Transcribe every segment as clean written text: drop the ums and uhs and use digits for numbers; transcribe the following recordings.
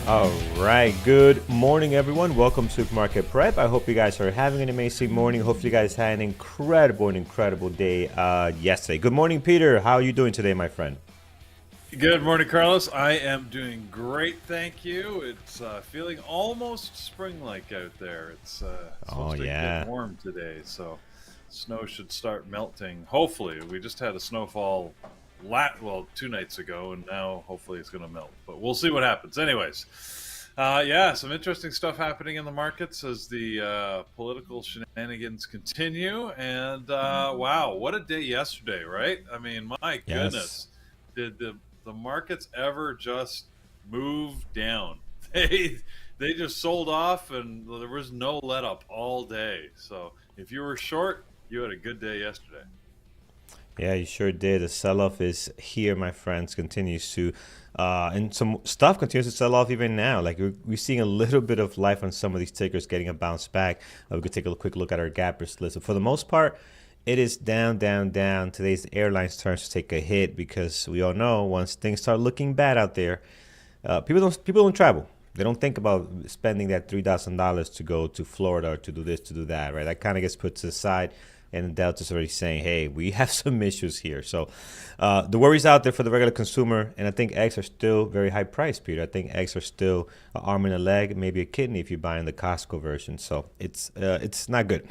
All right, good morning, everyone. Welcome to Market Prep. I hope you guys are having an amazing morning. Hopefully, you guys had an incredible day yesterday. Good morning, Peter. How are you doing today, my friend? Good morning, Carlos. I am doing great, thank you. It's feeling almost spring-like out there. It's supposed to get warm today, so snow should start melting. Hopefully, we just had a snowfall 2 nights ago, and now hopefully it's going to melt. But we'll see what happens. Anyways, yeah, some interesting stuff happening in the markets as the political shenanigans continue. And wow, what a day yesterday, right? I mean, my goodness, did the markets ever just move down? They just sold off, and there was no let up all day. So if you were short, you had a good day yesterday. Yeah, you sure did. The sell-off is here, my friends. Continues to, and some stuff continues to sell off even now. Like we're seeing a little bit of life on some of these tickers getting a bounce back. We could take a quick look at our gappers list. But for the most part, it is down. Today's Airlines turns to take a hit because we all know once things start looking bad out there, people don't travel. They don't think about spending that $3,000 to go to Florida or to do this, to do that, right? That kind of gets put to the side. And Delta's already saying, hey, we have some issues here. So the worries out there for the regular consumer. And I think eggs are still very high priced, Peter. I think eggs are still an arm and a leg, maybe a kidney if you're buying the Costco version. So it's not good.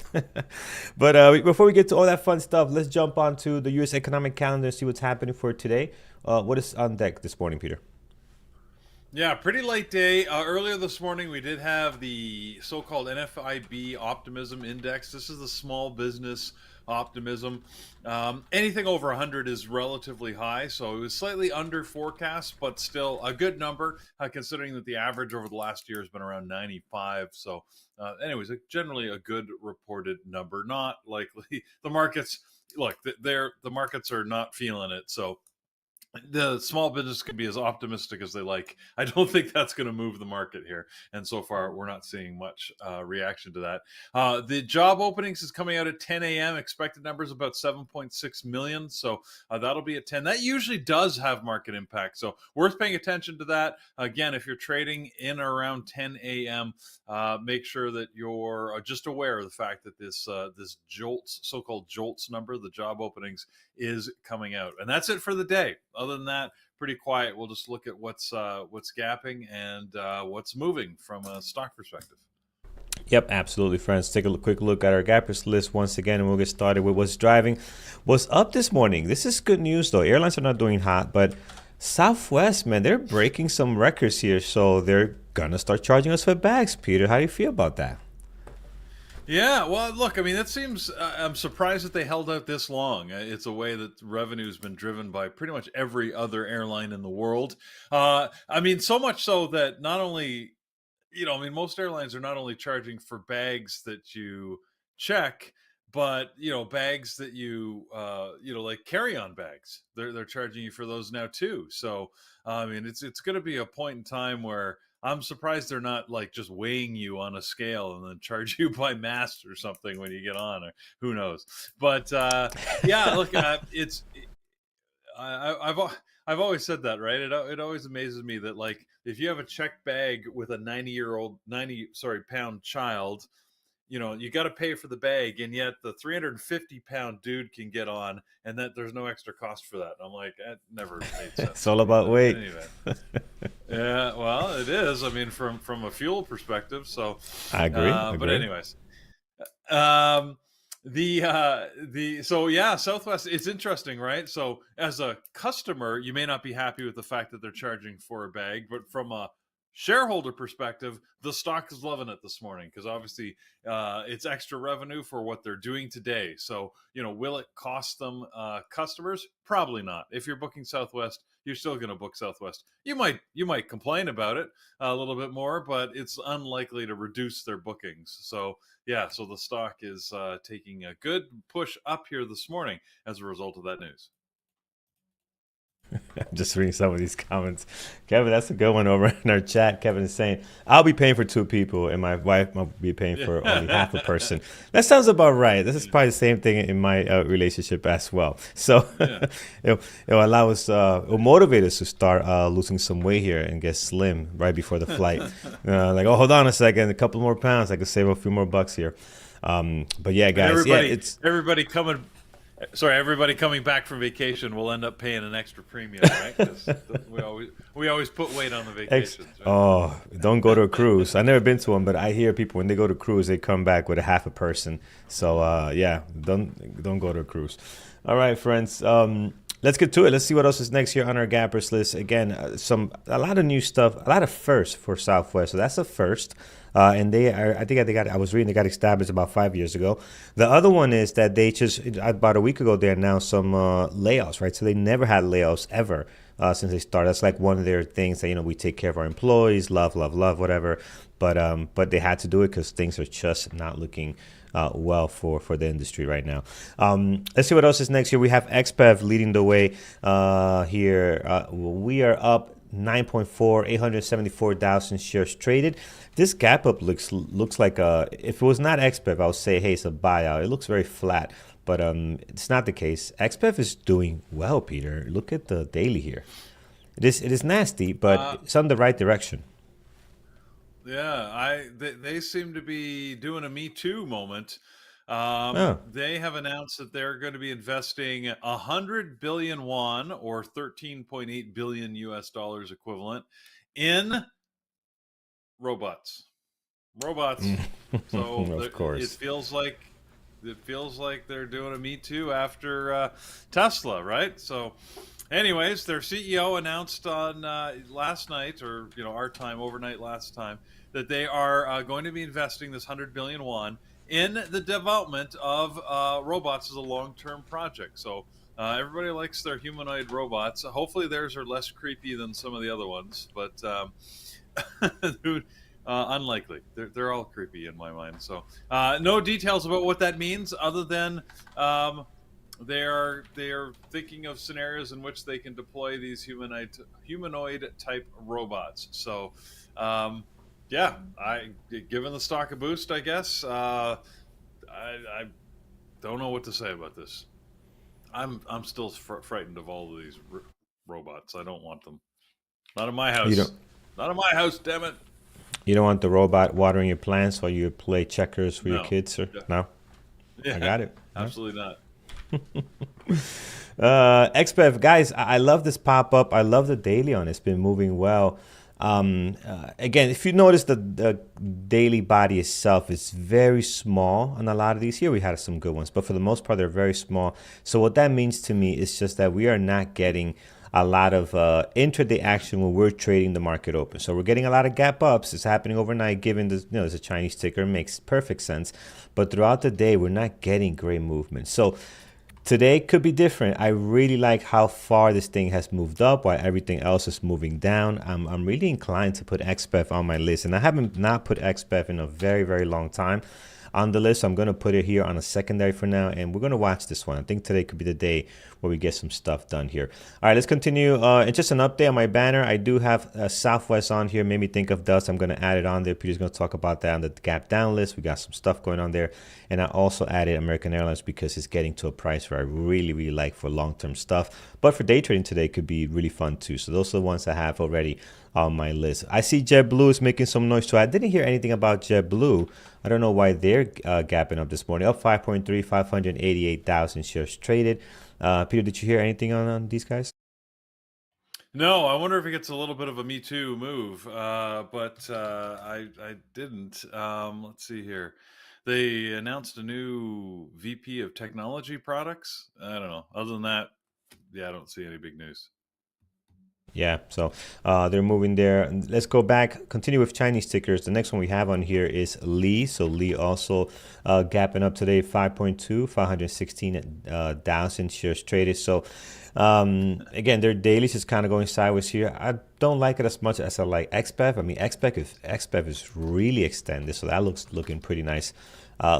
But before we get to all that fun stuff, let's jump onto the U.S. economic calendar and see what's happening for today. What is on deck this morning, Peter? Yeah, pretty late day. Earlier this morning, we did have the so-called NFIB Optimism Index. This is the small business optimism. Anything over 100 is relatively high, so it was slightly under forecast, but still a good number, considering that the average over the last year has been around 95. So anyways, generally a good reported number. Not likely. The markets, look, the markets are not feeling it, so the small business can be as optimistic as they like. I don't think that's going to move the market here. And so far, we're not seeing much reaction to that. The job openings is coming out at 10 a.m. Expected numbers about 7.6 million. So that'll be at 10. That usually does have market impact. So worth paying attention to that. Again, if you're trading in or around 10 a.m., make sure that you're just aware of the fact that this Jolts, so-called Jolts number, the job openings, is coming out. And that's it for the day. Other than that, pretty quiet. We'll just look at what's gapping and what's moving from a stock perspective. Yep, absolutely, friends. Take a quick look at our gappers list once again, and we'll get started with what's driving. What's up this morning? This is good news, though. Airlines are not doing hot, but Southwest, man, they're breaking some records here, so they're gonna start charging us for bags. Peter, how do you feel about that? Yeah, well, look, I mean, that seems, I'm surprised that they held out this long. It's a way that revenue has been driven by pretty much every other airline in the world. I mean, so much so that not only, I mean, most airlines are not only charging for bags that you check, but, bags that like carry-on bags. They're charging you for those now too. So, I mean, it's going to be a point in time where I'm surprised they're not like just weighing you on a scale and then charge you by mass or something when you get on, or who knows. But yeah, look, it's I've always said that, right? It always amazes me that, like, if you have a checked bag with a 90-pound child, you got to pay for the bag, and yet the 350-pound dude can get on, and that there's no extra cost for that. I'm like, that never made sense. It's all about weight. Anyway. Yeah, well, it is. I mean, from a fuel perspective. So I agree. But anyways, um, so yeah, Southwest. It's interesting, right? So as a customer, you may not be happy with the fact that they're charging for a bag, but from a shareholder perspective, the stock is loving it this morning because obviously it's extra revenue for what they're doing today. So, will it cost them customers? Probably not. If you're booking Southwest, you're still going to book Southwest. You might complain about it a little bit more, but it's unlikely to reduce their bookings. So yeah, so the stock is taking a good push up here this morning as a result of that news. I'm just reading some of these comments. Kevin, that's a good one over in our chat. Kevin is saying, I'll be paying for two people and my wife will be paying for only half a person. That sounds about right. This is probably the same thing in my relationship as well. So Yeah. it'll allow us, it'll motivate us to start losing some weight here and get slim right before the flight. Like, oh, hold on a second, a couple more pounds. I could save a few more bucks here. But yeah, And guys, yeah, it's everybody coming back from vacation will end up paying an extra premium, right? Because we always put weight on the vacations, right? oh, don't go to a cruise. I've never been to one, but I hear people when they go to cruise, they come back with a half a person. So yeah, don't go to a cruise. All right, friends. Let's get to it. Let's see what else is next here on our gappers list. Again, a lot of new stuff, a lot of firsts for Southwest. So that's a first. And they are, I was reading, they got established about 5 years ago. The other one is that they just, about a week ago, they announced some layoffs, right? So they never had layoffs ever since they started. That's like one of their things that, we take care of our employees, love, love, love, whatever. But they had to do it because things are just not looking well for the industry right now. Let's see what else is next here. We have XPEV leading the way here. We are up 9.4, 874,000 shares traded. This gap up looks like if it was not XPEV, I would say, hey, it's a buyout. It looks very flat, but it's not the case. XPEV is doing well, Peter. Look at the daily here. It is nasty, but it's on the right direction. Yeah, they seem to be doing a Me Too moment. Oh, They have announced that they're going to be investing 100 billion won, or 13.8 billion US dollars equivalent, in robots. Robots. So of it course. feels like they're doing a Me Too after Tesla, right? So, anyways, their CEO announced on last night, or our time, overnight last time, that they are going to be investing this 100 billion won in the development of robots as a long-term project. So everybody likes their humanoid robots. Hopefully, theirs are less creepy than some of the other ones, but unlikely. They're all creepy in my mind. So no details about what that means, other than they are thinking of scenarios in which they can deploy these humanoid type robots. So yeah, given the stock a boost, I guess. I don't know what to say about this. I'm still frightened of all of these robots. I don't want them. Not in my You don't house. Not in my house. Damn it. you don't want the robot watering your plants while you play checkers with your No. kids, or Yeah. no? I Yeah. got it. No? Absolutely not. XPEV, guys, I love this pop up. I love the daily on it. It's been moving well. Again, if you notice, the daily body itself is very small on a lot of these. Here we had some good ones, but for the most part, they're very small. So what that means to me is just that we are not getting a lot of intraday action when we're trading the market open. So we're getting a lot of gap ups. It's happening overnight, given there's a Chinese ticker. It makes perfect sense. But throughout the day, we're not getting great movement. So today could be different. I really like how far this thing has moved up while everything else is moving down. I'm really inclined to put XPEF on my list, and I haven't not put XPEF in a very, very long time on the list. So I'm going to put it here on a secondary for now, and we're going to watch this one. I think today could be the day where we get some stuff done here. All right, let's continue. It's just an update on my banner. I do have Southwest on here. Made me think of Dust. I'm going to add it on there. Peter's going to talk about that on the gap down list. We got some stuff going on there. And I also added American Airlines because it's getting to a price where I really, really like for long-term stuff. But for day trading today could be really fun too. So those are the ones I have already on my list. I see JetBlue is making some noise too. I didn't hear anything about JetBlue. I don't know why they're gapping up this morning. Up 5.3, 588,000 shares traded. Peter, did you hear anything on these guys? No, I wonder if it gets a little bit of a Me Too move, but I didn't. Let's see here. They announced a new VP of Technology Products. I don't know. Other than that, yeah, I don't see any big news. Yeah, so they're moving there. And let's go back, continue with Chinese tickers. The next one we have on here is Lee. So Lee also gapping up today, 5.2, 516,000 shares traded. So again, their dailies is kind of going sideways here. I don't like it as much as I like XPEF. I mean, XPEF is really extended, so that looking pretty nice.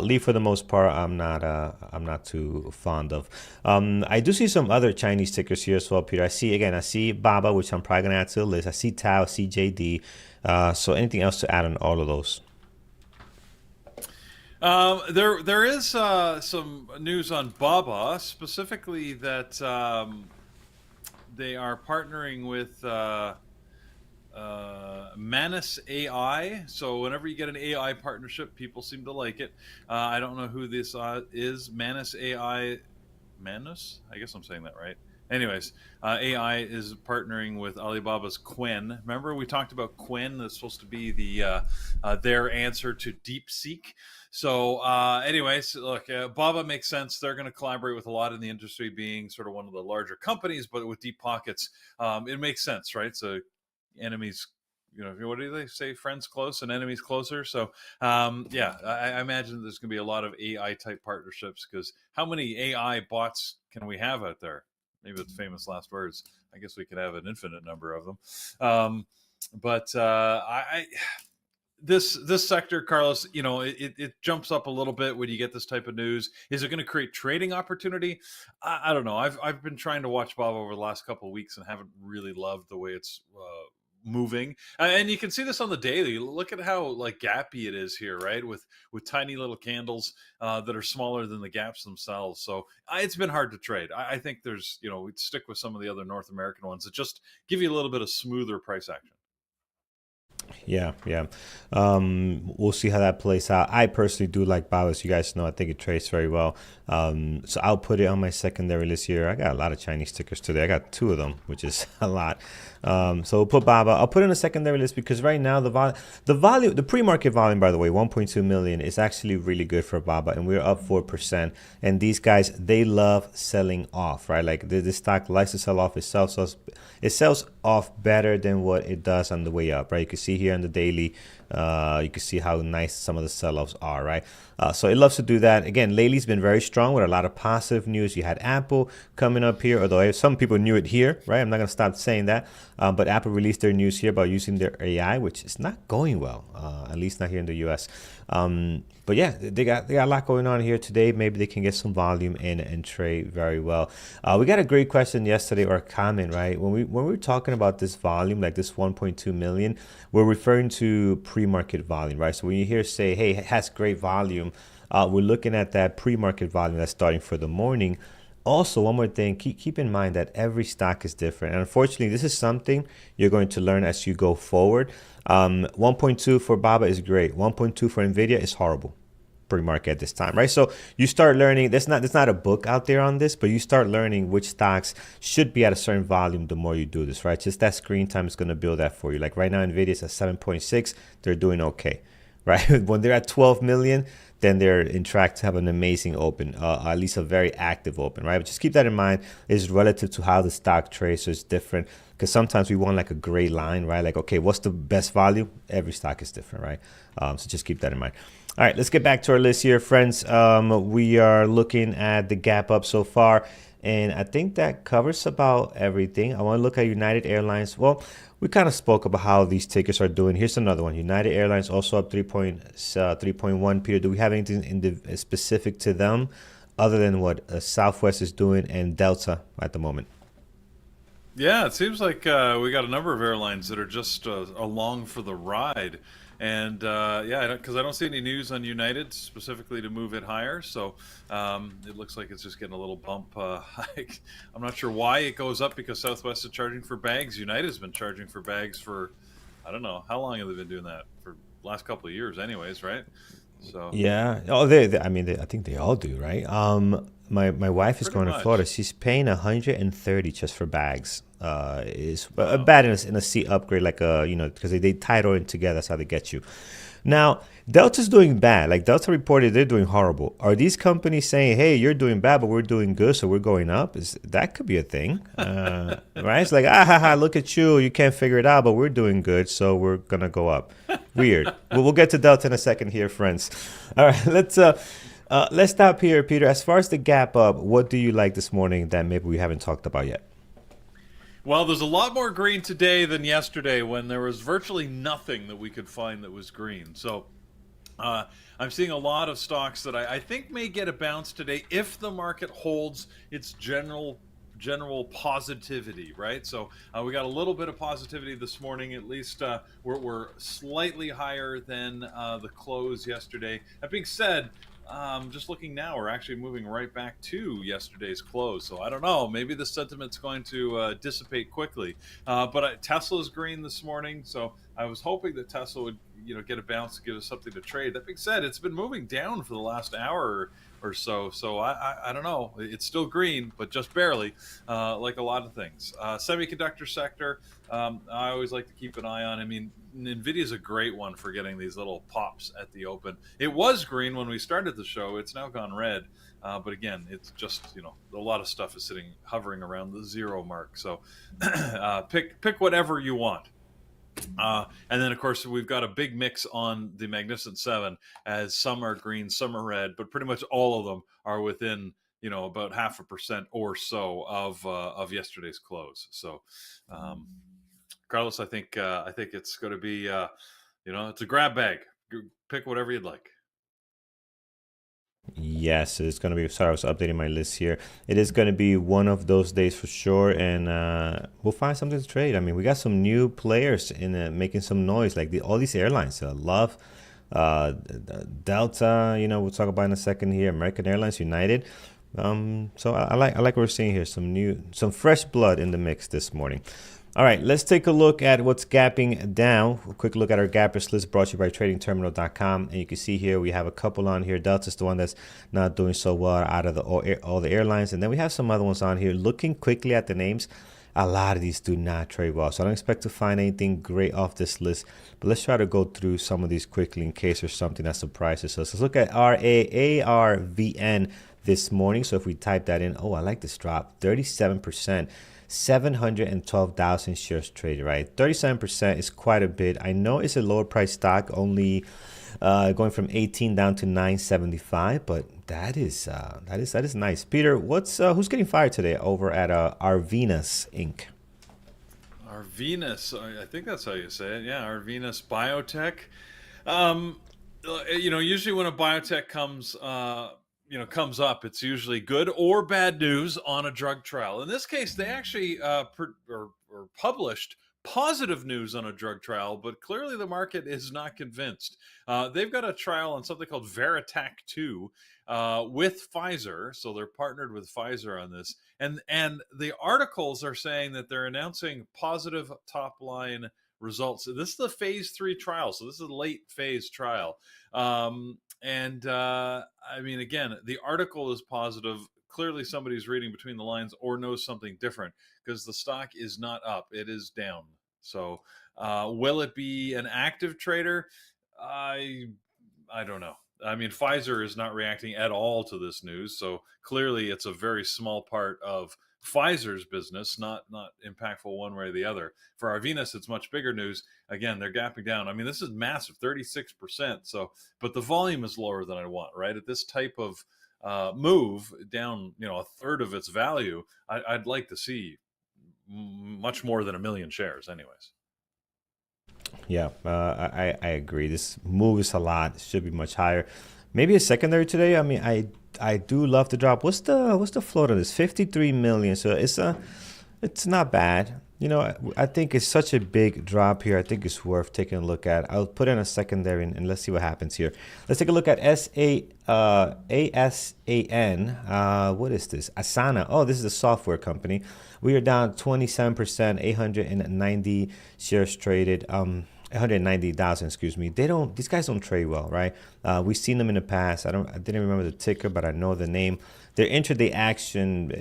Lee, for the most part, I'm not too fond of. I do see some other Chinese tickers here as well, Peter. I see Baba, which I'm probably gonna add to the list. I see Tao, CJD. So anything else to add on all of those? There is some news on Baba, specifically that they are partnering with Manus AI. So whenever you get an AI partnership, people seem to like it. I don't know who this is. Manus AI. Manus? I guess I'm saying that right. Anyways, AI is partnering with Alibaba's Quen. Remember we talked about Quen? That's supposed to be their answer to DeepSeek. So, anyways, look, Baba makes sense. They're going to collaborate with a lot in the industry, being sort of one of the larger companies, but with deep pockets. It makes sense, right? So, enemies, what do they say? Friends close and enemies closer. So, yeah, I imagine there's going to be a lot of AI type partnerships, because how many AI bots can we have out there? Maybe it's famous last words. I guess we could have an infinite number of them. But this sector, Carlos, it jumps up a little bit when you get this type of news. Is it going to create trading opportunity? I don't know. I've been trying to watch Bob over the last couple of weeks and haven't really loved the way it's moving. And you can see this on the daily. Look at how like gappy it is here, right? With tiny little candles that are smaller than the gaps themselves. So it's been hard to trade. I think there's, we'd stick with some of the other North American ones that just give you a little bit of smoother price action. Yeah, yeah. We'll see how that plays out. I personally do like Bao, as you guys know. I think it trades very well. So I'll put it on my secondary list here. I got a lot of Chinese tickers today. I got two of them, which is a lot. So we'll put Baba. I'll put it in a secondary list because right now the pre-market volume, by the way, 1.2 million is actually really good for Baba, and we're up 4%. And these guys, they love selling off, right? Like the stock likes to sell off itself, so it sells off better than what it does on the way up, right? You can see here on the daily, you can see how nice some of the sell-offs are, right? So it loves to do that. Again, lately it's been very strong with a lot of positive news. You had Apple coming up here, although some people knew it here, right? I'm not going to stop saying that. But Apple released their news here about using their AI, which is not going well, at least not here in the US. But yeah, they got a lot going on here today. Maybe they can get some volume in and trade very well. We got a great question yesterday, or a comment, right? When we were talking about this volume, like this 1.2 million, we're referring to pre-market volume, right? So when you hear say, hey, it has great volume, we're looking at that pre-market volume that's starting for the morning. Also, one more thing, keep in mind that every stock is different. And unfortunately, this is something you're going to learn as you go forward. 1.2 for Baba is great. 1.2 for Nvidia is horrible pre-market at this time, right? So you start learning, there's not a book out there on this, but you start learning which stocks should be at a certain volume the more you do this, right? Just that screen time is going to build that for you. Like right now, Nvidia is at 7.6. They're doing okay, right? When they're at 12 million, then they're in track to have an amazing open, at least a very active open, right? But just keep that in mind. It's relative to how the stock trades, so it's different. Because sometimes we want like a gray line, right? Like, okay, what's the best value? Every stock is different, right? So just keep that in mind. All right, let's get back to our list here, friends. We are looking at the gap up so far, and I think that covers about everything. I want to look at United Airlines. Well, we kind of spoke about how these tickets are doing. Here's another one. United Airlines also up 3.1. Peter, do we have anything specific to them other than what Southwest is doing and Delta at the moment? Yeah, it seems like we got a number of airlines that are just along for the ride. And yeah, because I don't see any news on United specifically to move it higher. So it looks like it's just getting a little bump. I'm not sure why it goes up, because Southwest is charging for bags. United's been charging for bags for, I don't know, how long have they been doing that? For the last couple of years anyways, right? So Yeah. Oh, I mean, I think they all do, right? My wife is pretty going to Florida. much. She's paying 130 just for bags. Is Wow. bad in a seat upgrade, like because they title it together. That's how they get you. Now, Delta's doing bad. Like Delta reported they're doing horrible. Are these companies saying, hey, you're doing bad, but we're doing good, so we're going up? That could be a thing. Right? It's like, ah, ha, ha, look at you. You can't figure it out, but we're doing good, so we're going to go up. Weird. We'll get to Delta in a second here, friends. All right, let's stop here, Peter. As far as the gap up, what do you like this morning that maybe we haven't talked about yet? Well, there's a lot more green today than yesterday when there was virtually nothing that we could find that was green. So I'm seeing a lot of stocks that I think may get a bounce today if the market holds its general positivity, right? So we got a little bit of positivity this morning. At least we're slightly higher than the close yesterday. That being said, just looking now, we're actually moving right back to yesterday's close. So I don't know, maybe the sentiment's going to dissipate quickly. But Tesla's green this morning, so I was hoping that Tesla would, get a bounce to give us something to trade. That being said, it's been moving down for the last hour or so. So I don't know. It's still green, but just barely, like a lot of things. Semiconductor sector, I always like to keep an eye on. I mean, Nvidia's a great one for getting these little pops at the open. It was green when we started the show. It's now gone red. But again, it's just, a lot of stuff is hovering around the zero mark. So pick whatever you want. And then, of course, we've got a big mix on the Magnificent Seven, as some are green, some are red, but pretty much all of them are within, about 0.5% or so of yesterday's close. So, Carlos, I think it's going to be, it's a grab bag. Pick whatever you'd like. Yes, it's going to be. Sorry, I was updating my list here. It is going to be one of those days for sure, and we'll find something to trade. I mean, we got some new players in making some noise, like all these airlines. Love, Delta. We'll talk about in a second here. American Airlines, United. So I like what we're seeing here. Some fresh blood in the mix this morning. All right, let's take a look at what's gapping down. A quick look at our gappers list brought to you by tradingterminal.com. And you can see here we have a couple on here. Delta's the one that's not doing so well out of all the airlines. And then we have some other ones on here. Looking quickly at the names, a lot of these do not trade well. So I don't expect to find anything great off this list. But let's try to go through some of these quickly in case there's something that surprises us. Let's look at ARVN this morning. So if we type that in, I like this drop, 37%. 712,000 shares traded, right? 37% is quite a bit. I know it's a lower price stock, only going from 18 down to 975, but that is nice. Peter, who's getting fired today over at Arvinas Inc.? Arvinas, I think that's how you say it. Yeah, Arvinas Biotech. Usually when a biotech comes up, it's usually good or bad news on a drug trial. In this case, they actually published positive news on a drug trial, but clearly the market is not convinced. They've got a trial on something called Veritac-2 with Pfizer, so they're partnered with Pfizer on this. And the articles are saying that they're announcing positive top-line results. This is the phase 3 trial, so this is a late phase trial. Again, the article is positive. Clearly somebody's reading between the lines or knows something different, because the stock is not up, it is down. So will it be an active trader? I don't know. I mean, Pfizer is not reacting at all to this news, so clearly it's a very small part of Pfizer's business, not impactful one way or the other. For Arvinas, it's much bigger news. Again, they're gapping down. I mean, this is massive, 36%. So, but the volume is lower than I want, right? At this type of move down, a third of its value, I'd like to see much more than 1 million shares, anyways. Yeah, I agree. This move is a lot. It should be much higher. Maybe a secondary today. I mean, I do love the drop. What's the float on this? 53 million. So it's not bad. I think it's such a big drop here. I think it's worth taking a look at. I'll put in a secondary and let's see what happens here. Let's take a look at ASAN. What is this? Asana. Oh, this is a software company. We are down 27%, 890 shares traded. 190,000, excuse me. These guys don't trade well, right? We've seen them in the past. I didn't remember the ticker, but I know the name. Their intraday action.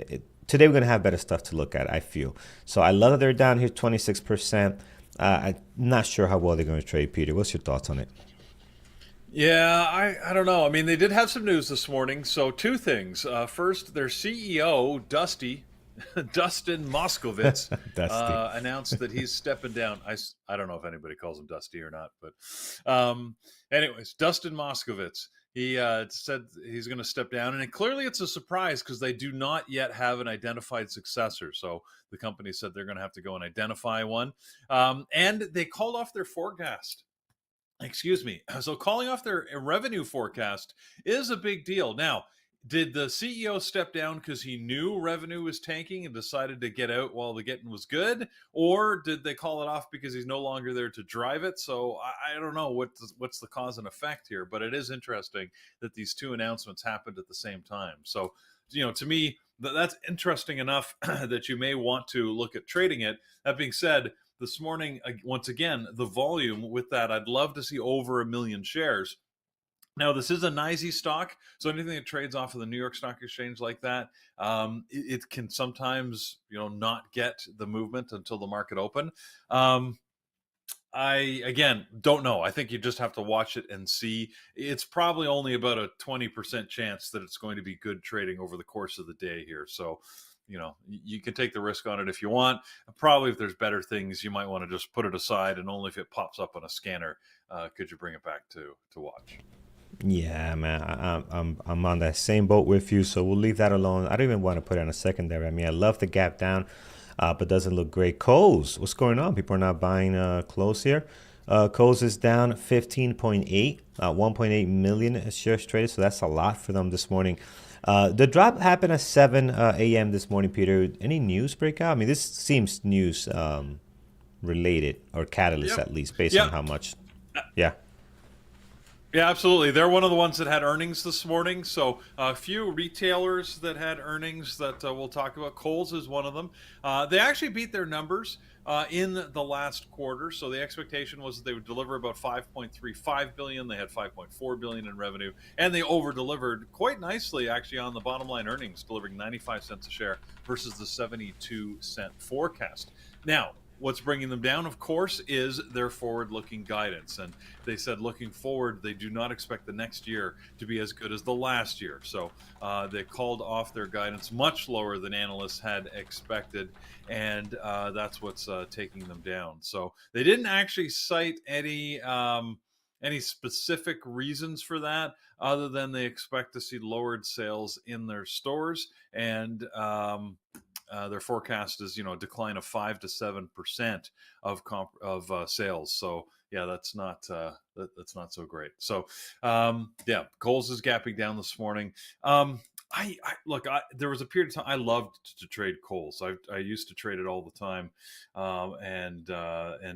Today we're gonna have better stuff to look at, I feel. So I love that they're down here 26%. I'm not sure how well they're gonna trade, Peter. What's your thoughts on it? Yeah, I don't know. I mean, they did have some news this morning. So two things. First, their CEO, Dustin Moskovitz, Dusty. announced that he's stepping down. I don't know if anybody calls him Dusty or not, but um, anyways, Dustin Moskovitz. He said he's going to step down, and clearly it's a surprise because they do not yet have an identified successor. So the company said they're going to have to go and identify one, and they called off their forecast. Excuse me. So calling off their revenue forecast is a big deal. Now, did the CEO step down because he knew revenue was tanking and decided to get out while the getting was good, or did they call it off because he's no longer there to drive it? So I don't know what's the cause and effect here, but it is interesting that these two announcements happened at the same time. So to me, that's interesting enough that you may want to look at trading it. That being said, this morning, once again, the volume with that, I'd love to see over 1 million shares. Now, this is a NYSE stock, so anything that trades off of the New York Stock Exchange like that, it can sometimes, not get the movement until the market open. I again don't know. I think you just have to watch it and see. It's probably only about a 20% chance that it's going to be good trading over the course of the day here. So, you can take the risk on it if you want. Probably if there's better things, you might want to just put it aside, and only if it pops up on a scanner could you bring it back to watch. Yeah, man, I'm on that same boat with you, so we'll leave that alone. I don't even want to put it on a secondary. I mean, I love the gap down, but doesn't look great. Kohl's, what's going on? People are not buying clothes here. Kohl's is down 15.8, 1.8 million shares traded, so that's a lot for them this morning. The drop happened at 7 a.m. this morning, Peter. Any news breakout? I mean, this seems news related or catalyst Yep. at least, based on Yep. how much. Yeah. Yeah, absolutely. They're one of the ones that had earnings this morning. So a few retailers that had earnings that we'll talk about. Kohl's is one of them. They actually beat their numbers in the last quarter. So the expectation was that they would deliver about 5.35 billion. They had 5.4 billion in revenue, and they over delivered quite nicely actually on the bottom line earnings, delivering 95 cents a share versus the 72-cent forecast. Now, what's bringing them down, of course, is their forward-looking guidance. And they said looking forward, they do not expect the next year to be as good as the last year. So they called off their guidance much lower than analysts had expected. And that's what's taking them down. So they didn't actually cite any specific reasons for that other than they expect to see lowered sales in their stores, and their forecast is, a decline of 5 to 7% of sales. So yeah, that's not that's not so great. So yeah, Kohl's is gapping down this morning. I look. There was a period of time I loved to trade Kohl's. I used to trade it all the time, and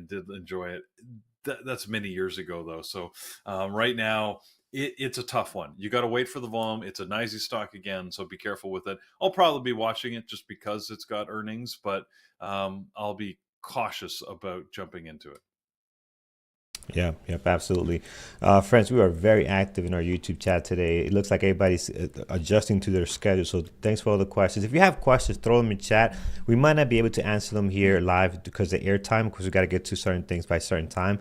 did enjoy it. That's many years ago though. So right now it's a tough one. You got to wait for the volume. It's a NYSE stock again, so be careful with it. I'll probably be watching it just because it's got earnings, but I'll be cautious about jumping into it. Yeah, yep, absolutely. Friends, we are very active in our YouTube chat today. It looks like everybody's adjusting to their schedule. So thanks for all the questions. If you have questions, throw them in chat. We might not be able to answer them here live because of airtime, because we got to get to certain things by a certain time.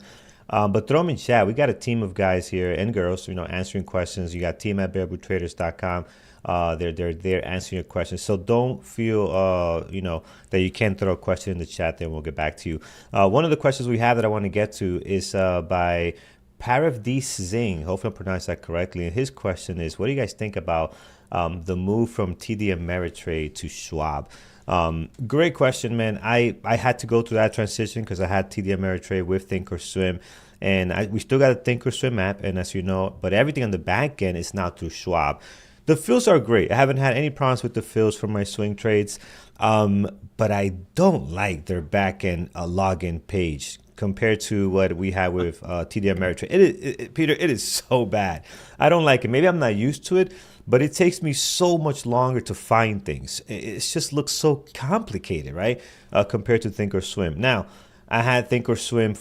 But throw them in chat. We got a team of guys here and girls, answering questions. You got team at bearbrootraders.com. They're there answering your questions. So don't feel, that you can't throw a question in the chat. Then we'll get back to you. One of the questions we have that I want to get to is by Parav D. Singh. Hopefully I pronounced that correctly. And his question is, what do you guys think about the move from TD Ameritrade to Schwab? Great question, man. I had to go through that transition because I had TD Ameritrade with Thinkorswim, and we still got a Thinkorswim app, and as you know, but everything on the back end is now through Schwab. The fills are great. I haven't had any problems with the fills for my swing trades, but I don't like their back end login page compared to what we have with TD Ameritrade. Peter, it is so bad. I don't like it. Maybe I'm not used to it, but it takes me so much longer to find things. It just looks so complicated, right? Compared to Thinkorswim. Now, I had Thinkorswim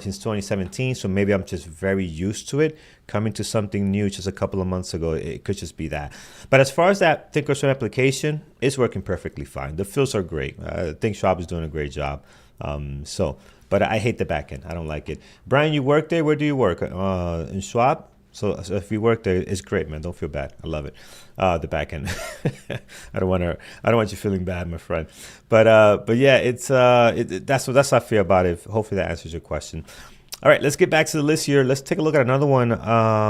since 2017, so maybe I'm just very used to it. Coming to something new just a couple of months ago, it could just be that. But as far as that Thinkorswim application, it's working perfectly fine. The fills are great. I think Schwab is doing a great job. So But I hate the back end. I don't like it. Brian, you work there. Where do you work? In Schwab. So if you work there, it's great, man. Don't feel bad. I love it. The back end. I don't want to. I don't want you feeling bad, my friend. But yeah, that's how I feel about it. Hopefully that answers your question. All right, let's get back to the list here. Let's take a look at another one.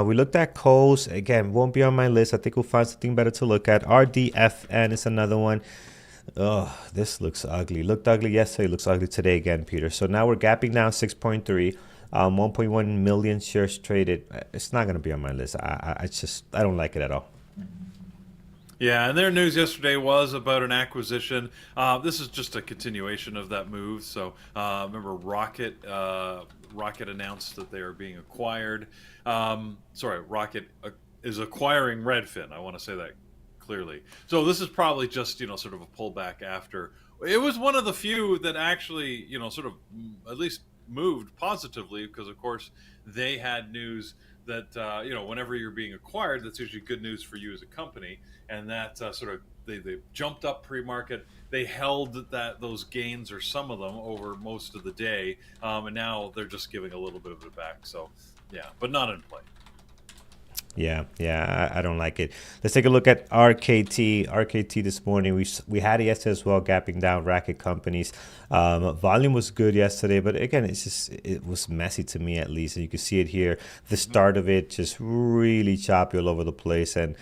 We looked at Kohl's. Again, won't be on my list. I think we'll find something better to look at. RDFN is another one. Oh, this looks ugly. Looked ugly yesterday, looks ugly today again, Peter. So now we're gapping down 6.3, 1.1 million shares traded. It's not going to be on my list. I don't like it at all. Yeah, and their news yesterday was about an acquisition. This is just a continuation of that move. So remember, Rocket announced that they are being acquired. Rocket is acquiring Redfin. I want to say that clearly. So this is probably just sort of a pullback after. It was one of the few that actually sort of at least moved positively, because of course they had news that whenever you're being acquired, that's usually good news for you as a company, and that sort of they jumped up pre-market. They held those gains, or some of them, over most of the day, and now they're just giving a little bit of it back. So yeah, but not in play. Yeah, I don't like it. Let's take a look at RKT. RKT this morning, we had it yesterday as well, gapping down racket companies. Volume was good yesterday, but again, it was messy to me, at least. And you can see it here. The start of it just really choppy all over the place, and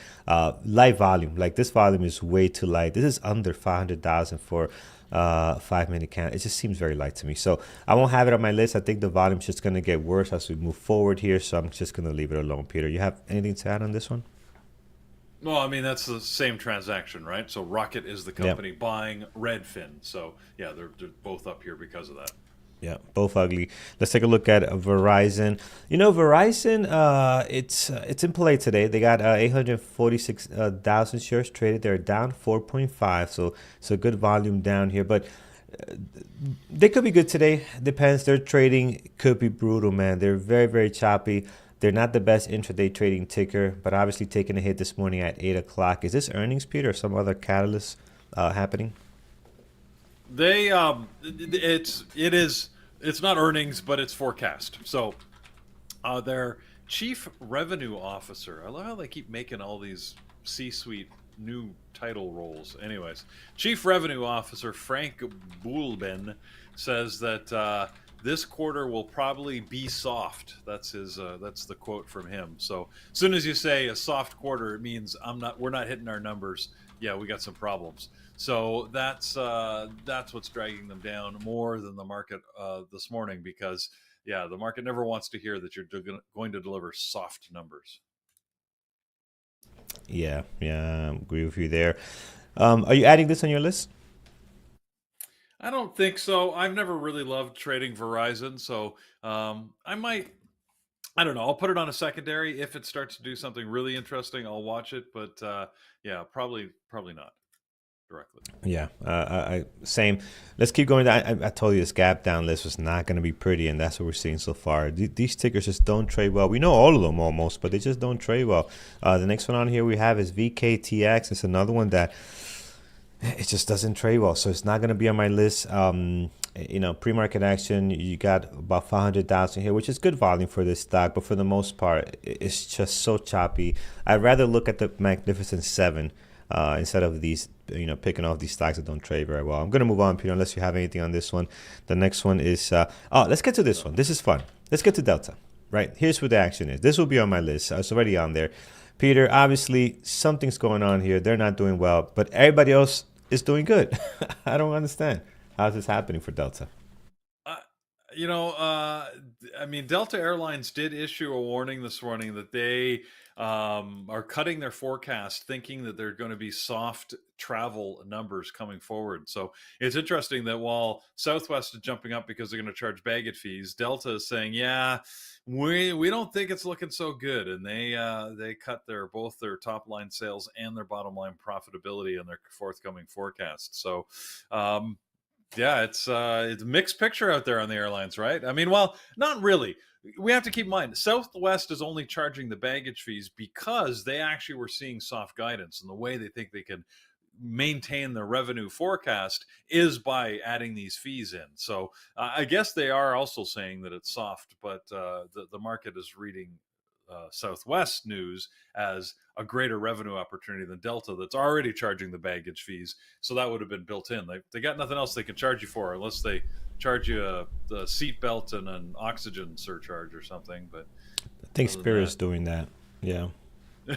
light volume. Like, this volume is way too light. This is under 500,000 for 5-minute count. It just seems very light to me. So I won't have it on my list. I think the volume's just going to get worse as we move forward here. So I'm just going to leave it alone. Peter, you have anything to add on this one? Well, I mean, that's the same transaction, right? So Rocket is the company buying Redfin. So yeah, they're both up here because of that. Yeah, both ugly. Let's take a look at Verizon. Verizon, it's in play today. They got 846,000 shares traded. They're down 4.5, so good volume down here. But they could be good today. Depends. Their trading could be brutal, man. They're very, very choppy. They're not the best intraday trading ticker, but obviously taking a hit this morning at 8 o'clock. Is this earnings, Peter, or some other catalyst happening? They it's not earnings, but it's forecast. So their chief revenue officer, I love how they keep making all these C-suite new title roles. Anyways, chief revenue officer Frank Boulben says that this quarter will probably be soft. That's the quote from him. So as soon as you say a soft quarter, it means we're not hitting our numbers. Yeah, we got some problems. So that's what's dragging them down more than the market this morning, because yeah, the market never wants to hear that you're going to deliver soft numbers. Yeah, I agree with you there. Are you adding this on your list? I don't think so. I've never really loved trading Verizon, so I might. I don't know. I'll put it on a secondary. If it starts to do something really interesting, I'll watch it. But yeah, probably not directly. Yeah, I same. Let's keep going. I told you this gap down list was not going to be pretty, and that's what we're seeing so far. These tickers just don't trade well. We know all of them almost, but they just don't trade well. The next one on here we have is VKTX. It's another one that it just doesn't trade well, so it's not going to be on my list. Pre-market action, you got about 500,000 here, which is good volume for this stock, but for the most part, it's just so choppy. I'd rather look at the Magnificent Seven instead of these, picking off these stocks that don't trade very well. I'm going to move on, Peter, unless you have anything on this one. The next one is, let's get to this one. This is fun. Let's get to Delta, right? Here's what the action is. This will be on my list. It's already on there. Peter, obviously, something's going on here. They're not doing well, but everybody else is doing good. I don't understand. How's this happening for Delta? I mean, Delta Airlines did issue a warning this morning that they are cutting their forecast, thinking that they're going to be soft travel numbers coming forward. So it's interesting that while Southwest is jumping up because they're going to charge baggage fees, Delta is saying, yeah, we don't think it's looking so good, and they cut both their top line sales and their bottom line profitability in their forthcoming forecast. So yeah, it's a mixed picture out there on the airlines, right? I mean, well, not really. We have to keep in mind, Southwest is only charging the baggage fees because they actually were seeing soft guidance, and the way they think they can maintain the revenue forecast is by adding these fees in. So I guess they are also saying that it's soft, but the market is reading Southwest news as a greater revenue opportunity than Delta, that's already charging the baggage fees. So that would have been built in. They got nothing else they can charge you for unless they charge you the seat belt and an oxygen surcharge or something. But I think Spirit's doing that. Yeah.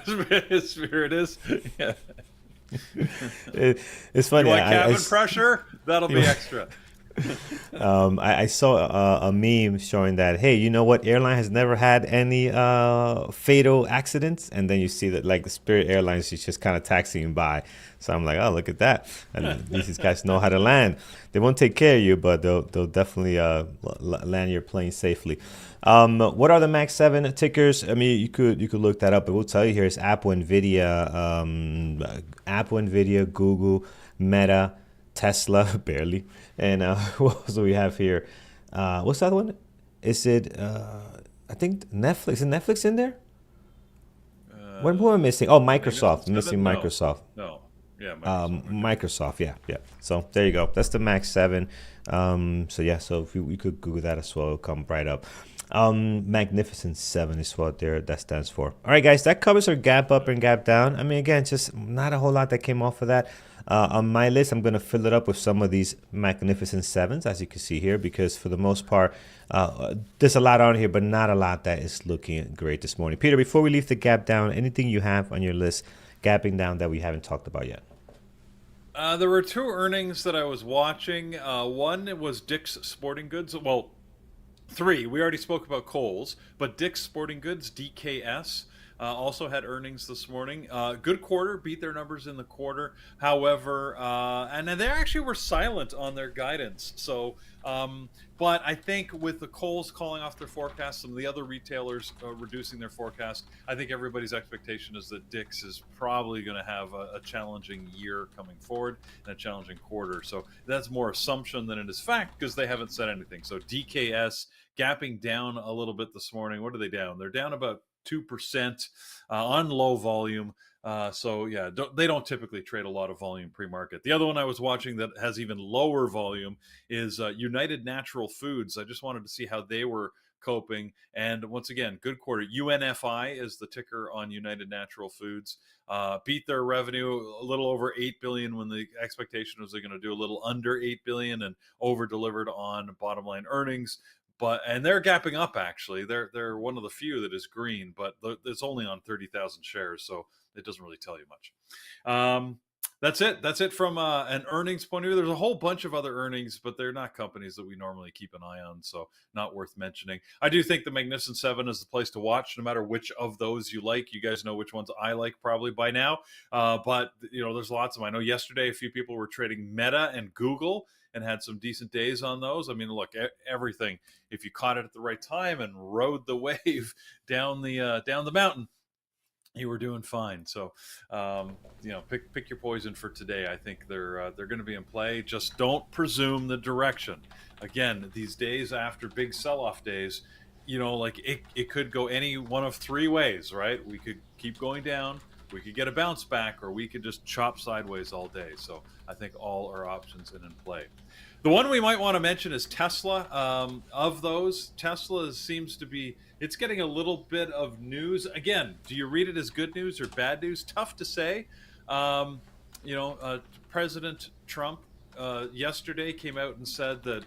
Spirit is. Yeah. It's funny. You want cabin pressure? That'll be extra. I saw a meme showing that, hey, you know what? Airline has never had any fatal accidents, and then you see that like the Spirit Airlines is just kind of taxiing by. So I'm like, oh, look at that! And these guys know how to land. They won't take care of you, but they'll definitely land your plane safely. What are the Max 7 tickers? I mean, you could look that up, but we'll tell you here is Apple, Nvidia, Google, Meta, Tesla, barely. And what else do we have here? What's the other one? Is it, I think Netflix. Is Netflix in there? What am I missing? Oh, Microsoft. Missing Microsoft. No. Yeah, Microsoft. Yeah. So there you go. That's the Max 7. So if we could Google that as well, it'll come right up. Magnificent 7 is what that stands for. All right, guys, that covers our gap up and gap down. I mean, again, just not a whole lot that came off of that. On my list, I'm going to fill it up with some of these Magnificent 7s, as you can see here, because for the most part, there's a lot on here, but not a lot that is looking great this morning. Peter, before we leave the gap down, anything you have on your list gapping down that we haven't talked about yet? There were two earnings that I was watching. One was Dick's Sporting Goods. Well, three. We already spoke about Kohl's, but Dick's Sporting Goods, DKS, also had earnings this morning. Good quarter, beat their numbers in the quarter. However, and they actually were silent on their guidance. So, but I think with the Kohl's calling off their forecast, some of the other retailers reducing their forecast, I think everybody's expectation is that Dick's is probably going to have a challenging year coming forward and a challenging quarter. So that's more assumption than it is fact because they haven't said anything. So DKS gapping down a little bit this morning. What are they down? They're down about 2% on low volume. So yeah, they don't typically trade a lot of volume pre-market. The other one I was watching that has even lower volume is United Natural Foods. I just wanted to see how they were coping. And once again, good quarter. UNFI is the ticker on United Natural Foods. Beat their revenue a little over $8 billion when the expectation was they're going to do a little under $8 billion and over delivered on bottom line earnings. And they're gapping up actually. They're one of the few that is green, but it's only on 30,000 shares, so it doesn't really tell you much. That's it. That's it from an earnings point of view. There's a whole bunch of other earnings, but they're not companies that we normally keep an eye on, so not worth mentioning. I do think the Magnificent 7 is the place to watch, no matter which of those you like. You guys know which ones I like probably by now, but there's lots of them. I know yesterday a few people were trading Meta and Google and had some decent days on those. I mean, look, everything, if you caught it at the right time and rode the wave down the mountain, you were doing fine. So, pick your poison for today. I think they're going to be in play. Just don't presume the direction. Again, these days after big sell-off days, it could go any one of three ways, right? We could keep going down, we could get a bounce back, or we could just chop sideways all day. So I think all are options in play. The one we might want to mention is Tesla. Of those, Tesla seems to be, it's getting a little bit of news. Again, do you read it as good news or bad news? Tough to say. President Trump yesterday came out and said that,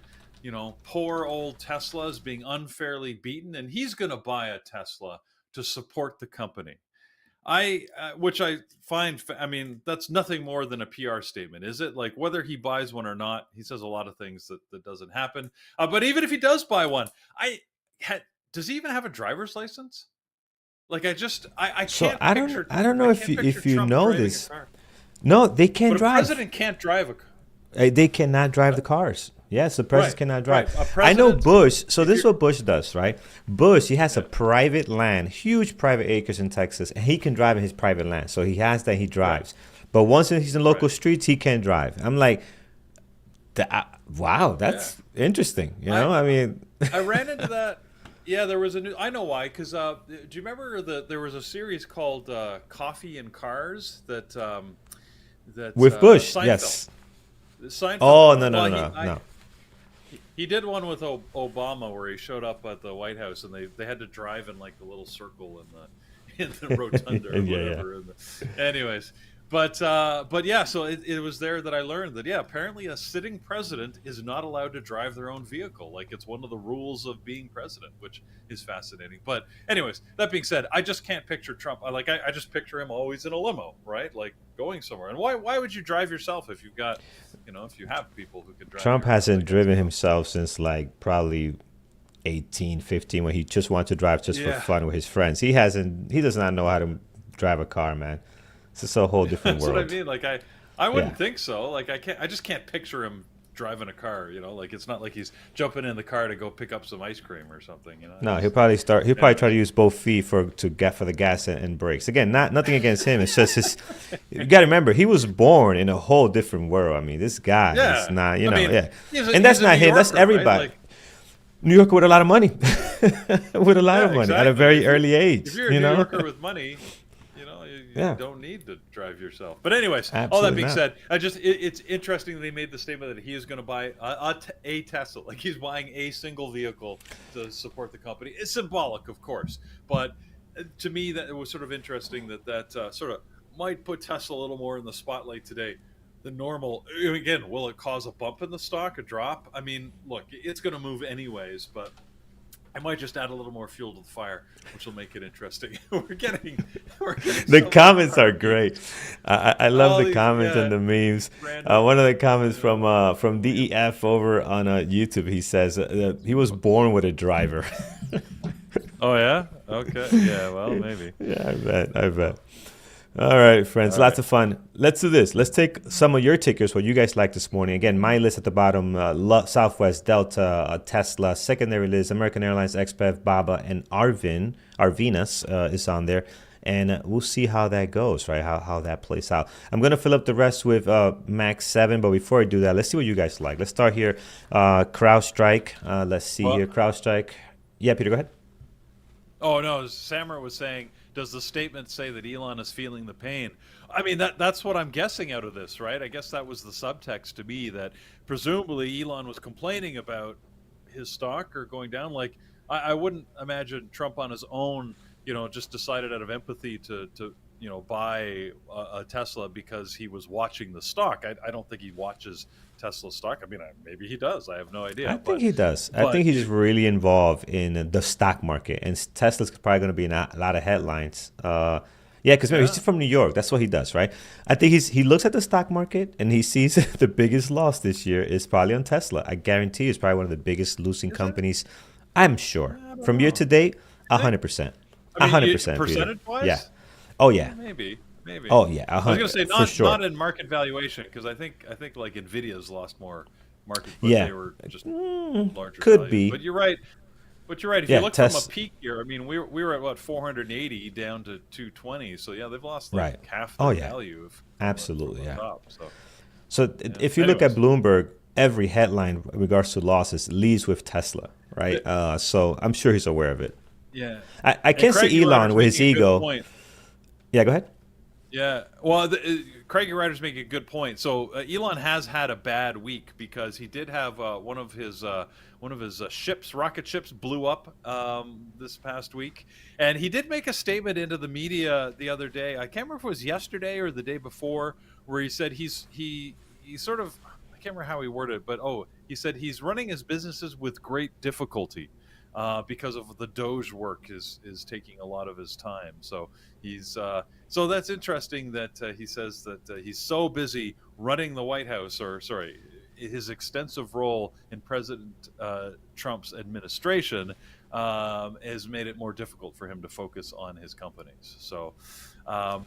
poor old Tesla is being unfairly beaten, and he's going to buy a Tesla to support the company. Which I find, that's nothing more than a PR statement, is it? Like, whether he buys one or not, he says a lot of things that doesn't happen. But even if he does buy one, does he even have a driver's license? Like, I can't. So I don't know if you Trump know this. No, they can't drive. The president can't drive a car. They cannot drive the cars. Yes, the president cannot drive. Right. I know Bush. So this is what Bush does, right? Bush, he has a private land, huge private acres in Texas, and he can drive in his private land. So he has that, he drives. Right. But once he's in local streets, he can't drive. I'm like, wow, that's interesting. I ran into that. Yeah, there was I know why, because do you remember there was a series called Coffee and Cars that That With Bush, Seinfeld. yes. Seinfeld Oh, did no, one. no, Well, no, no, no. he did one with Obama where he showed up at the White House and they had to drive in like the little circle in the rotunda or Yeah, yeah. whatever. Anyways, but yeah, so it was there that I learned that yeah, apparently a sitting president is not allowed to drive their own vehicle. Like it's one of the rules of being president, which is fascinating. But anyways, that being said, I just can't picture Trump. I just picture him always in a limo, right? Like going somewhere. And why would you drive yourself if you've got if you have people who can drive Trump you around? I hasn't guess. driven But himself since like probably 18, 15, when he just wanted to drive just for yeah, fun with his friends. He does not know how to drive a car, man. It's just a whole different that's what I world. mean. Like I Yeah. wouldn't think so. Like I just can't picture him driving a car. Like it's not like he's jumping in the car to go pick up some ice cream or something. No, Just he'll probably try anyways. to use both feet to get for the gas and brakes. Again, nothing against him. It's just his. You got to remember, he was born in a whole different world. I mean, this guy is Yeah, not, I mean yeah. And that's he's a New not him. That's Yorker, right? everybody. Like New York with a lot of money, with a lot yeah, of money at a exactly. very early If age. you're a You New know? Yorker with money, you Yeah, don't need to drive yourself. But anyways, all that absolutely being not. said, it's interesting that they made the statement that he is going to buy a Tesla, like he's buying a single vehicle to support the company. It's symbolic, of course, but to me, that it was sort of interesting that sort of might put Tesla a little more in the spotlight today. The normal again, will it cause a bump in the stock, a drop? I mean, look, it's going to move anyways, but I might just add a little more fuel to the fire, which will make it interesting. We're getting The so comments far. are great. I love All the these comments and the memes. random, One of the comments you know, from memes. DEF over on YouTube, he says he was born with a driver. Oh yeah. Okay. Yeah. Well, maybe. Yeah, I bet. I bet. All right, All friends, lots right. of fun. Let's do this. Let's take some of your tickers, what you guys like this morning. Again, my list at the bottom: Southwest, Delta, Tesla. Secondary list: American Airlines, XPEF, Baba, and Arvinas is on there, and we'll see how that goes. Right, how that plays out. I'm gonna fill up the rest with Max 7, but before I do that, let's see what you guys like. Let's start here. CrowdStrike. Let's see Well, here. CrowdStrike. Yeah, Peter, go ahead. oh no, Sammer was saying, does the statement say that Elon is feeling the pain? I mean, that's what I'm guessing out of this, right? I guess that was the subtext to me that presumably Elon was complaining about his stock or going down. Like I wouldn't imagine Trump on his own, just decided out of empathy to buy a Tesla because he was watching the stock. I don't think he watches Tesla stock. I mean, maybe he does. I have no I idea, think he does. I but think he's just really involved in the stock market, and Tesla's probably going to be in a lot of headlines. Yeah, because remember, he's yeah, just from New York. That's what he does, right? I think he looks at the stock market and he sees the biggest loss this year is probably on Tesla. I guarantee it's probably one of the biggest losing is it? companies. I'm sure I don't from year know. to date, You think? 100%, I a mean, hundred percent, Peter. percentage Yeah. wise, Oh yeah. maybe. Oh yeah. I was going to say For sure. not in market valuation because I think like Nvidia's lost more market, but Yeah. they were just larger Could value. be. But you're right. But you're right. If you Yeah. look from a Test. peak year, I mean, we were at what 480 down to 220. So yeah, they've lost like Right. half Oh their yeah. value from Absolutely. the Yeah. top. So So yeah. if you look at Anyways, Bloomberg, every headline in regards to losses leads with Tesla, right? the- So I'm sure he's aware of it. yeah. I And can't see Craigie Elon Ryder's with his making a good ego. point. Yeah, go ahead. Yeah, well, Craigie Ryder's making a good point. So Elon has had a bad week because he did have one of his ships, rocket ships, blew up this past week, and he did make a statement into the media the other day. I can't remember if it was yesterday or the day before, where he said he sort of, I can't remember how he worded it, but he said he's running his businesses with great difficulty. Because of the Doge work is taking a lot of his time, so so that's interesting that he says that he's so busy running the White House, or sorry, his extensive role in President Trump's administration has made it more difficult for him to focus on his companies. So, um,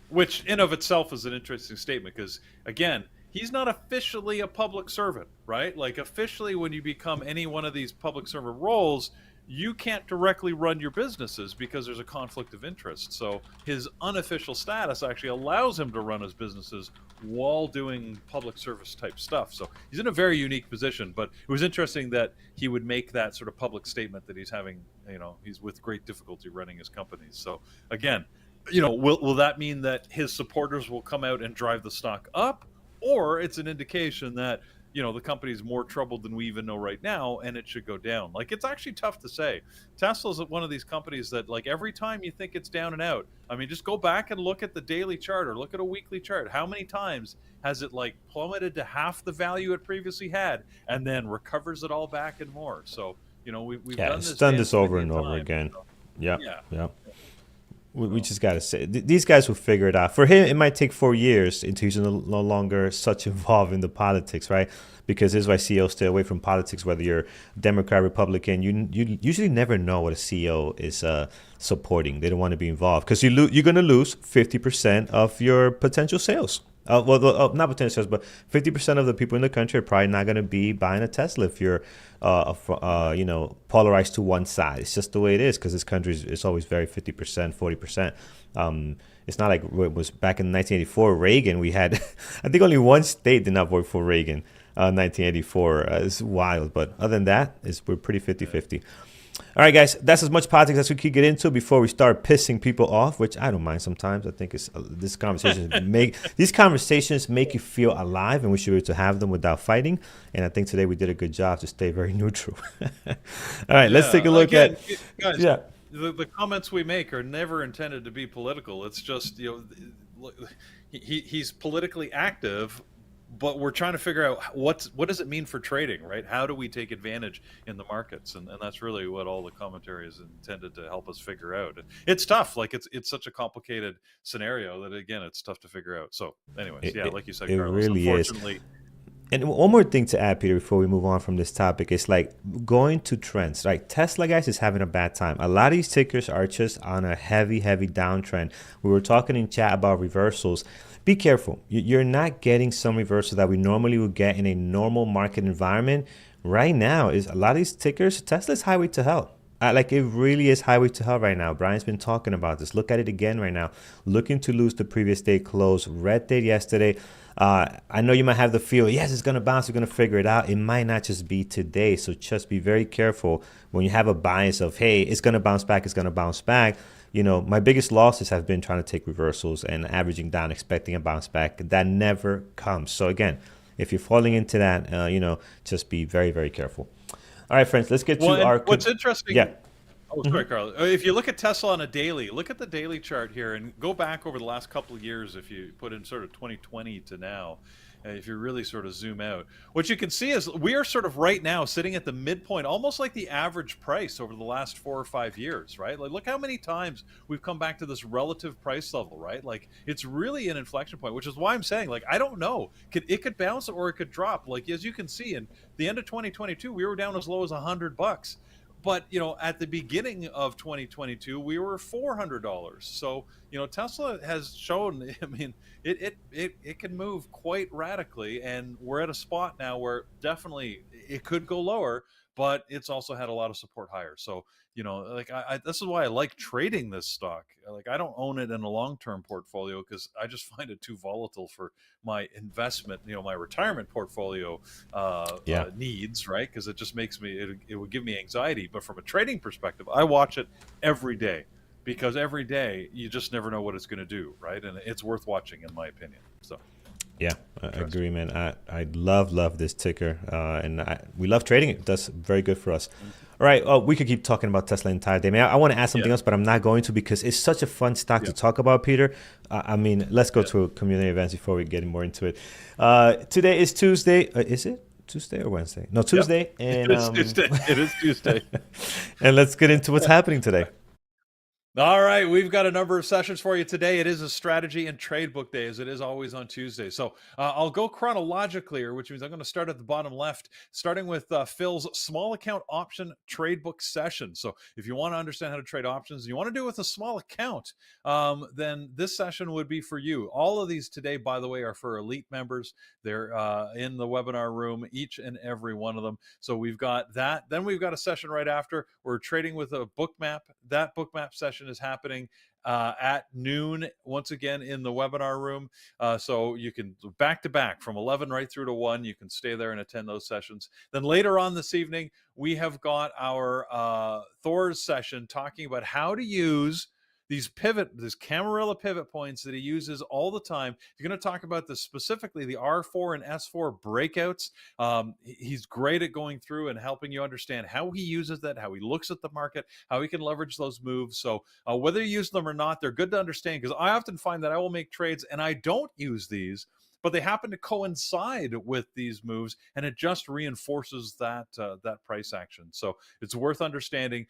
which in of itself is an interesting statement because again, he's not officially a public servant, right? Like officially, when you become any one of these public servant roles, you can't directly run your businesses because there's a conflict of interest. So his unofficial status actually allows him to run his businesses while doing public service type stuff. So he's in a very unique position, but it was interesting that he would make that sort of public statement that he's having, he's with great difficulty running his companies. So again, will that mean that his supporters will come out and drive the stock up, or it's an indication that the company's more troubled than we even know right now, and it should go down? Like, it's actually tough to say. Tesla's one of these companies that, like, every time you think it's down and out, I mean, just go back and look at the daily chart or look at a weekly chart. How many times has it like plummeted to half the value it previously had and then recovers it all back and more? So we've Yeah, done it's this done dance this over many a and over time. again. So, Yeah, yeah. yeah. We So, just got to say, these guys will figure it out. For him, it might take 4 years until he's no longer such involved in the politics, right? Because this is why CEOs stay away from politics, whether you're Democrat, Republican. You usually never know what a CEO is supporting. They don't want to be involved because you're going to lose 50% of your potential sales. Not potential sales, but 50% of the people in the country are probably not going to be buying a Tesla if you're, polarized to one side. It's just the way it is because this country is always very 50%, 40%. It's not like it was back in 1984, Reagan. We had, I think only one state did not vote for Reagan, 1984. It's wild, but other than that, we're pretty 50-50. All right, guys, that's as much politics as we could get into before we start pissing people off, which I don't mind sometimes. I think these conversations make you feel alive, and we should be able to have them without fighting. And I think today we did a good job to stay very neutral. All right, let's take a look at guys. Yeah. The comments we make are never intended to be political. It's just he's politically active, but we're trying to figure out what does it mean for trading, right? How do we take advantage in the markets? And that's really what all the commentary is intended to help us figure out. It's tough. Like, it's such a complicated scenario that, again, it's tough to figure out. So anyways, like you said, it Carlos, really unfortunately is. And one more thing to add, Peter, before we move on from this topic, is like going to trends, right? Tesla, guys, is having a bad time. A lot of these tickers are just on a heavy, heavy downtrend. We were talking in chat about reversals. Be careful. You're not getting some reversals that we normally would get in a normal market environment. Right now, is a lot of these tickers, Tesla's highway to hell. Like, it really is highway to hell right now. Brian's been talking about this. Look at it again right now. Looking to lose the previous day close. Red day yesterday. I know you might have the feel, yes, it's going to bounce. We're going to figure it out. It might not just be today. So just be very careful when you have a bias of, hey, it's going to bounce back. It's going to bounce back. My biggest losses have been trying to take reversals and averaging down, expecting a bounce back. That never comes. So again, if you're falling into that, just be very, very careful. All right, friends, let's get to our... What's interesting... Yeah. Oh, sorry, Carl. If you look at Tesla on a daily, look at the daily chart here and go back over the last couple of years. If you put in sort of 2020 to now, if you really sort of zoom out, what you can see is we are sort of right now sitting at the midpoint, almost like the average price over the last 4 or 5 years, right? Like, look how many times we've come back to this relative price level, right? Like, it's really an inflection point, which is why I'm saying, like, I don't know. It could bounce or it could drop. Like, as you can see, in the end of 2022, we were down as low as $100. But at the beginning of 2022, we were $400. So Tesla has shown. I mean, it can move quite radically, and we're at a spot now where definitely it could go lower, but it's also had a lot of support higher. So like this is why I like trading this stock. Like, I don't own it in a long-term portfolio because I just find it too volatile for my investment, my retirement portfolio needs, right? Because it just makes me, it would give me anxiety. But from a trading perspective, I watch it every day because every day you just never know what it's going to do, right? And it's worth watching, in my opinion. So. Yeah, I agree, man. I love this ticker, and we love trading it. That's very good for us. All right, we could keep talking about Tesla the entire day. Man, I want to ask something else, but I'm not going to because it's such a fun stock to talk about, Peter. I mean, let's go to community events before we get more into it. Today is Tuesday. Is it Tuesday or Wednesday? No, Tuesday. Yep. And it is Tuesday. And let's get into what's happening today. All right, we've got a number of sessions for you today. It is a strategy and trade book day, as it is always on Tuesday. So I'll go chronologically, which means I'm going to start at the bottom left, starting with Phil's small account option trade book session. So if you want to understand how to trade options, and you want to do it with a small account, then this session would be for you. All of these today, by the way, are for elite members. They're in the webinar room, each and every one of them. So we've got that. Then we've got a session right after. We're trading with a book map. That book map session is happening at noon once again in the webinar room, so you can back to back from 11 right through to 1. You can stay there and attend those sessions. Then later on this evening we have got our Thor's session talking about how to use these Camarilla pivot points that he uses all the time. You're going to talk about this specifically, the R4 and S4 breakouts. He's great at going through and helping you understand how he uses that, how he looks at the market, how he can leverage those moves. So whether you use them or not, they're good to understand, because I often find that I will make trades and I don't use these, but they happen to coincide with these moves, and it just reinforces that that price action. So it's worth understanding.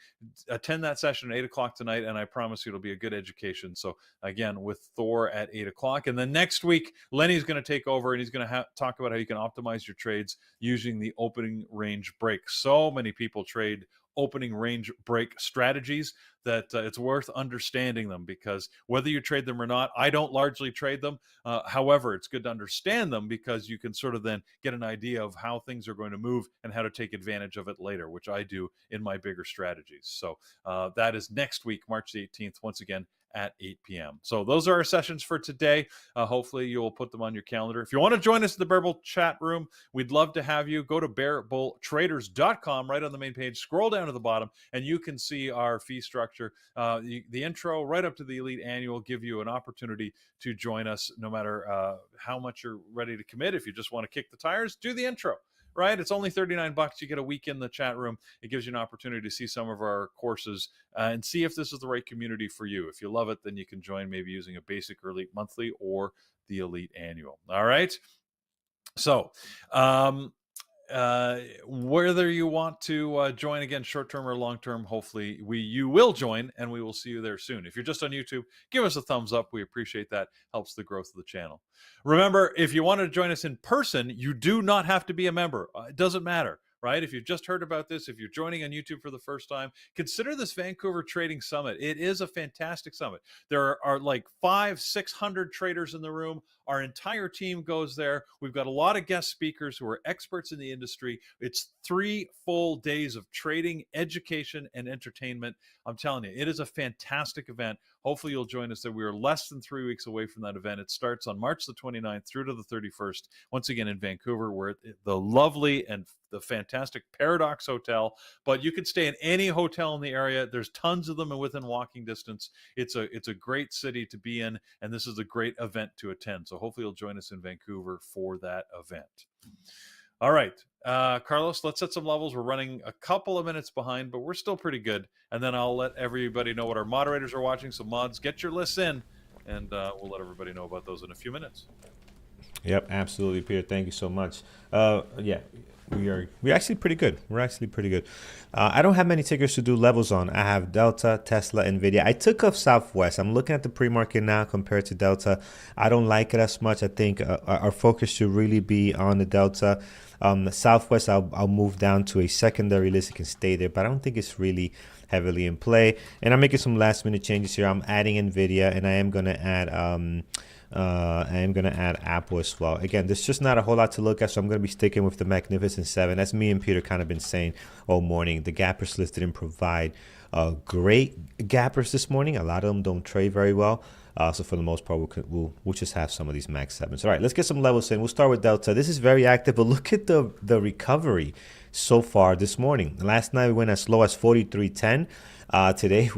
Attend that session at 8 o'clock tonight, and I promise you it'll be a good education. So again, with Thor at 8 o'clock, and then next week Lenny's going to take over, and he's going to talk about how you can optimize your trades using the opening range break. So many people trade opening range break strategies that it's worth understanding them, because whether you trade them or not, I don't largely trade them. However, it's good to understand them, because you can sort of then get an idea of how things are going to move and how to take advantage of it later, which I do in my bigger strategies. So that is next week, March the 18th, once again at 8 p.m. So those are our sessions for today. Hopefully you'll put them on your calendar. If you want to join us in the Bear Bull chat room, we'd love to have you. Go to bearbulltraders.com, right on the main page, scroll down to the bottom, and you can see our fee structure. The intro right up to the Elite Annual give you an opportunity to join us no matter how much you're ready to commit. If you just want to kick the tires, do the intro. Right? It's only $39. You get a week in the chat room. It gives you an opportunity to see some of our courses and see if this is the right community for you. If you love it, then you can join, maybe using a basic or elite monthly or the Elite Annual. All right. So, whether you want to join again, short-term or long-term, hopefully you will join, and we will see you there soon. If you're just on YouTube, give us a thumbs up. We appreciate that. Helps the growth of the channel. Remember, if you want to join us in person, you do not have to be a member. It doesn't matter. Right? If you've just heard about this, if you're joining on YouTube for the first time, consider this Vancouver Trading Summit. It is a fantastic summit. There are like 500-600 traders in the room. Our entire team goes there. We've got a lot of guest speakers who are experts in the industry. It's 3 full days of trading, education, and entertainment. I'm telling you, it is a fantastic event. Hopefully you'll join us there. We are less than 3 weeks away from that event. It starts on March the 29th through to the 31st, once again in Vancouver. We're at the lovely and the fantastic Paradox Hotel, but you can stay in any hotel in the area. There's tons of them and within walking distance. It's a great city to be in, and this is a great event to attend. So hopefully you'll join us in Vancouver for that event. All right, Carlos, let's set some levels. We're running a couple of minutes behind, but we're still pretty good. And then I'll let everybody know what our moderators are watching. So mods, get your lists in, and we'll let everybody know about those in a few minutes. Yep, absolutely, Peter. Thank you so much. Yeah, we're actually pretty good. I don't have many tickers to do levels on. I have Delta, Tesla, Nvidia. I took off Southwest. I'm looking at the pre-market now compared to Delta. I don't like it as much. I think our focus should really be on the Delta. Southwest, I'll move down to a secondary list. It can stay there, but I don't think it's really heavily in play. And I'm making some last minute changes here. I'm adding Nvidia, and I am going to add Apple as well. Again, there's just not a whole lot to look at, so I'm going to be sticking with the Magnificent Seven. As me and Peter kind of been saying all morning, the gappers list didn't provide great gappers this morning. A lot of them don't trade very well. So for the most part, we'll just have some of these max sevens. All right, let's get some levels in. We'll start with Delta. This is very active, but look at the recovery so far this morning. Last night we went as low as 43.10. Today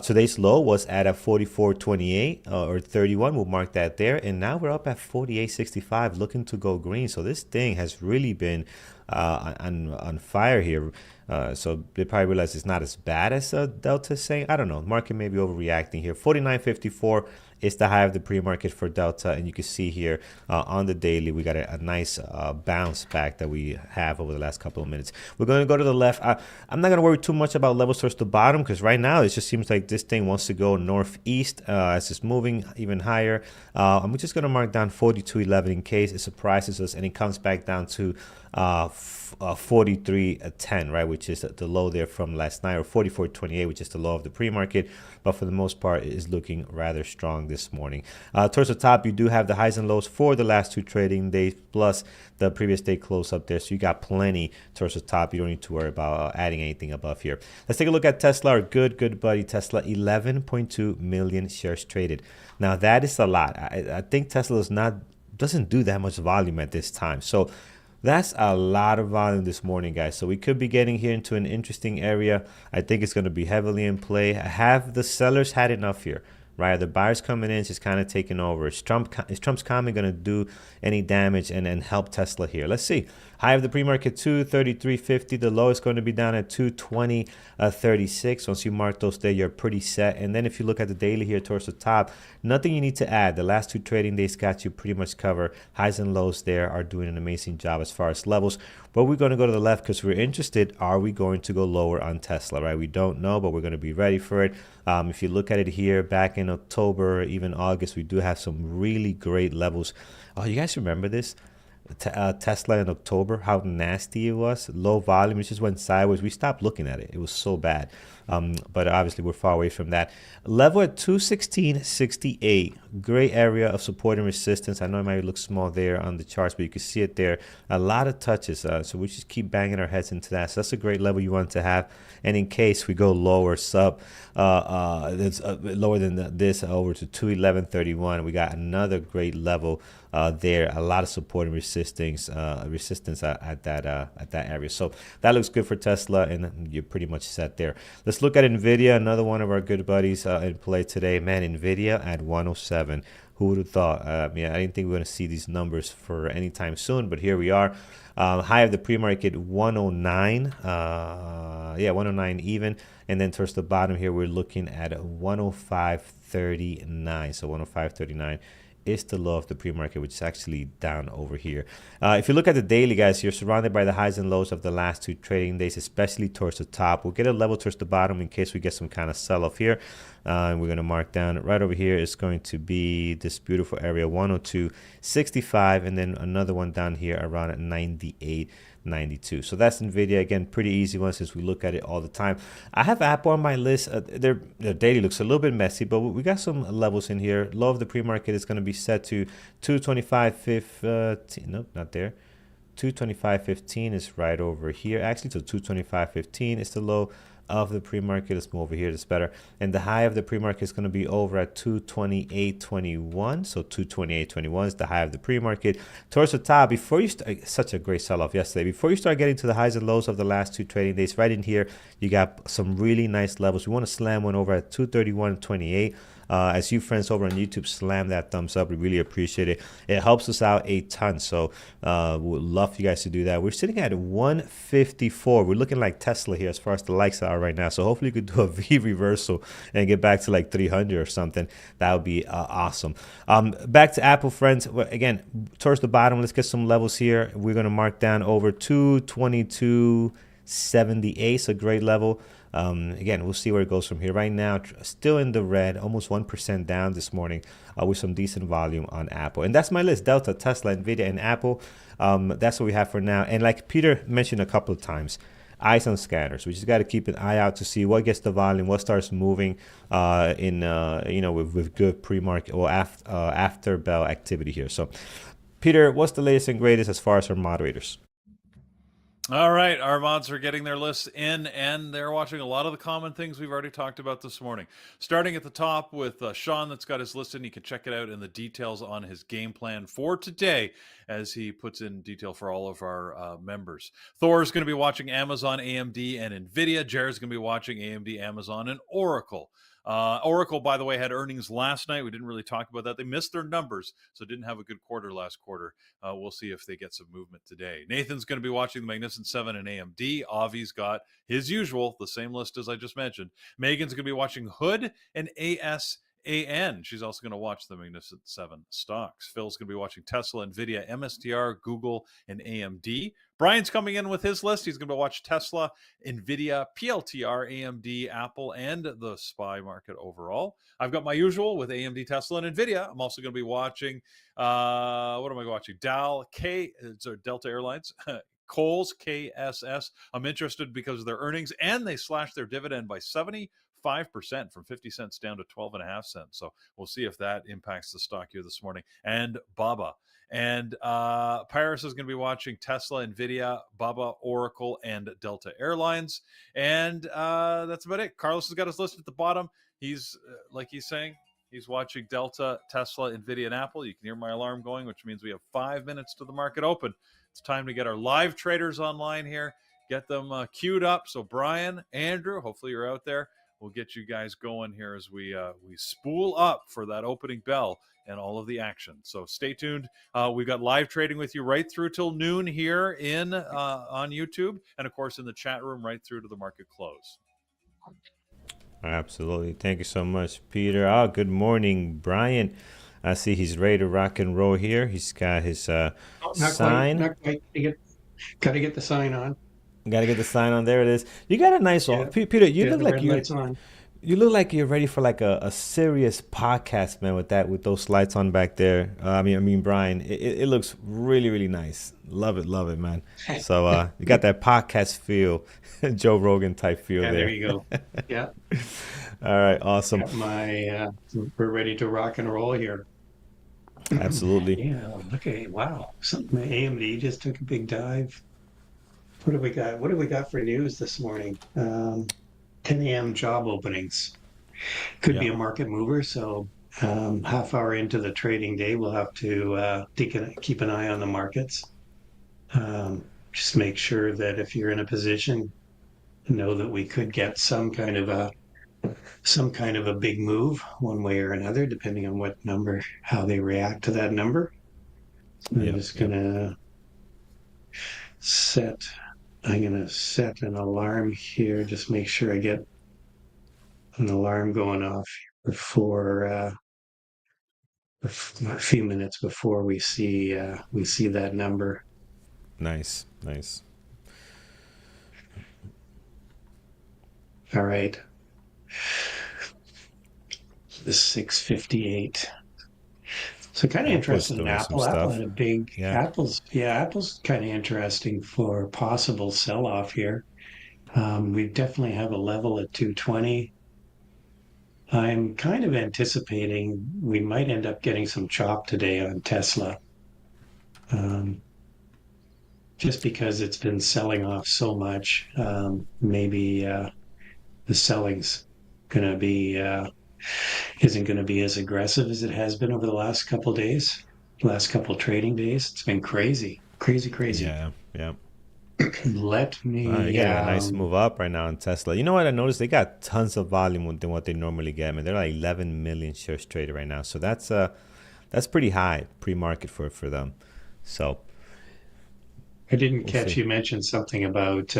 today's low was at a 44.28 or 31. We'll mark that there, and now we're up at 48.65, looking to go green. So this thing has really been on fire here. So they probably realize it's not as bad as Delta is saying. I don't know. Market may be overreacting here. 49.54 is the high of the pre-market for Delta, and you can see here on the daily we got a nice bounce back that we have over the last couple of minutes. We're going to go to the left. I'm not going to worry too much about levels towards the bottom, because right now it just seems like this thing wants to go northeast as it's moving even higher. I'm just going to mark down 42.11 in case it surprises us and it comes back down to 43.10, right, which is the low there from last night, or 44.28, which is the low of the pre-market. But for the most part, it is looking rather strong this morning. Towards the top, you do have the highs and lows for the last 2 trading days, plus the previous day close up there. So you got plenty towards the top. You don't need to worry about adding anything above here. Let's take a look at Tesla, our good buddy Tesla. 11.2 million shares traded. Now that is a lot. I think Tesla doesn't do that much volume at this time. So That's a lot of volume this morning, guys. So we could be getting here into an interesting area. I think it's going to be heavily in play. Have the sellers had enough here? Right, the buyers coming in, just kind of taking over. Is Trump's comment going to do any damage and help Tesla here? Let's see. High of the pre-market 233.50. The low is going to be down at 220.36. Once you mark those there, you're pretty set. And then if you look at the daily here towards the top, nothing you need to add. The last 2 trading days got you pretty much covered. Highs and lows there are doing an amazing job as far as levels. But we're going to go to the left because we're interested. Are we going to go lower on Tesla? Right? We don't know, but we're going to be ready for it. If you look at it here back in October, even August, we do have some really great levels. Oh, you guys remember this? Tesla in October, how nasty it was. Low volume, it just went sideways. We stopped looking at it. It was so bad. But obviously, we're far away from that. Level at 216.68. Great area of support and resistance. I know it might look small there on the charts, but you can see it there. A lot of touches. So we just keep banging our heads into that. So that's a great level you want to have. And in case we go lower, lower than this, over to 211.31, we got another great level there. A lot of support and resistance at that area. So that looks good for Tesla, and you're pretty much set there. Let's look at Nvidia, another one of our good buddies in play today. Man, Nvidia at 107. Who would have thought? I didn't think we were going to see these numbers for any time soon, but here we are. High of the pre-market 109. 109 even. And then towards the bottom here, we're looking at 105.39. So 105.39 is the low of the pre-market, which is actually down over here. If you look at the daily, guys, you're surrounded by the highs and lows of the last 2 trading days, especially towards the top. We'll get a level towards the bottom in case we get some kind of sell-off here. And we're going to mark down right over here is going to be this beautiful area, 102.65, and then another one down here around at 98.92. So that's Nvidia. Again, pretty easy one since we look at it all the time. I have Apple on my list. Their daily looks a little bit messy, but we got some levels in here. Low of the pre-market is going to be set to 225.15. Nope, not there. 225.15 is right over here. Actually, so 225.15 is the low of the pre-market. Let's move over here. That's better. And the high of the pre-market is going to be over at 228.21. So 228.21 is the high of the pre-market. Towards the top, before you start, such a great sell-off yesterday. Before you start getting to the highs and lows of the last 2 trading days, right in here, you got some really nice levels. We want to slam one over at 231.28. As you friends over on YouTube, slam that thumbs up. We really appreciate it. It helps us out a ton. So we'd love for you guys to do that. We're sitting at 154. We're looking like Tesla here as far as the likes are right now. So hopefully you could do a V reversal and get back to like 300 or something. That would be awesome. Back to Apple, friends. Again, towards the bottom, let's get some levels here. We're going to mark down over 222.78. So great level. Again, we'll see where it goes from here. Right now, still in the red, almost 1% down this morning with some decent volume on Apple. And that's my list: Delta, Tesla, Nvidia, and Apple. That's what we have for now. And like Peter mentioned a couple of times, eyes on scanners. We just got to keep an eye out to see what gets the volume, what starts moving with good pre-market or after bell activity here. So, Peter, what's the latest and greatest as far as our moderators? All right, our mods are getting their lists in, and they're watching a lot of the common things we've already talked about this morning. Starting at the top with Sean, that's got his list in. You can check it out in the details on his game plan for today as he puts in detail for all of our members. Thor's going to be watching Amazon, AMD, and Nvidia. Jared's going to be watching AMD, Amazon, and Oracle. Oracle, by the way, had earnings last night. We didn't really talk about that. They missed their numbers, so didn't have a good quarter last quarter. We'll see if they get some movement today. Nathan's going to be watching the Magnificent 7 and AMD. Avi's got his usual, the same list as I just mentioned. Megan's going to be watching Hood and ASAN. She's also going to watch the Magnificent 7 stocks. Phil's going to be watching Tesla, Nvidia, MSTR, Google, and AMD. Brian's coming in with his list. He's going to watch Tesla, Nvidia, PLTR, AMD, Apple, and the SPY market overall. I've got my usual with AMD, Tesla, and Nvidia. I'm also going to be watching, what am I watching? Delta Airlines, Kohl's, KSS. I'm interested because of their earnings, and they slashed their dividend by 75% from 50 cents down to 12.5 cents. So we'll see if that impacts the stock here this morning. And Baba. And Paris is going to be watching Tesla, Nvidia, Baba, Oracle, and Delta Airlines. And that's about it. Carlos has got his list at the bottom. He's, like he's saying, he's watching Delta, Tesla, Nvidia, and Apple. You can hear my alarm going, which means we have 5 minutes to the market open. It's time to get our live traders online here, get them queued up. So Brian, Andrew, hopefully you're out there. We'll get you guys going here as we spool up for that opening bell and all of the action. So stay tuned. We've got live trading with you right through till noon here in on YouTube, and of course in the chat room right through to the market close. Absolutely. Thank you so much, Peter. Good morning, Brian. I see he's ready to rock and roll here. He's got his sign. Not quite. Got to get the sign on. Got to get the sign on. There it is. You got a nice one. Peter, you look like you look like you're ready for like a serious podcast, man, with those lights on back there. I mean, Brian, it looks really, really nice. Love it, man. So you got that podcast feel, Joe Rogan type feel there. There you go. Yeah. All right, awesome. We're ready to rock and roll here. Absolutely. Yeah. Okay. Wow. Something. AMD just took a big dive. What do we got? What do we got for news this morning? 10 a.m. job openings. Could be a market mover. So half hour into the trading day, we'll have to keep an eye on the markets. Just make sure that if you're in a position, know that we could get some kind of a big move one way or another, depending on what number, how they react to that number. I'm just gonna set an alarm here. Just make sure I get an alarm going off before a few minutes before we see that number. Nice. All right. The 658. So kind of interesting in Apple. Apple had a big Apple's kind of interesting for possible sell-off here. We definitely have a level at 220. I'm kind of anticipating we might end up getting some chop today on Tesla. Just because it's been selling off so much, maybe the selling's gonna be isn't going to be as aggressive as it has been over the last couple trading days. It's been crazy. Yeah. Let me. Wow, you got a nice move up right now in Tesla. You know what I noticed? They got tons of volume than what they normally get. I mean, they're like 11 million shares traded right now, so that's pretty high pre-market for them. So I didn't catch you mention something about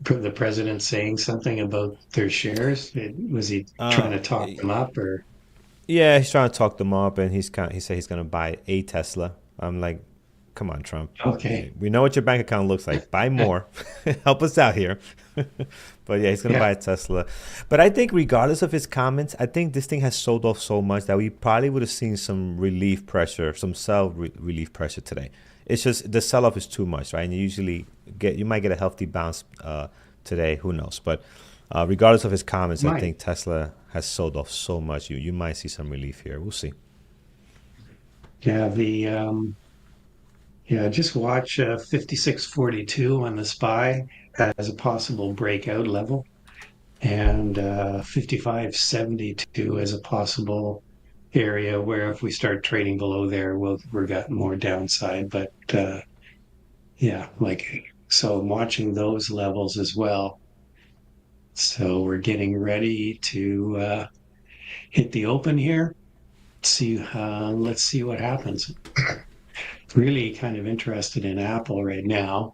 the president saying something about their shares. Was he trying to talk them up, or? Yeah, he's trying to talk them up, and he said he's going to buy a Tesla. I'm like, come on, Trump. Okay. We know what your bank account looks like. Buy more. Help us out here. But yeah, he's going to buy a Tesla. But I think regardless of his comments, I think this thing has sold off so much that we probably would have seen some relief pressure, some relief pressure today. It's just the sell-off is too much, right? And you might get a healthy bounce today. Who knows? But regardless of his comments, I think Tesla has sold off so much. You might see some relief here. We'll see. Yeah, just watch 5642 on the SPY as a possible breakout level, and 5572 as a possible area where if we start trading below there, we're got more downside. But so I'm watching those levels as well. So we're getting ready to hit the open here. Let's see what happens. Really kind of interested in Apple right now.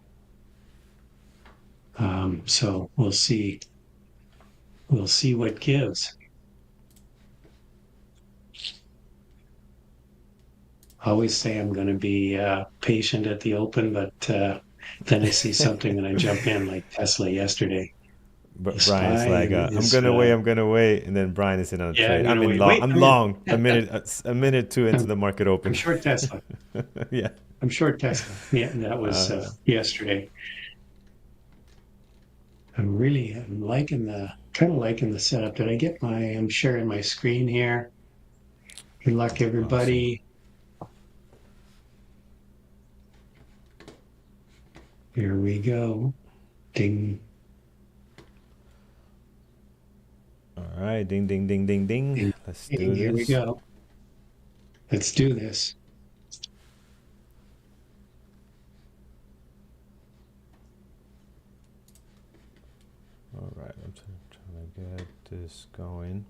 So we'll see what gives. I always say I'm going to be patient at the open, but then I see something and I jump in, like Tesla yesterday. But Brian's like, I'm gonna wait, and then Brian is in on a trade. I'm long. A minute two into the market open. I'm short Tesla. Yeah, I'm short Tesla. Yeah, that was yesterday. I'm liking the setup. Did I get I'm sharing my screen here. Good luck, everybody. Awesome. Here we go. Ding. All right, ding, ding, ding, ding, ding. Let's do this. Here we go. Let's do this. right, I'm trying to get this going.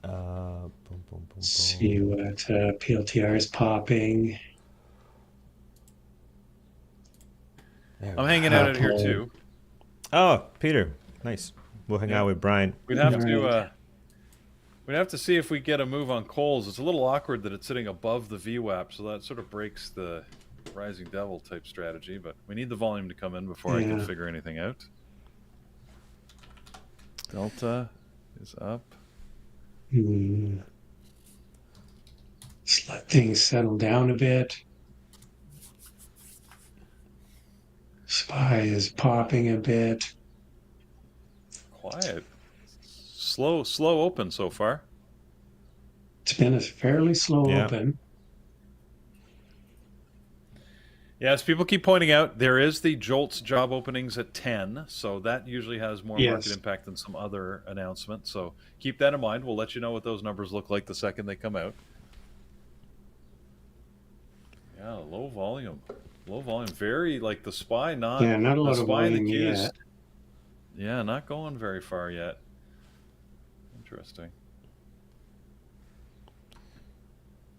Boom, boom, boom, See boom. what PLTR is popping. I'm hanging out here Apple. too. Oh, Peter, nice. We'll hang Yeah. out with Brian. We'd have All to right. we'd have to see if we get a move on Kohl's. It's a little awkward that it's sitting above the VWAP, so that sort of breaks the Rising Devil type strategy, but we need the volume to come in before I can Yeah. figure anything out. Delta is up. Just let things settle down a bit. SPY is popping a bit. Quiet. Slow open so far. It's been a fairly slow Yeah. open. Yeah, as people keep pointing out, there is the Jolts job openings at 10, so that usually has more market Yes. impact than some other announcements. So keep that in mind. We'll let you know what those numbers look like the second they come out. Yeah, low volume. Low volume. Very like the SPY not Yeah, not a the lot of SPY and the volume Qs. yet. Yeah, not going very far yet. Interesting.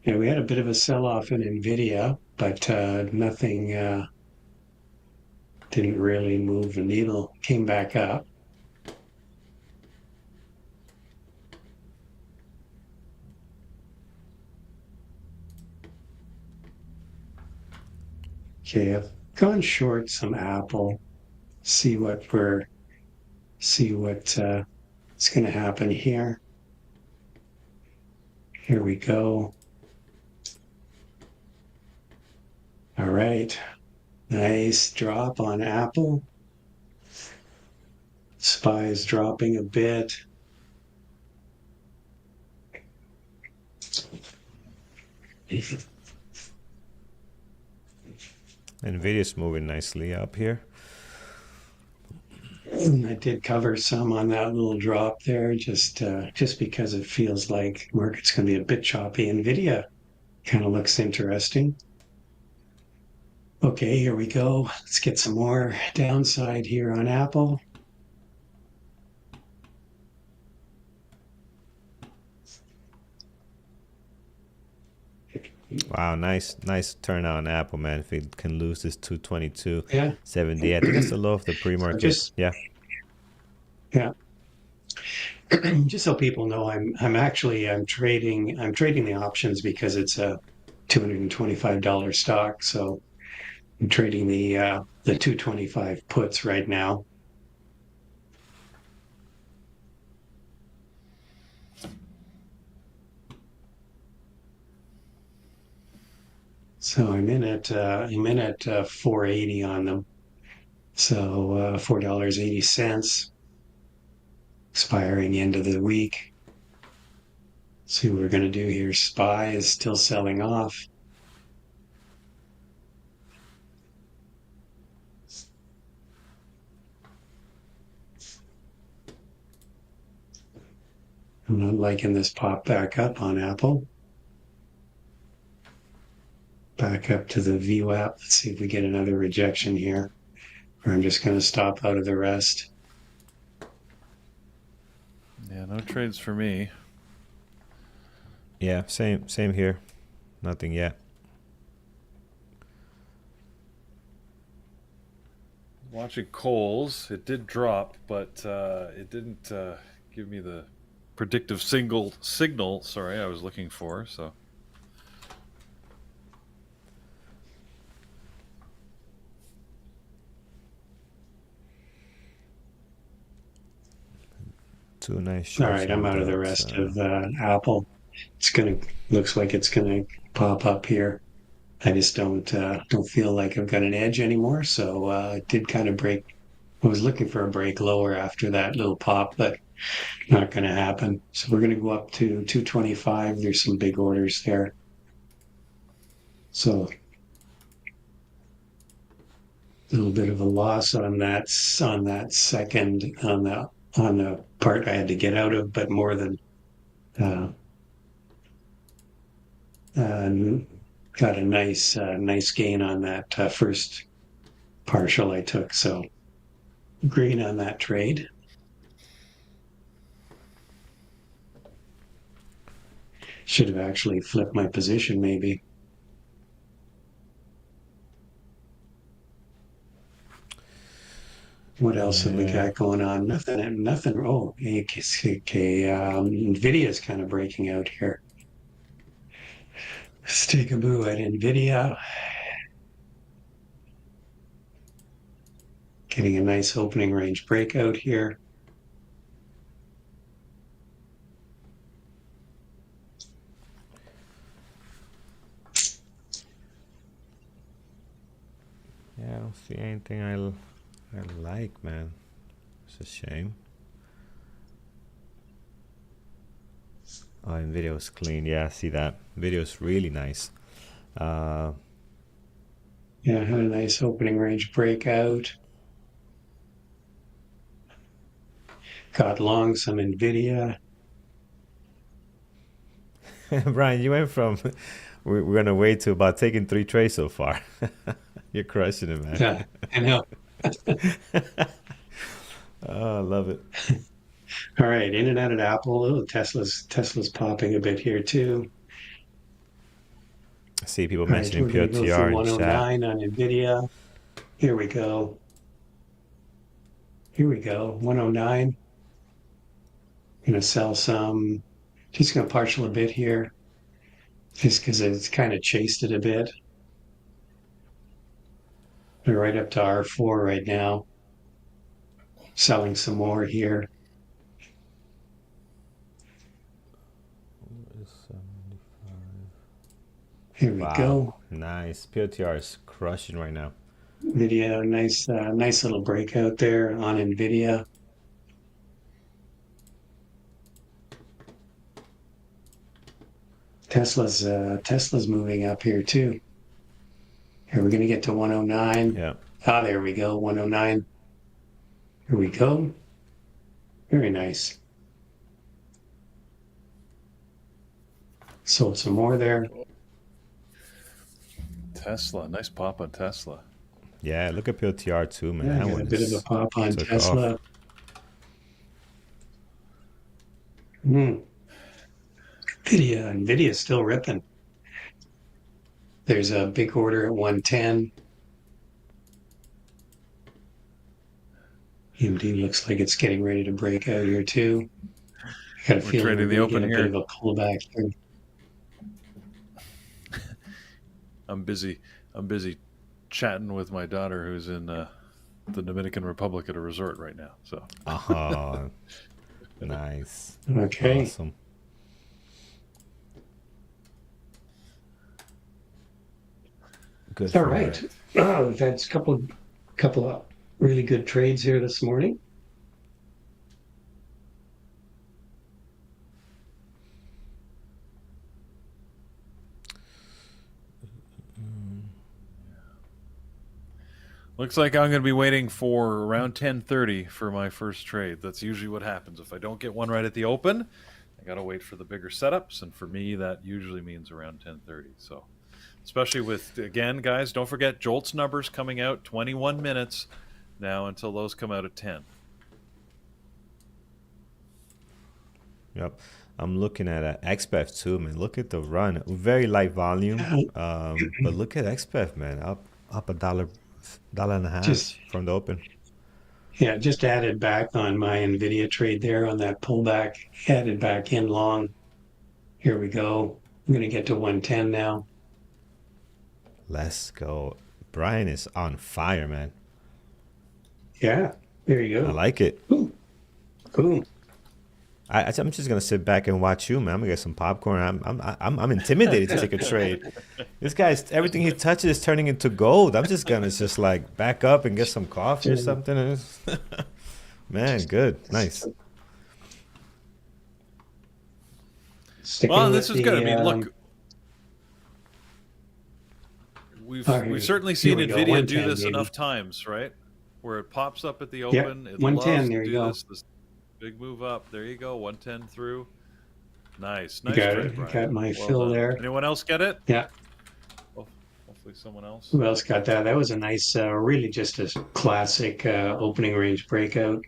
Yeah, we had a bit of a sell-off in Nvidia, but nothing didn't really move the needle. Came back up. Okay, I've gone short some Apple. See what's going to happen here. Here we go. All right. Nice drop on Apple. SPY is dropping a bit. Nvidia's moving nicely up here. I did cover some on that little drop there, just because it feels like market's going to be a bit choppy. Nvidia kind of looks interesting. Okay, here we go. Let's get some more downside here on Apple. Wow, nice turnout on Apple, man. If it can lose this 222.70, Yeah. I think that's the low of the pre-market. Just Yeah. just so people know, I'm trading the options because it's a $225 stock. So I'm trading the 225 puts right now. So I'm in at 480 on them. So $4.80 expiring end of the week. See what we're going to do here. SPY is still selling off. I'm not liking this pop back up on Apple. Back up to the VWAP. Let's see if we get another rejection here. Or I'm just going to stop out of the rest. Yeah, no trades for me. Yeah, same here. Nothing yet. Watching Kohl's, it did drop, but it didn't give me the predictive signal. Sorry, I was looking for. So Two nice All shorts. right, I'm out of the rest of Apple. Looks like it's gonna pop up here. I just don't feel like I've got an edge anymore. So it did kind of break. I was looking for a break lower after that little pop, but not going to happen. So we're going to go up to 225. There's some big orders there. So a little bit of a loss on that second on the part I had to get out of, but more than got a nice gain on that first partial I took. So green on that trade. Should have actually flipped my position, maybe. What else have we Yeah. got going on? Nothing. Nothing. Oh, okay. Nvidia's kind of breaking out here. Let's take a move at Nvidia. Getting a nice opening range breakout here. Yeah, I don't see anything I like, man. It's a shame. Oh, and video is clean. Yeah, I see that. Video is really nice. Yeah, had a nice opening range breakout. Got long some Nvidia. Brian, you went from we're gonna wait to about taking 3 trades so far. You're crushing it, man. Yeah, I know. Oh, I love it. All right, in and out at Apple. Oh, Tesla's popping a bit here too. I see people All right, mentioning we're going to go for POTR in chat. 109 on Nvidia. Here we go. Here we go. 109. Going to sell some. Just going to partial a bit here, just because it's kind of chased it a bit. We're right up to R4 right now. Selling some more here. Here we Wow, go. nice. POTR is crushing right now. Nvidia, nice little breakout there on Nvidia. Tesla's moving up here too. Here we're going to get to 109. Yeah. Ah, there we go. 109. Here we go. Very nice. Sold some more there. Tesla, nice pop on Tesla. Yeah, look at POTR too, man. Yeah, That got one a bit of a is pop on took Tesla. off. Nvidia's still ripping. There's a big order at 110. AMD looks like it's getting ready to break out here too. I got a We're feeling trading we're the going to open get a bit here. of a pullback here. I'm busy chatting with my daughter who's in the Dominican Republic at a resort right now. So Oh, nice. Okay. Awesome. Good All for right. her. We've had a couple of really good trades here this morning. looks like I'm going to be waiting for around 10:30 for my first trade. That's usually what happens. If I don't get one right at the open, I got to wait for the bigger setups, and for me that usually means around 10:30. So especially with, again, guys, don't forget Jolts numbers coming out 21 minutes now until those come out at 10. Yep. I'm looking at XPEF too, man. Look at the run. Very light volume. But look at XPEF, man. Up dollar and a half Just from the open. Yeah, just added back on my Nvidia trade there on that pullback. Added back in long. Here we go. I'm going to get to 110 now. Let's go. Brian is on fire, man. Yeah, there you I go. like it. Ooh, cool. I'm just gonna sit back and watch you, man. I'm gonna get some popcorn. I'm intimidated to take a trade. This guy's everything he touches is turning into gold. I'm just gonna like back up and get some coffee or something. Man, good, nice. Well, this is going to be, look, we've certainly seen Nvidia do this enough times, right? Where it pops up at the open. It 110, loves there to you go. do this big move up. There you go, 110 through. Nice You got trade, it. You Brian. got my Well fill done. there. Anyone else get it? Yeah. Well, Hopefully, someone else. Who else got that? That was a nice, really just a classic opening range breakout.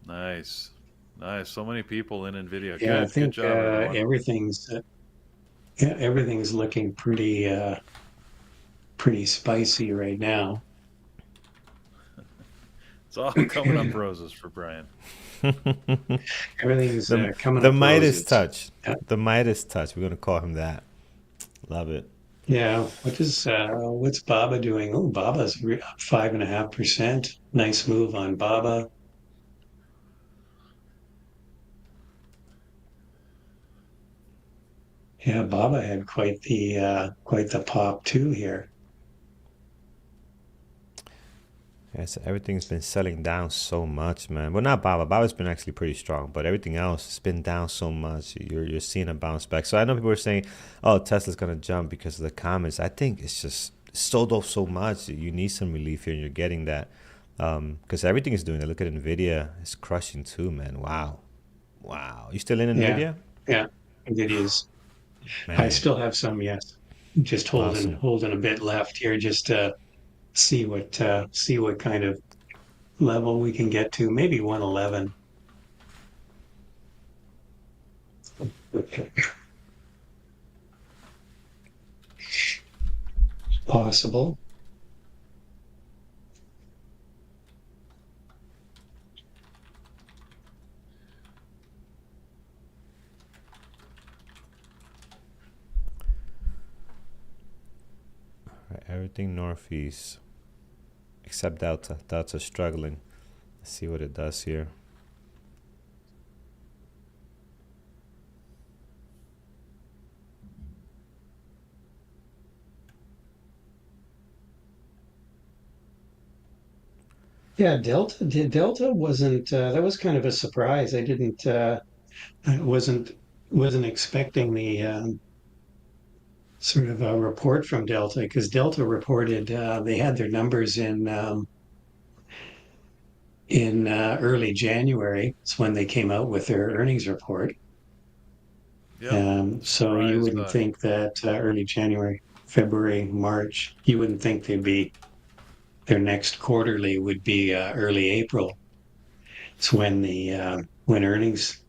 Nice, nice. So many people in Nvidia. Yeah, I Good think job, everyone. everything's looking pretty spicy right now. It's all coming up roses for Brian. Everything's the coming the up Midas roses. touch. The Midas touch. We're gonna call him that. Love it. Yeah, what's Baba doing? Oh, Baba's 5.5%. Nice move on Baba. Yeah, Baba had quite the pop too here. Yeah, so everything's been selling down so much, man. Well, not Baba. Baba's been actually pretty strong, but everything else has been down so much. You're seeing a bounce back. So I know people are saying, "Oh, Tesla's gonna jump because of the comments." I think it's just sold off so much. You need some relief here, and you're getting that because everything is doing it. Look at Nvidia; it's crushing too, man. Wow, wow. You still in Yeah, Nvidia, yeah. Nvidia's. I man? still have some, yes. Just Awesome. holding a bit left here, just to see what kind of level we can get to. Maybe 111. Possible. Right, everything northeast except Delta. Delta's struggling. Let's see what it does here. Yeah, Delta wasn't that was kind of a surprise. I wasn't expecting the sort of a report from Delta because Delta reported they had their numbers in early January. It's when they came out with their earnings report. Yep. So you Surprise. wouldn't think that early January, February, March, you wouldn't think they'd be their next quarterly would be early April. It's when the when earnings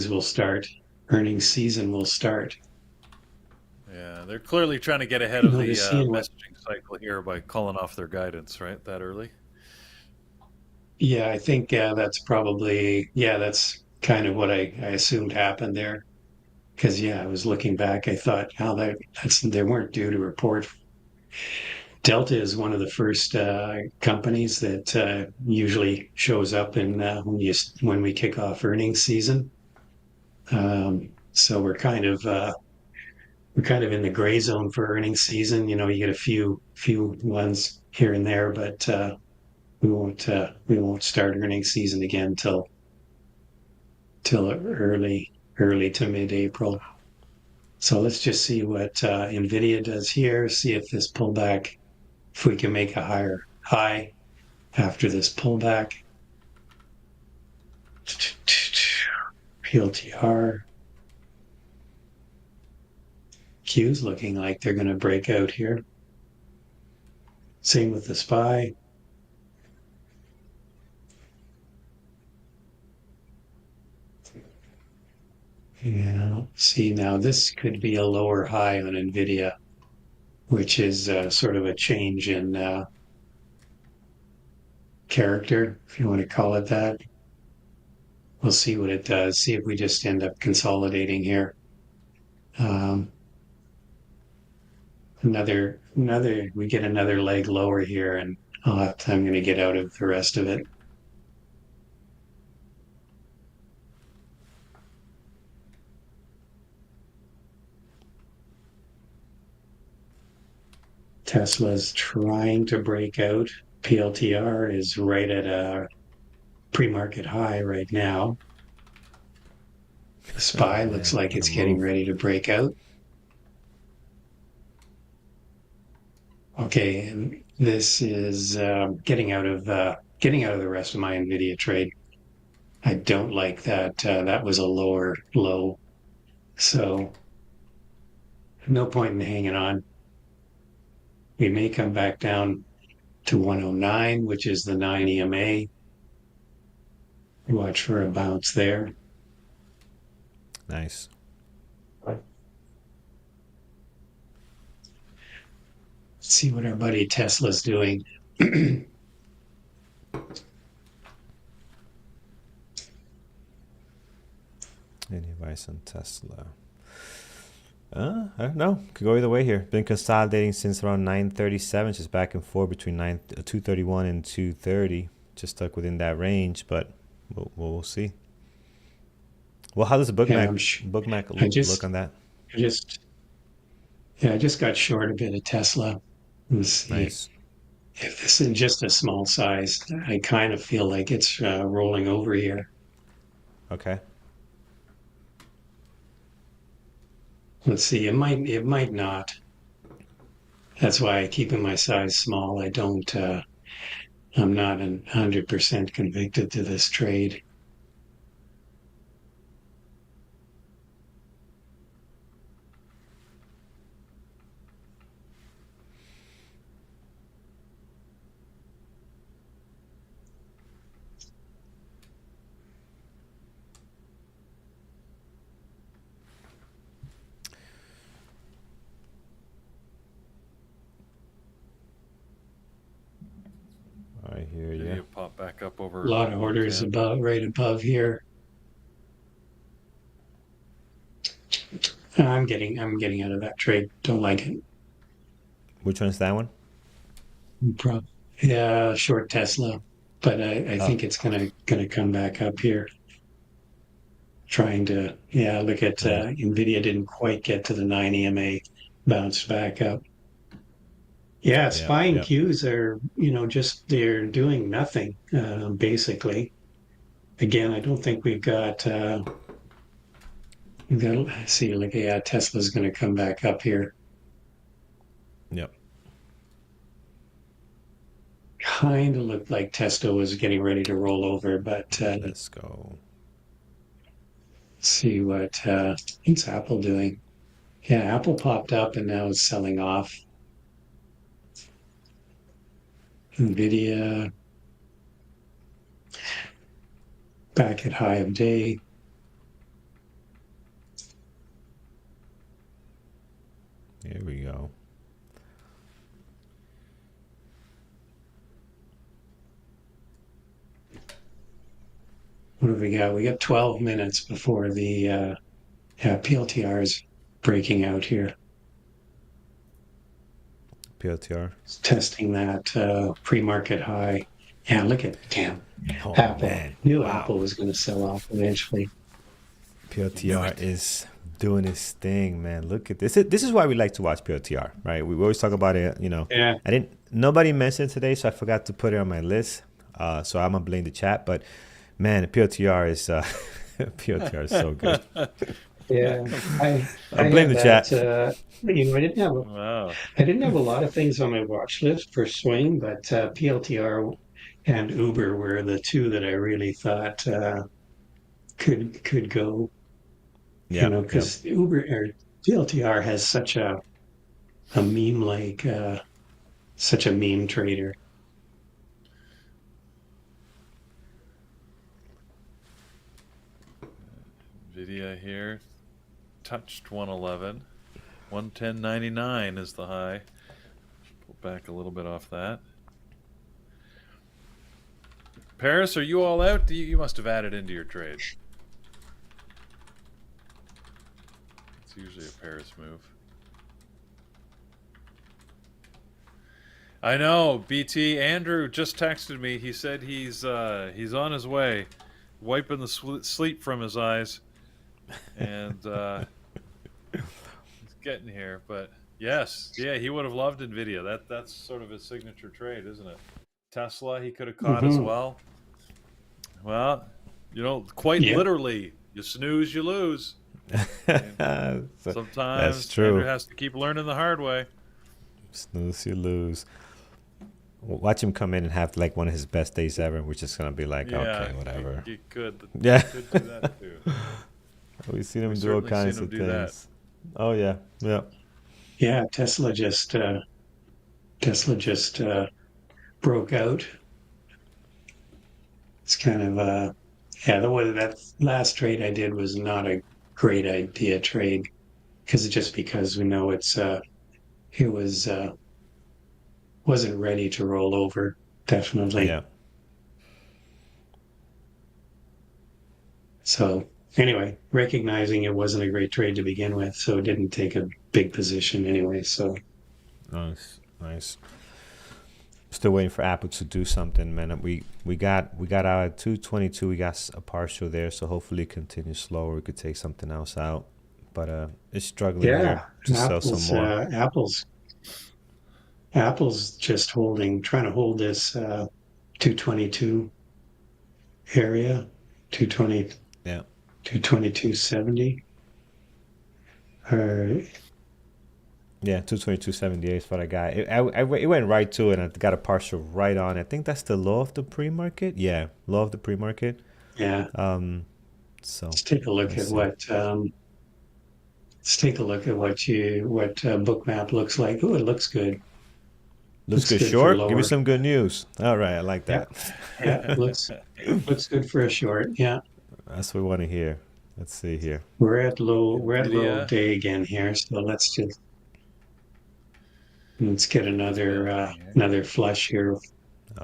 will start, earnings season will start. Yeah, they're clearly trying to get ahead You of know, they're the seeing what. messaging cycle here by calling off their guidance, right? That early. Yeah, I think that's kind of what I assumed happened there. Because yeah, I was looking back, I thought, how that's they weren't due to report. Delta is one of the first companies that usually shows up in when we kick off earnings season. So we're kind of in the gray zone for earnings season. You know, you get a few ones here and there, but we won't start earnings season again till early to mid April. So let's just see what Nvidia does here. See if this pullback, if we can make a higher high after this pullback. PLTR. Q's looking like they're going to break out here. Same with the SPY. Yeah. See, now this could be a lower high on Nvidia, which is sort of a change in character, if you want to call it that. We'll see what it does. See if we just end up consolidating here. Um, we get another leg lower here, and I'm going to get out of the rest of it. Tesla's trying to break out. PLTR is right at a pre-market high right now. The SPY looks Man, like what a it's getting move. ready to break out. Okay, and this is getting out of the rest of my Nvidia trade. I don't like that. That was a lower low. So no point in hanging on. We may come back down to 109, which is the 9 EMA. Watch for a bounce there. Nice. See what our buddy Tesla's doing. Any advice on Tesla? I don't know. Could go either way here. Been consolidating since around 937, just back and forth between 231 and 230. Just stuck within that range, but we'll see. Well, how does the bookmap look on that? I just got short a bit of Tesla. Nice. If this is just a small size, I kind of feel like it's rolling over here. Okay. Let's see. It might not. That's why I keep my size small. I don't. I'm not 100% convicted to this trade. I hear you. You pop back up over. A lot of orders right above here. I'm getting out of that trade. Don't like it. Which one's that one? Yeah, short Tesla, but I think it's gonna come back up here. Trying to look at Nvidia didn't quite get to the 9 EMA, bounced back up. Yeah, SPY and Qs are they're doing nothing basically. Again, I don't think we've got. Let's see, Tesla's going to come back up here. Yep. Kind of looked like Tesla was getting ready to roll over, but let's go. See what what's Apple doing? Yeah, Apple popped up and now it's selling off. Nvidia back at high of day. Here we go. What have we got? We got 12 minutes before the PLTR is breaking out here. PLTR. It's testing that pre-market high. Yeah, look at Apple. Man. Knew Apple was going to sell off eventually. PLTR is doing its thing, man. Look at this. This is why we like to watch PLTR, right? We always talk about it, Yeah. Nobody mentioned it today, so I forgot to put it on my list. So I'm gonna blame the chat, but man, the PLTR is PLTR is so good. Yeah, I blame the chat. I didn't have a lot of things on my watch list for swing, but PLTR and Uber were the two that I really thought could go. Yeah, because Uber or PLTR has such a meme such a meme trader. Nvidia here touched 111. 110.99 is the high. Pull back a little bit off that. Paris, are you all out? You must have added into your trade. It's usually a Paris move. I know, BT. Andrew just texted me. He said he's on his way, wiping the sleep from his eyes, and he's getting here. But yes, he would have loved Nvidia. That's sort of his signature trade, isn't it? Tesla, he could have caught as well. Well, quite literally, you snooze, you lose. Sometimes that's true. Andrew has to keep learning the hard way. Snooze, you lose. Watch him come in and have like one of his best days ever, which is gonna be like, okay, whatever. You could. Yeah. You could do that too. We've seen him We've do all certainly seen kinds him of do that. things. Oh yeah, yeah, Yeah, Tesla just broke out. It's kind of yeah, the way that last trade I did was not a great idea trade because we know it was wasn't ready to roll over, definitely. yeah. So anyway, recognizing it wasn't a great trade to begin with, so it didn't take a big position anyway. So Nice, nice. Still waiting for Apple to do something, man. We got our at 222. We got a partial there, so hopefully it continues slower. We could take something else out, but it's struggling here yeah, to sell some more. Apple's just trying to hold this 222 area, 220, Yeah, 222.70. Or yeah. 222.78 is what I got. It went right to it, and I got a partial right on it. I think that's the low of the pre-market. Yeah, low of the pre-market. yeah, So let's take a look let's at see. what Bookmap looks like. Oh, it looks good. Looks Looks good good for short. Give me lower. some good news. All right, I like Yeah, that. yeah, looks good for a short. Yeah. That's what we want to hear. Let's see here. We're at low of Nvidia. day again here, so let's get What's happening here? another flush here Oh,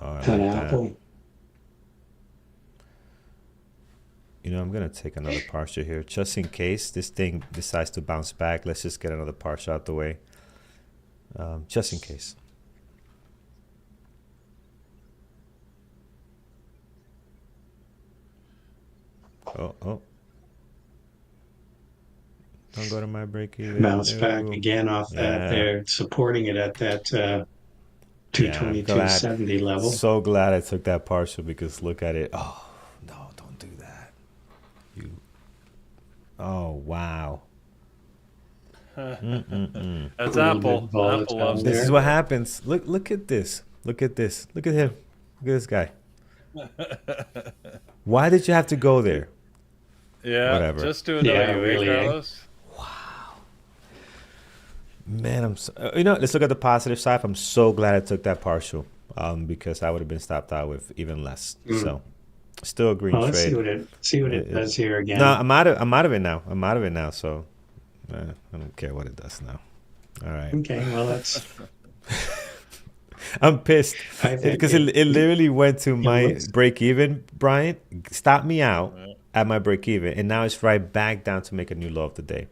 I on like that. Apple. I'm gonna take another partial here just in case this thing decides to bounce back. Let's just get another partial out the way, just in case. Oh, oh! Don't go to my break even. Bounce back No. again off that. Yeah, They're supporting it at that yeah. I'm glad. 222.70 level. So glad I took that partial because look at it. Oh no! Don't do that. You. Oh wow. Mm-mm-mm. That's A little bit Apple. Apple volatile loves This to is there. do what that. happens. Look at this. Look at this. Look at him. Look at this guy. Why did you have to go there? Yeah, Whatever. just to annoy Yeah, you, eh, really. Carlos? Man, I'm so, let's look at the positive side. I'm so glad I took that partial because I would have been stopped out with even less. Mm. So still a green Well, let's trade. see what It, it it, does here no, again. I'm out of it now. I'm out of it now. So I don't care what it does now. All right. Okay, well, that's I'm pissed I think because it literally went to it my looks break even, Brian. Stopped me out Yeah. at my break even, and now it's right back down to make a new low of the day.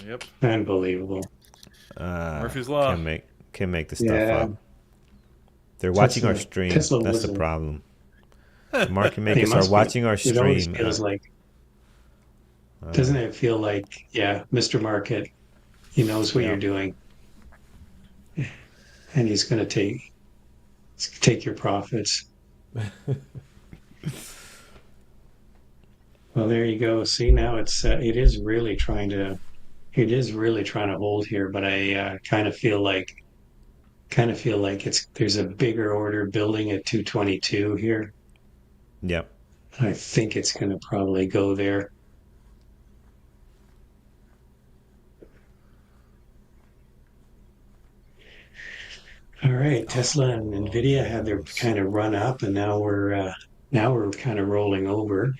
Yep. unbelievable. Murphy's Law. Can make this stuff Yeah, up. They're watching our Tesla stream. Tesla That's the wasn't. problem. The market They makers are must be. watching our It always stream. feels like, Uh, doesn't it feel like, yeah, Mr. Market, he knows what yeah. you're doing, and he's going to take your profits. Well, there you go. See, now it is really trying to hold here, but I kind of feel like there's a bigger order building at 222 here. Yep. I think it's going to probably go there. All right, Tesla and Oh Nvidia yeah, had their those. kind of run up, and now we're kind of rolling over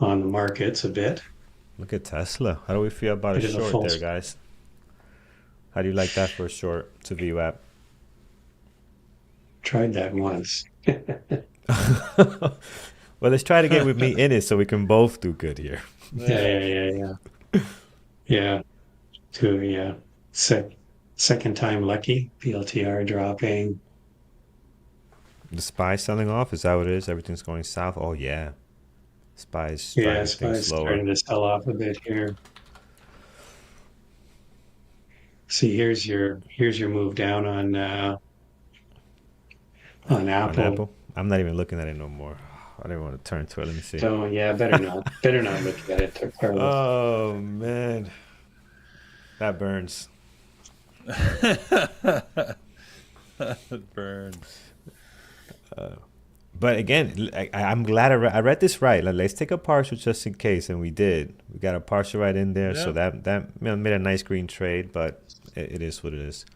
on the markets a bit. Look at Tesla. How do we feel about a Bit of a short there, false. guys? How do you like that for a short to VWAP? Tried that once. Well, let's try to get with me in it so we can both do good here. Yeah, Yeah. yeah, yeah, yeah, yeah. Yeah. Second time lucky. PLTR dropping. The spy selling off. Is that what it is? Everything's going south. Oh yeah, spy is Yeah, driving things SPY's slower. starting to sell off a bit here. See, here's your move down on On Apple. Apple, I'm not even looking at it no more. I don't even want to turn to it. Let me see. So yeah, better not look at it, Carlos. Oh man, that burns. It burns. But again, I'm glad I read this right. Like, let's take a partial just in case, and we did. We got a partial right in there, so Yeah. that made a nice green trade. But it is what it is.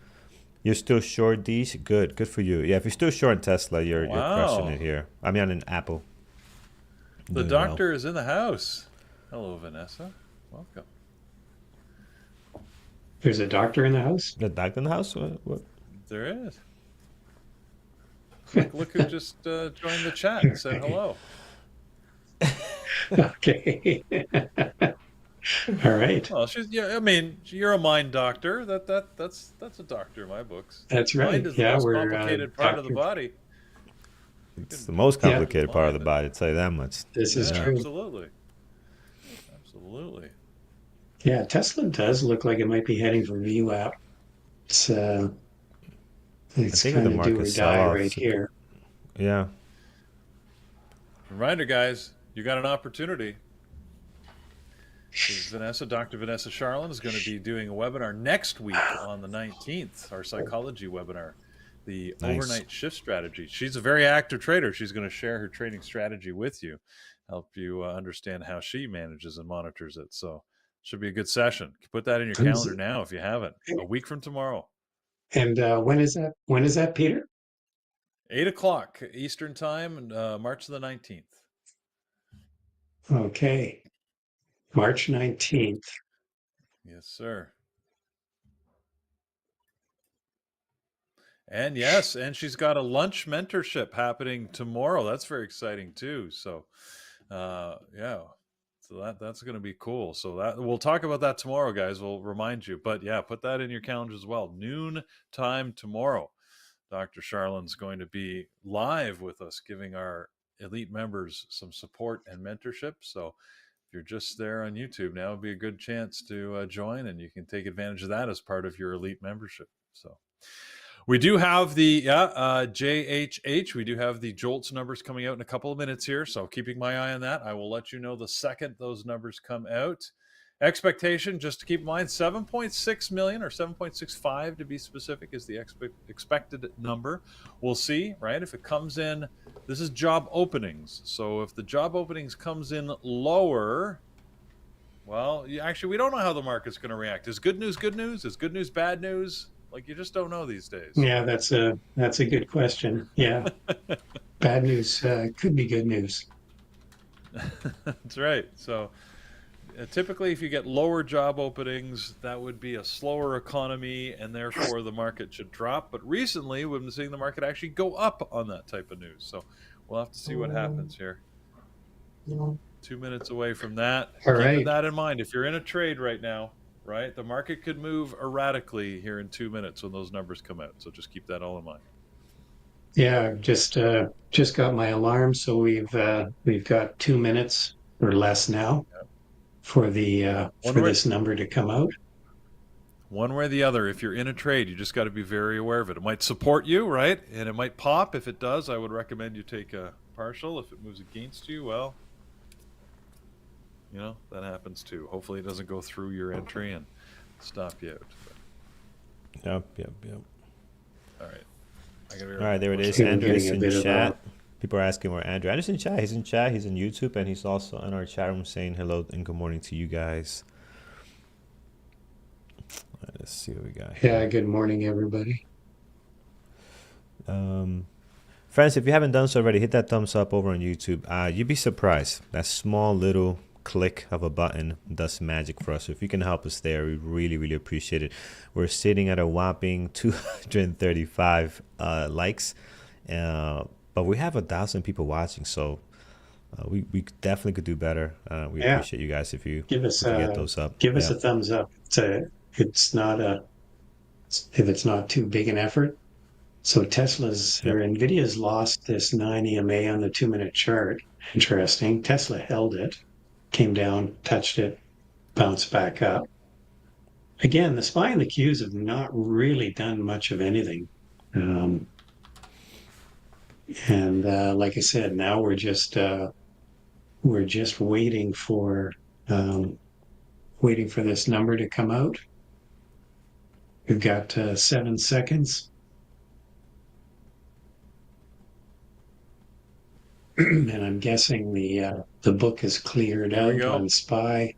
You're still short these? Good, good for you. Yeah, if you're still short in Tesla, you're crushing it Wow. here. I mean, on an Apple, The doing well. doctor is in the house. Hello, Vanessa. Welcome. There's a doctor in the house. The doctor in the house? What? There is. Look who just joined the chat and said hello. Okay. All right. Well, she's yeah. I mean, you're a mind doctor. That's a doctor in my books. That's Mind right. is the Yeah, most we're complicated part of the doctor. body. You It's can the most Yeah, manage the complicated part of the mind. body. I'll tell you that much. this is Yeah, Yeah. true. absolutely, absolutely. Yeah, Tesla does look like it might be heading for VWAP. It's uh, I it's think with the kind of do market or sell die off, right here. yeah, Reminder, guys, you got an opportunity. Dr. Vanessa Charlin is going to be doing a webinar next week on the 19th, our psychology webinar, the nice. overnight shift strategy. She's a very active trader. She's going to share her trading strategy with you, help you understand how she manages and monitors it. So should be a good session. Put that in your calendar now if you haven't. A week from tomorrow, And when is that? When is that, Peter? 8 o'clock Eastern time, and March the 19th. Okay, March 19th. Yes, sir. And yes, and she's got a lunch mentorship happening tomorrow. That's very exciting too. So, yeah, so that's going to be cool. So that we'll talk about that tomorrow, guys. We'll remind you. But yeah, put that in your calendar as well. Noon time tomorrow. Dr. Charlin's going to be live with us, giving our elite members some support and mentorship. So if you're just there on YouTube now, would be a good chance to join, and you can take advantage of that as part of your elite membership. So. We do have the JHH. We do have the Jolts numbers coming out in a couple of minutes here, so keeping my eye on that. I will let you know the second those numbers come out. Expectation, just to keep in mind, 7.6 million or 7.65 to be specific is the expected number. We'll see, right? If it comes in, this is job openings. So if the job openings comes in lower, well, actually, we don't know how the market's going to react. Is good news good news? Is good news bad news? Like, you just don't know these days. Yeah, that's a good question. Yeah, bad news could be good news. That's right. So typically, if you get lower job openings, that would be a slower economy, and therefore the market should drop. But recently, we've been seeing the market actually go up on that type of news. So we'll have to see what happens here. 2 minutes away from that. All Keeping right. that in mind. If you're in a trade right now, right, the market could move erratically here in 2 minutes when those numbers come out. So just keep that all in mind. Yeah, just got my alarm, so we've got 2 minutes or less now for the for this number to come out. One way or the other, if you're in a trade, you just got to be very aware of it. It might support you, right? And it might pop. If it does, I would recommend you take a partial. If it moves against you, well, that happens too. Hopefully it doesn't go through your entry and stop you out. Yep. All right. All right, there it is. People Andrew is getting a in bit of chat. People are asking where Andrew. Andrew's in chat. He's in chat. He's in YouTube, and he's also in our chat room saying hello and good morning to you guys. All right, let's see what we got here. Yeah, good morning, everybody. Friends, if you haven't done so already, hit that thumbs up over on YouTube. You'd be surprised. That small little click of a button does magic for us. So if you can help us there, we really, really appreciate it. We're sitting at a whopping 235 likes, but we have 1,000 people watching. So we definitely could do better. We appreciate you guys if you give us get those up. Give us a thumbs up. It's not if it's not too big an effort. So Tesla's or Nvidia's lost this 9 EMA on the 2-minute chart. Interesting. Tesla held it, came down, touched it, bounced back up. Again, the SPY and the Qs have not really done much of anything. And like I said, now we're just waiting for this number to come out. We've got 7 seconds. and I'm guessing the book is cleared Here we out go. on SPY.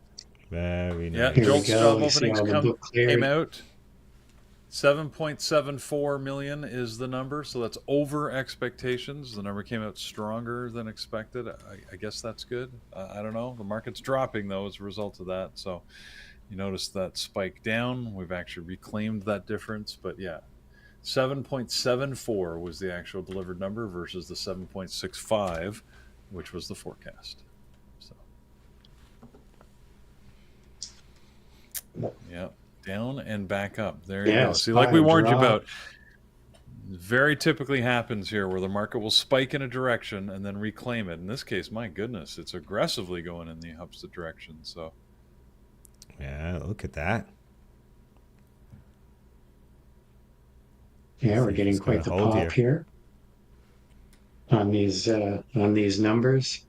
Very Yeah, Here we nice. Jolts go. job You see openings how the book came cleared. out. 7.74 million is the number, so that's over expectations. The number came out stronger than expected. I guess that's good. I don't know. The market's dropping though as a result of that. So you notice that spike down. We've actually reclaimed that difference, but yeah, 7.74 was the actual delivered number versus the 7.65, which was the forecast. So yeah, down and back up. There you go. See, like we SPY warned you drop. about, very typically happens here where the market will spike in a direction and then reclaim it. In this case, my goodness, it's aggressively going in the opposite direction. So Yeah, look at that. Yeah, See we're if getting it's gonna quite the hold pop here. here on these numbers.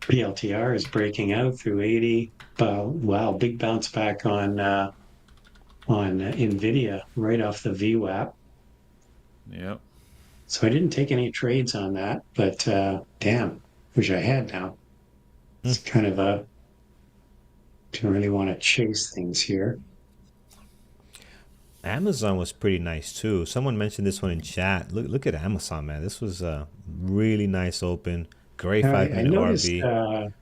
PLTR is breaking out through 80. Wow, big bounce back on Nvidia right off the VWAP. yeah. So I didn't take any trades on that, but damn, wish I had now. Hmm. It's kind of a don't really want to chase things here. Amazon was pretty nice too. Someone mentioned this one in chat. Look at Amazon, man. This was a really nice open. Great five I minute noticed RV.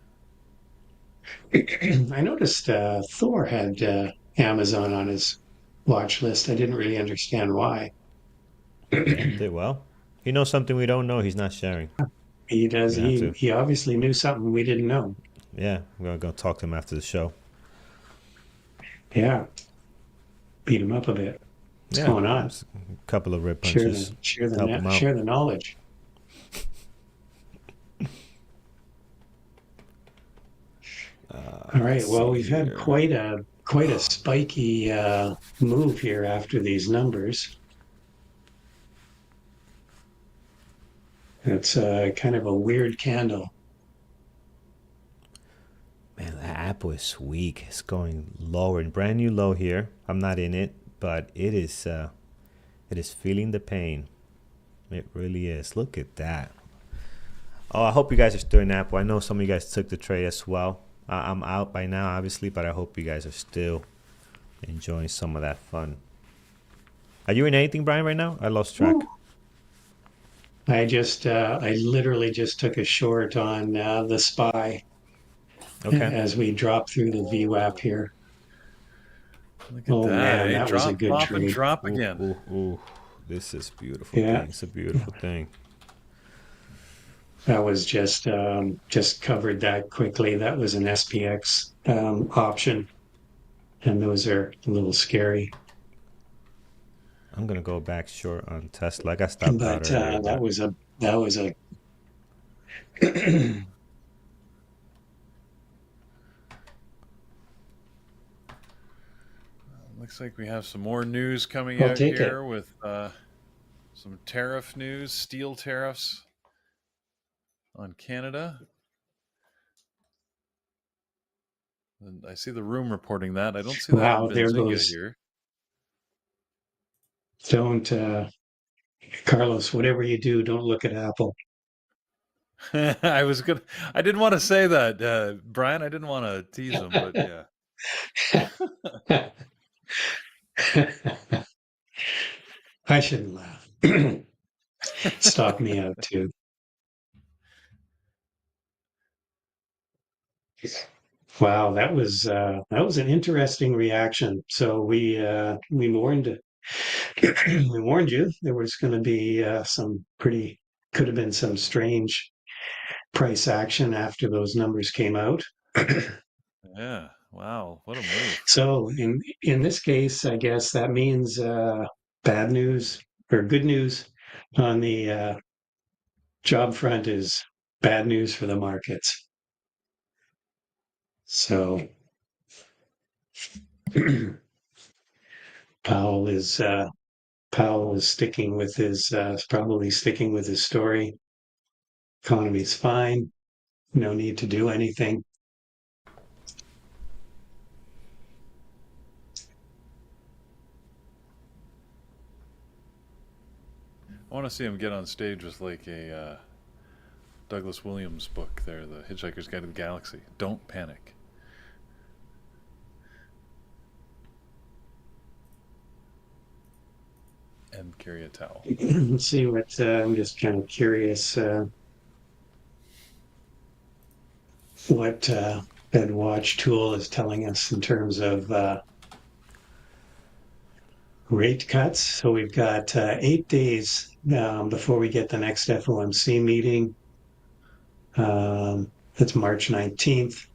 I noticed Thor had Amazon on his watch list. I didn't really understand why. Yeah, did well. He knows something we don't know. He's not sharing. He does. We have to. He obviously knew something we didn't know. Yeah, we're gonna go talk to him after the show. Yeah, beat him up a bit. What's Yeah, going on? just a couple of rib punches. Help him out. share the knowledge. All right. Let's Well, see we've had here. quite a spiky move here after these numbers. It's kind of a weird candle. Man, the Apple is weak. It's going lower and brand new low here. I'm not in it, but it is feeling the pain. It really is. Look at that. Oh, I hope you guys are still in Apple. I know some of you guys took the trade as well. I'm out by now, obviously, but I hope you guys are still enjoying some of that fun. Are you in anything, Brian, right now? I lost track. I literally just took a short on the SPY Okay. as we drop through the VWAP here. Look at Oh that. man, Hey, that was a drop, good pop, and trade. drop Ooh, again. ooh, ooh. This is a beautiful Yeah, thing. It's a beautiful thing. that was just covered that quickly. That was an SPX option, and those are a little scary. I'm gonna go back short on Tesla. I got stopped out But earlier, but that was a Looks like we have some more news coming I'll out take it. here with some tariff news, steel tariffs on Canada. And I see the room reporting that. I don't see that on Wow, there Benzinga goes. here. Don't Carlos, whatever you do, don't look at Apple. I didn't want to say that, Brian. I didn't want to tease him, but yeah. I shouldn't laugh. Stop me out too. Wow, that was an interesting reaction. So we warned we warned you there was going to be some pretty could have been some strange price action after those numbers came out. Yeah. Wow. What a move. So in this case, I guess that means bad news or good news on the job front is bad news for the markets. So Powell is Powell is sticking with his probably sticking with his story. Economy's fine. No need to do anything. I want to see him get on stage with like a Douglas Williams book there, The Hitchhiker's Guide to the Galaxy. Don't panic. And carry a towel. Let's see what I'm just kind of curious what Fed Watch tool is telling us in terms of rate cuts. So we've got 8 days before we get the next FOMC meeting. That's March 19th.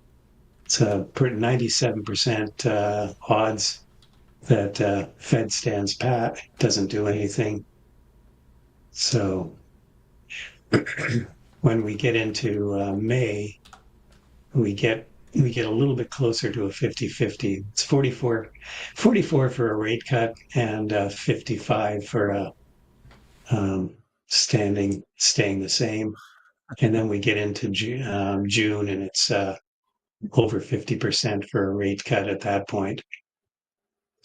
It's a 97% odds that Fed stands pat, doesn't do anything. So when we get into May, we get a little bit closer to a 50-50. It's 44 for a rate cut and 55 for a staying the same. And then we get into June and it's over 50% for a rate cut at that point.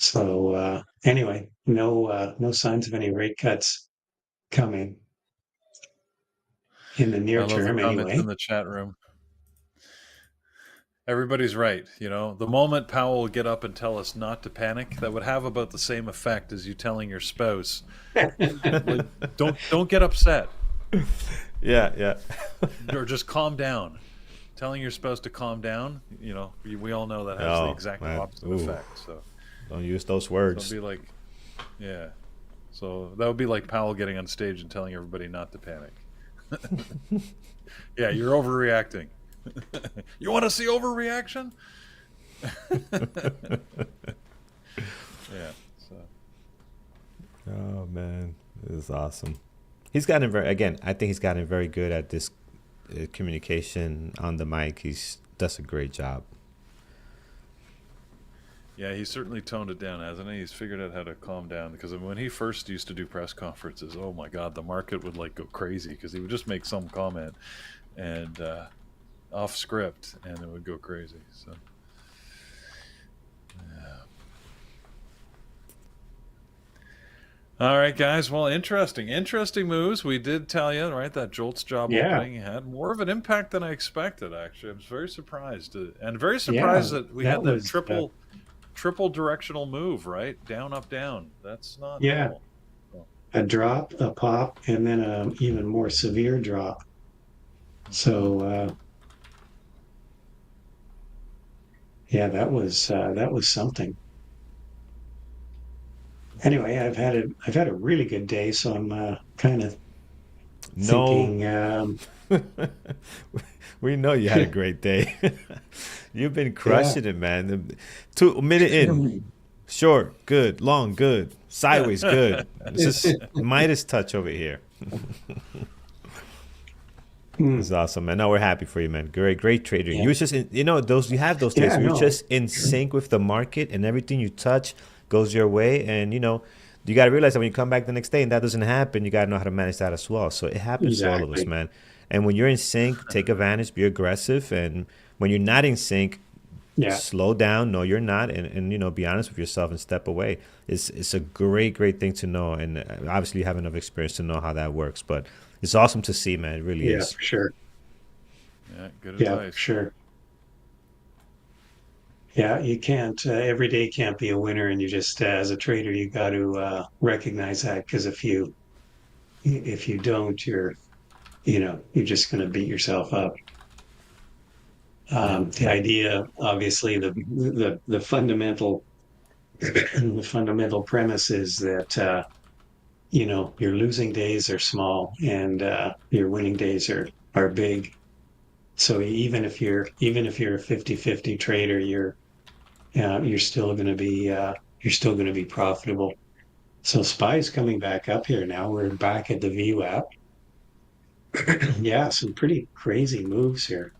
So anyway, no signs of any rate cuts coming in the near I love the term comments anyway. in the chat room. Everybody's right. You know, the moment Powell will get up and tell us not to panic, that would have about the same effect as you telling your spouse, like, don't get upset. Yeah. Or just calm down. Telling your spouse to calm down, you know, we all know that has the exact opposite effect. So don't use those words. So it'll be like, yeah. So that would be like Powell getting on stage and telling everybody not to panic. Yeah, you're overreacting. You want to see overreaction? Yeah. So. Oh man, this is awesome. He's gotten I think he's gotten very good at this communication on the mic. Does a great job. Yeah, he's certainly toned it down, hasn't he? He's figured out how to calm down, because when he first used to do press conferences, oh my God, the market would like go crazy because he would just make some comment and off script, and it would go crazy. So, yeah. All right, guys. Well, interesting moves. We did tell you, right, that Jolts job opening had more of an impact than I expected. Actually, I was very surprised, and very surprised that we had that triple directional move, right? Down, up, down. That's not normal. A drop, a pop, and then an even more severe drop. So yeah, that was something. Anyway, I've had a really good day, so I'm kind of thinking. We know you had a great day. You've been crushing it, man. 2 minute in, short, good, long, good, sideways, good. It's just Midas touch over here. It's awesome, man. No, we're happy for you, man. Great trader. You was just you have those days where you're just in sync with the market and everything you touch goes your way, and you got to realize that when you come back the next day and that doesn't happen, you got to know how to manage that as well. So it happens to all of us, man. And when you're in sync, take advantage, be aggressive, and when you're not in sync, slow down, know you're not, and be honest with yourself and step away. It's a great thing to know, and obviously you have enough experience to know how that works, but it's awesome to see, man. It really is. Yeah, for sure. Yeah, good advice. Yeah, for sure. Yeah, you can't, every day can't be a winner, and you just, as a trader, you got to recognize that, because if you don't, you're just going to beat yourself up. The idea, obviously, the fundamental premise is that your losing days are small and your winning days are big. So even if you're a 50-50 trader, you're still going to be profitable. So SPY's coming back up here now. We're back at the VWAP. Yeah, some pretty crazy moves here.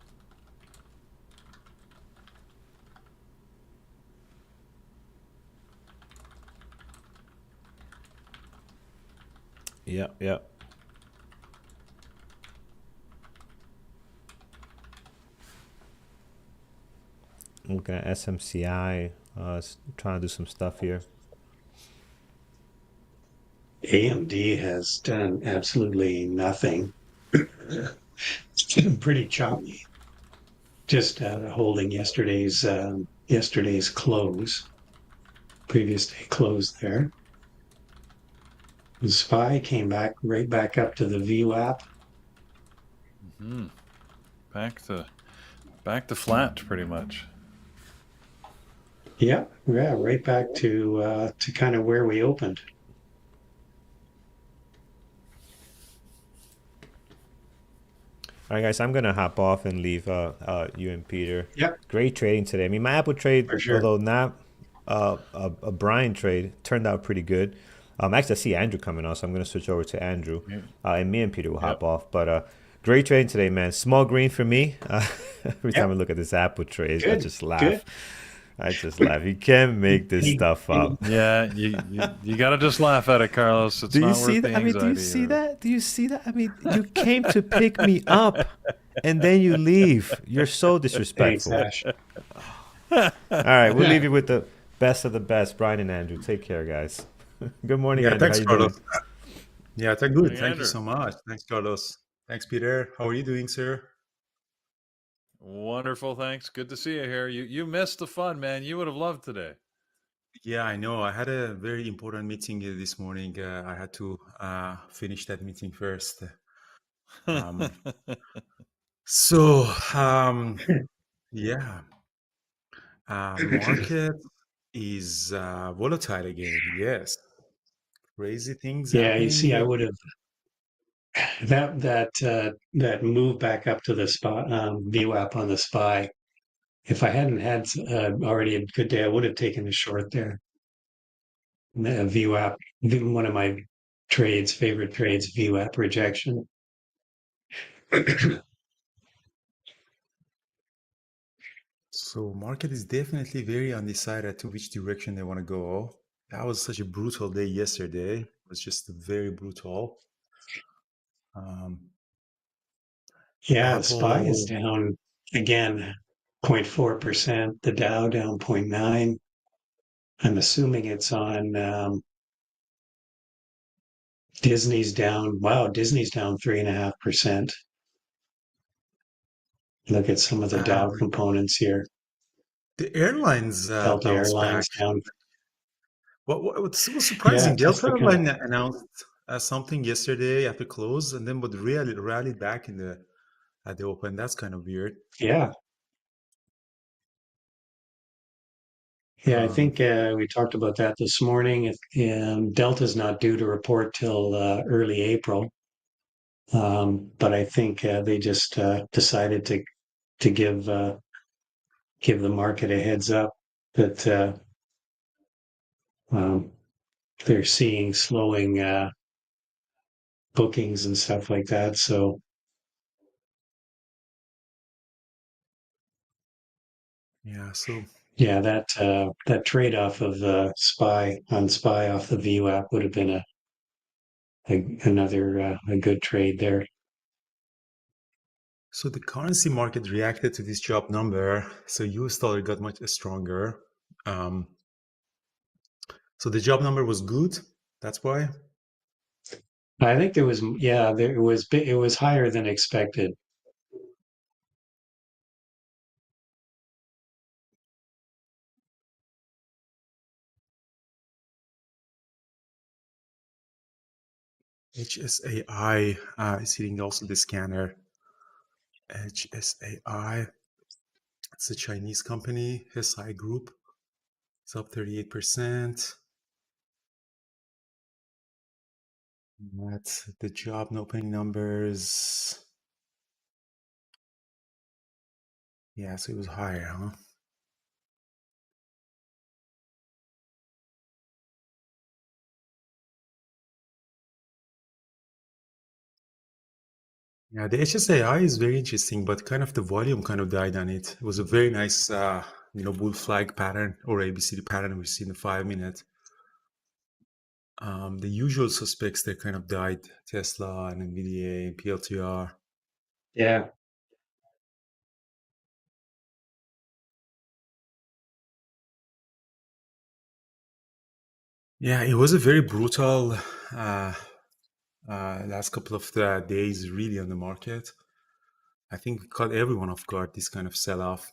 Yep. Looking at SMCI, trying to do some stuff here. AMD has done absolutely nothing. It's been pretty choppy. Just holding yesterday's close, previous day close there. The SPY came back right back up to the VWAP. Hmm. Back to flat, pretty much. Yeah, right back to kind of where we opened. All right, guys, I'm gonna hop off and leave you and Peter. Yep, Great trading today. I mean, my Apple trade, for sure. although not a Brian trade, turned out pretty good. Actually, I see Andrew coming on, so I'm gonna switch over to Andrew, Yeah. and me and Peter will hop Yep. off. But great trading today, man. Small green for me. Every time I Yep, look at this Apple trade, I good, just good. laugh. I just laugh. You can't make this Any, stuff any, up. Yeah, you got to just laugh at it, Carlos. It's Do you not see worth that? the I mean, do you anxiety see here. that? Do you see that? I mean, you came to pick me up and then you leave. You're so thanks, disrespectful. Ash. All right, we'll leave you with the best of the best, Brian and Andrew. Take care, guys. Good morning, Yeah, Andrew. How thanks, you doing? Carlos. Yeah, thank good. Morning, Thank you Andrew. so much. Thanks, Carlos. Thanks, Peter. How are you doing, sir? Wonderful, thanks. Good to see you here. You missed the fun, man. You would have loved today. Yeah, I know. I had a very important meeting this morning. I had to finish that meeting first. Um, so, yeah, market is volatile again. Yes, crazy things Yeah, you see, I happening. would have that move back up to the spot VWAP on the SPY. If I hadn't had already a good day, I would have taken a short there. VWAP, one of my favorite trades, VWAP rejection. So, market is definitely very undecided to which direction they want to go. That was such a brutal day yesterday. It was just very brutal. Um, Yeah, the SPY is Apple, down again 0.4%, the Dow down 0.9. I'm assuming it's on Disney's down. Wow, Disney's down 3.5%. Look at some of the Dow um, components here. the airlines Delta bounced back. Airlines down. What was Yeah, surprising, Delta Tesla kind of. Airline announced something yesterday after close, and then would really rallied back in the at the open. That's kind of weird. Yeah, yeah. I Um, think we talked about that this morning. Delta's not due to report till early April, but I think they just decided to give the market a heads up that um, they're seeing slowing bookings and stuff like that. So yeah, so yeah, that trade off of the SPY off the VWAP would have been another a good trade there. so the currency market reacted to this job number. So US dollar got much stronger. Um, so the job number was good. That's why. I think it was higher than expected. HSAI is hitting also the scanner. HSAI, it's a Chinese company, SI Group. It's up 38%. That's the job opening numbers. Yeah, so it was higher, huh? Yeah, the HSAI is very interesting, but kind of the volume kind of died on it. It was a very nice, bull flag pattern or ABCD pattern we see in the 5 minute. The usual suspects that kind of died: Tesla and Nvidia and PLTR. Yeah, Yeah, it was a very brutal last couple of days really on the market. I think we caught everyone off guard, this kind of sell-off.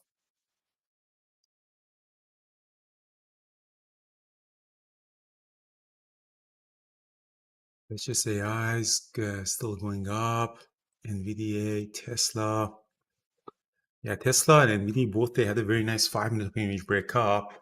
Let's just say AI is still going up. Nvidia, Tesla. Yeah, Tesla and Nvidia both, they had a very nice 5-minute range break up.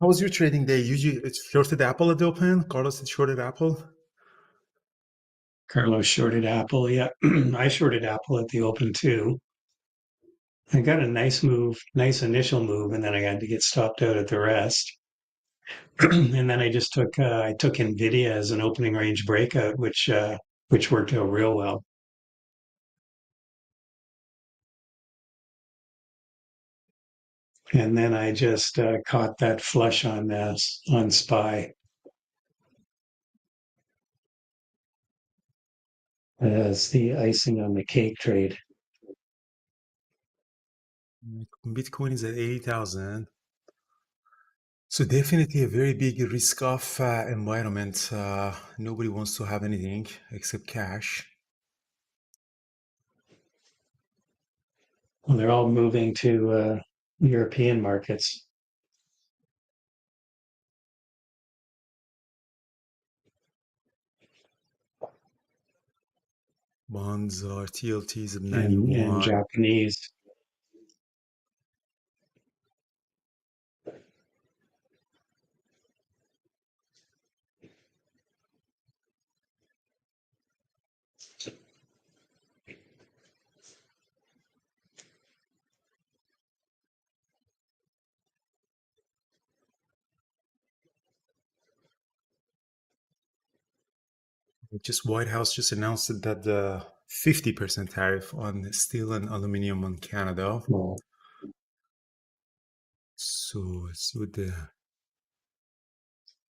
How was your trading day? Usually it's shorted Apple at the open. Carlos, it's shorted Apple. Carlos shorted Apple. Yeah, I shorted Apple at the open too. I got a nice move, nice initial move, and then I had to get stopped out at the rest. And then I took Nvidia as an opening range breakout, which worked out real well. And then I just caught that flush on SPY as the icing on the cake trade. Bitcoin is at 80,000. So definitely a very big risk-off environment. Nobody wants to have anything except cash. Well, they're all moving to European markets. Bonds are TLTs of and 91. Japanese. Just White House just announced that the 50% tariff on steel and aluminum on Canada. Well, So let's see what the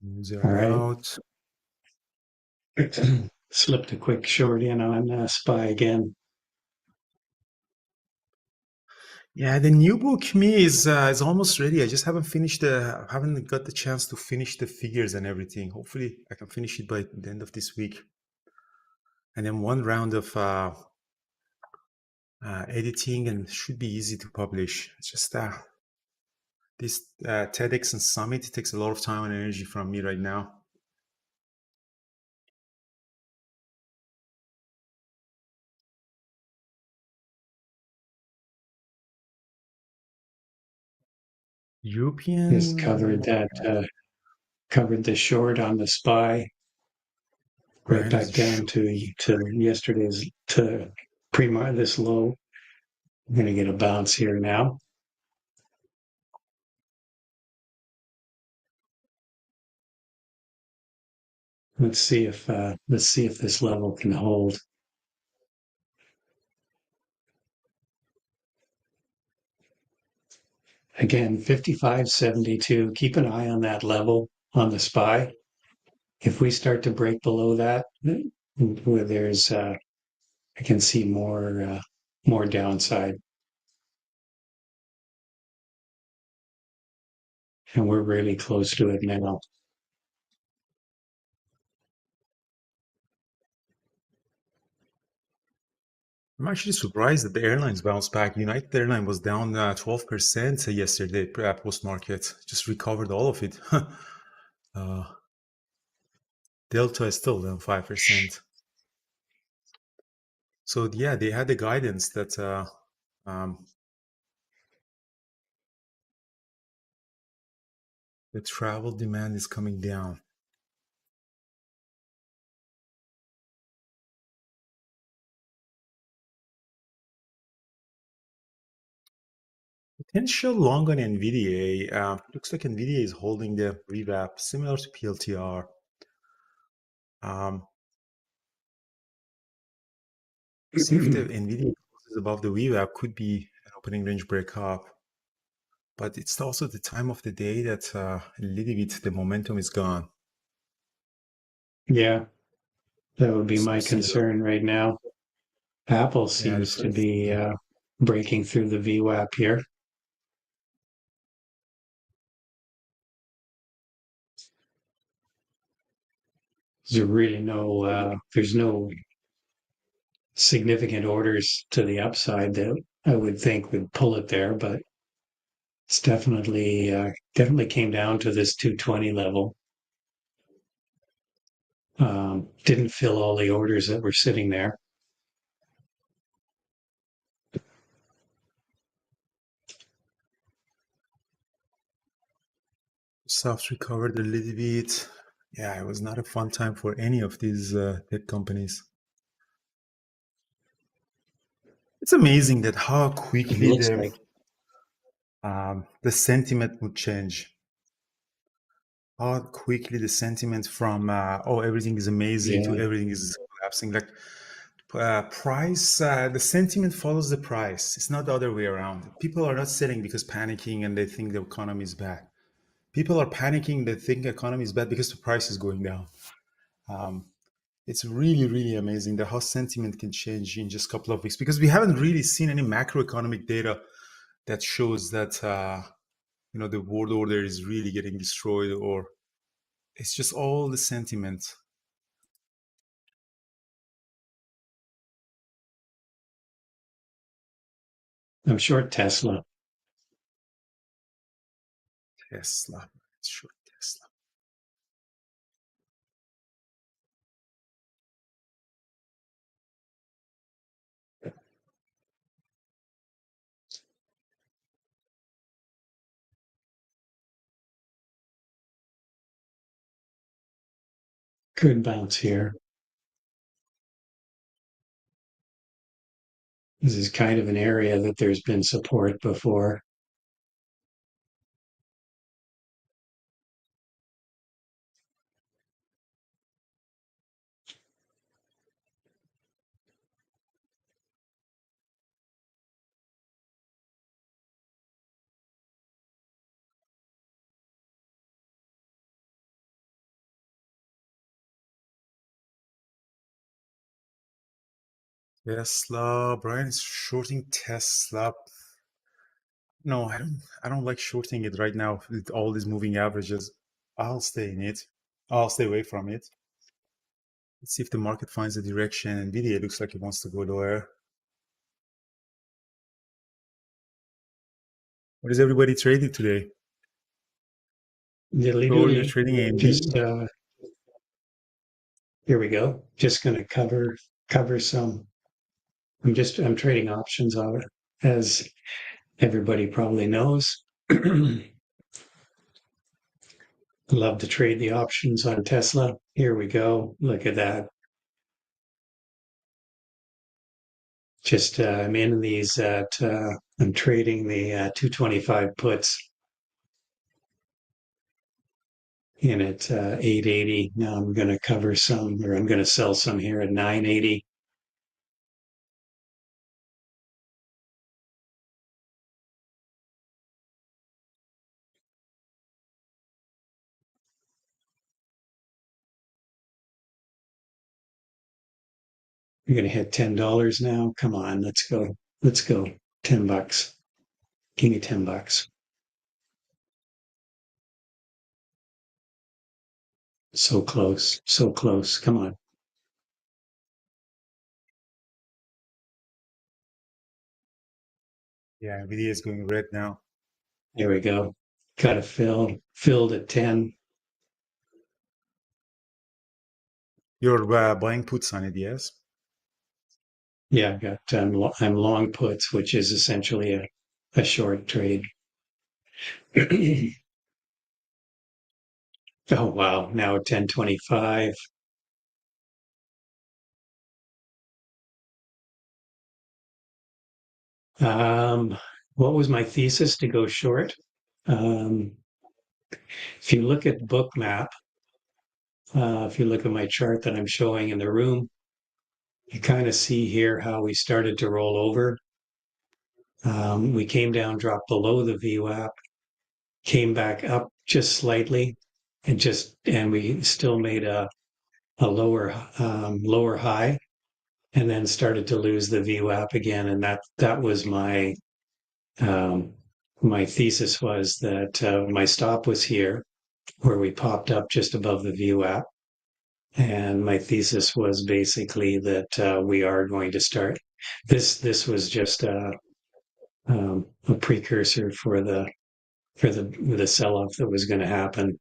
news are all right. about. Slipped a quick short in on SPY again. Yeah, the new book me is almost ready. I just haven't got the chance to finish the figures and everything. Hopefully, I can finish it by the end of this week. And then one round of editing, and should be easy to publish. It's just this TEDx and Summit, it takes a lot of time and energy from me right now. European Just covered the short on the SPY, right back down to yesterday's to this low. I'm going to get a bounce here now. Let's see if this level can hold. Again, 55.72. Keep an eye on that level on the SPY. If we start to break below that, where there's I can see more downside, and we're really close to it now. I'm actually surprised that the airlines bounced back. United Airlines was down 12% yesterday post-market. Just recovered all of it. Delta is still down 5%. So yeah, they had the guidance that the travel demand is coming down. Potential long on Nvidia. Looks like Nvidia is holding the revap similar to PLTR. See if the Nvidia closes above the VWAP, could be an opening range breakup. But it's also the time of the day that a little bit the momentum is gone. Yeah, that would be my concern right now. Apple Yeah, the seems to first. be breaking through the VWAP here. There's no significant orders to the upside that I would think would pull it there, but it's definitely came down to this 220 level. Didn't fill all the orders that were sitting there. Soft recovered a little bit. Yeah, it was not a fun time for any of these tech companies. It's amazing that how It quickly looks like, the sentiment would change. How quickly the sentiment from oh, everything is amazing to yeah, everything is collapsing. Like price, the sentiment follows the price. It's not the other way around. People are not selling because panicking and they think the economy is bad. People are panicking. They think the economy is bad because the price is going down. Um, it's really, really amazing that how sentiment can change in just a couple of weeks because we haven't really seen any macroeconomic data that shows that the world order is really getting destroyed, or it's just all the sentiment. I'm short Tesla. Tesla, sure, Tesla. Good bounce here. This is kind of an area that there's been support before. Tesla. Brian is shorting Tesla. No, I don't. I don't like shorting it right now with all these moving averages. I'll stay in it. I'll stay away from it. Let's see if the market finds a direction. Nvidia looks like it wants to go lower. What is everybody trading today? Diddly Oh, you're doodly. trading Just AMD. here we go. Just going to cover some. I'm trading options on it, as everybody probably knows. Love to trade the options on Tesla. Here we go. Look at that. Just I'm in these at I'm trading the 225 puts in at 880. Now I'm going to cover some, or I'm going to sell some here at 980. You're going to hit $10 now. Come on, let's go. Let's go. $10. Give me $10. So close. So close. Come on. Yeah, Nvidia is going red now. Here we go. Got it filled at 10. You're buying puts on it, yes? Yeah, I've got I'm long puts, which is essentially a short trade. Oh wow, now at 1025. Um, what was my thesis to go short? Um, if you look at Bookmap, if you look at my chart that I'm showing in the room, you kind of see here how we started to roll over. We came down, dropped below the VWAP, came back up just slightly, and we still made a lower high. and then started to lose the VWAP again. And that was um, my thesis was that my stop was here where we popped up just above the VWAP. And my thesis was basically that we are going to start. This was just a precursor for the sell-off that was going to happen.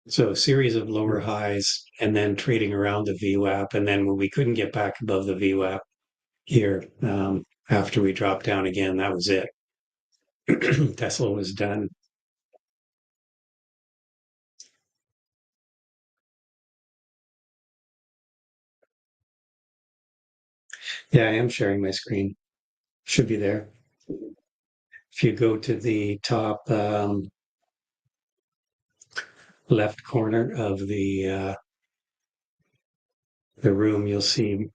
So a series of lower highs and then trading around the VWAP. And then when we couldn't get back above the VWAP here, after we dropped down again, that was it. Tesla was done. Yeah, I am sharing my screen. Should be there. If you go to the top left corner of the room, you'll see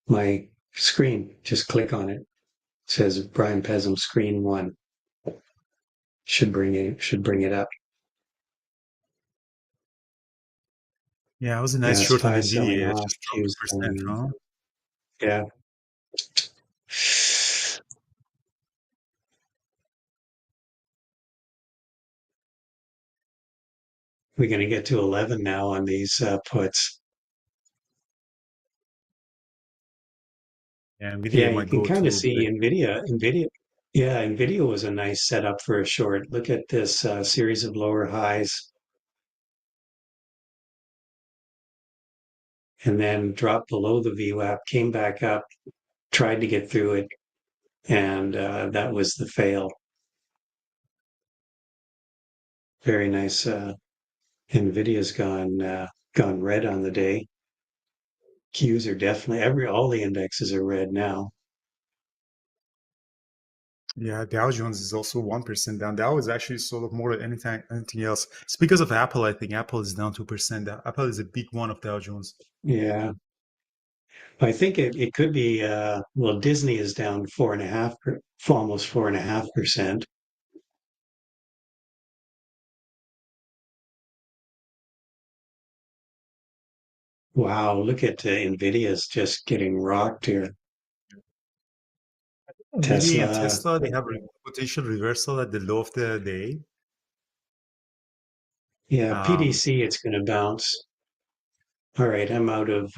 my screen. Just click on it. It says Brian Pesum screen 1. Should bring it up. Yeah, it was a nice Yeah, short on SPY selling Nvidia. It off, just dropped Q's 2%, going huh? yeah. We're going to get to 11 now on these puts. Yeah, Yeah, Nvidia you might can go kind of to see break. Nvidia. Yeah, Nvidia was a nice setup for a short. Look at this series of lower highs and then dropped below the VWAP, came back up, tried to get through it, and that was the fail. Very nice. Nvidia's gone red on the day. Qs are definitely all the indexes are red now. Yeah, Dow Jones is also 1% down. Dow is actually sort of more than anything else. It's because of Apple, I think. Apple is down 2%. Apple is a big one of Dow Jones. Yeah, I think it could be. Well, Disney is down 4.5, almost 4.5%. Wow, look at Nvidia's just getting rocked here. Nvidia and Tesla, Tesla, they have a potential reversal at the low of the day. yeah, Um, PDC, it's going to bounce. All right, I'm out of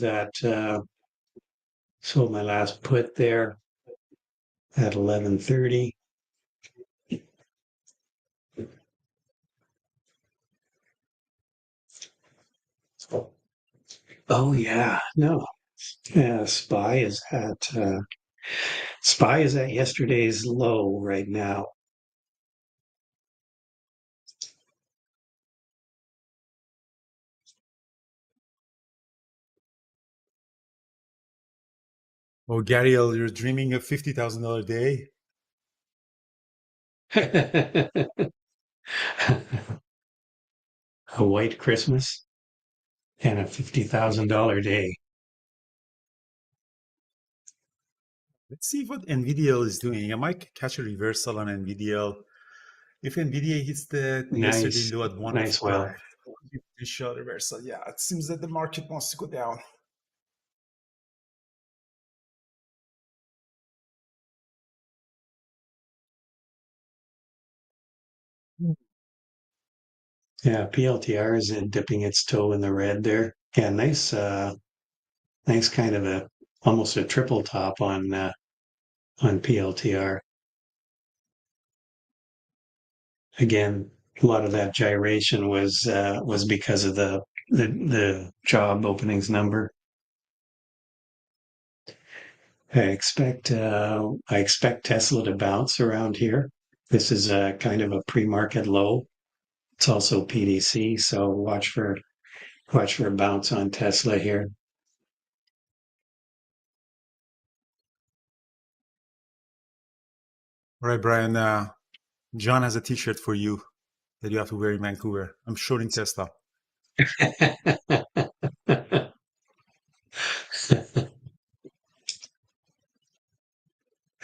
that. Sold my last put there at 11:30. Oh yeah, no, yeah, SPY is at yesterday's low right now. oh, Gary, you're dreaming of $50,000 day. A white Christmas and a $50,000 day. Let's see what NVIDIA is doing. I might catch a reversal on NVIDIA. If NVIDIA hits the yesterday Nice, low at nice. Well, 105, potential reversal. Yeah, it seems that the market wants to go down. yeah, PLTR is dipping its toe in the red there. Yeah, nice kind of almost a triple top on PLTR. Again, a lot of that gyration was because of the job openings number. I expect Tesla to bounce around here. This is a kind of a pre-market low. It's also PDC, so watch for a bounce on Tesla here. All right, Brian. John has a T-shirt for you that you have to wear in Vancouver. I'm shorting Tesla.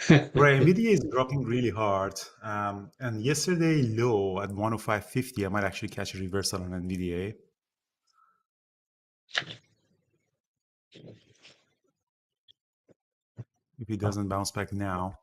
Right, Nvidia is dropping really hard. And yesterday low at 105.50, I might actually catch a reversal on Nvidia. If it doesn't bounce back now.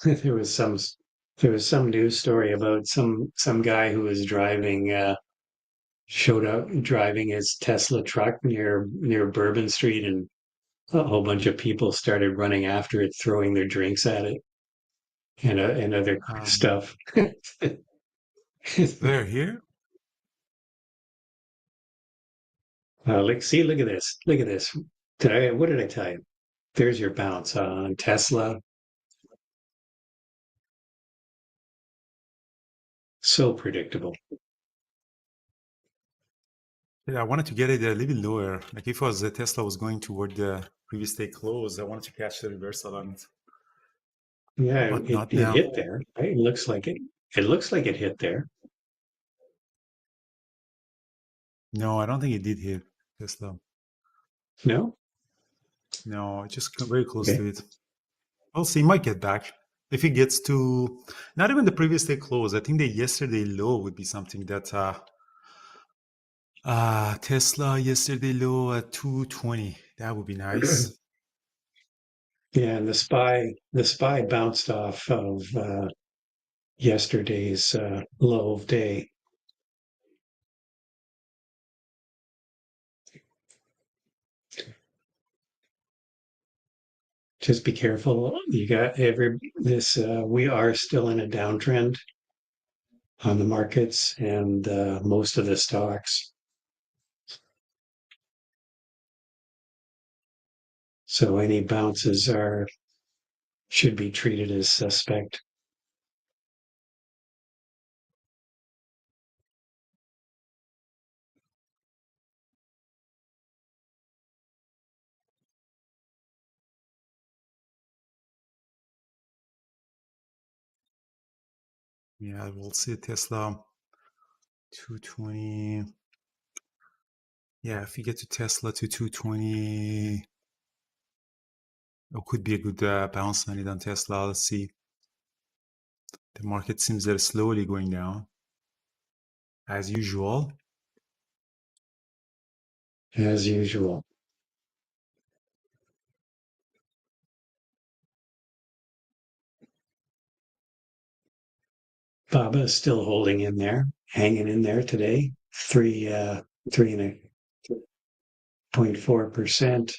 There was some news story about some guy who was showed up driving his Tesla truck near Bourbon Street, and a whole bunch of people started running after it, throwing their drinks at it and other stuff. They're here? Look at this. Look at this. What did I tell you? There's your bounce on Tesla. So predictable. Yeah, I wanted to get it a little bit lower. Like if it was Tesla was going toward the previous day close, I wanted to catch the reversal on it. Yeah, But not it now. hit there. Right? It looks like it. It looks like it hit there. No, I don't think it did hit Tesla. No? No, it just got very close Okay. to it. We'll see. It might get back. If it gets to not even the previous day close, I think the yesterday low would be something that Tesla yesterday low at 220. That would be nice. Yeah, and the spy bounced off of yesterday's low of day. Just be careful. You got we are still in a downtrend on the markets and most of the stocks. So any bounces should be treated as suspect. Yeah, we'll see Tesla 220. Yeah, if you get to Tesla to 220, it could be a good bounce on it on Tesla. Let's see. The market seems that it's slowly going down, as usual. As usual. Baba is still holding in there, hanging in there today. 3.4%.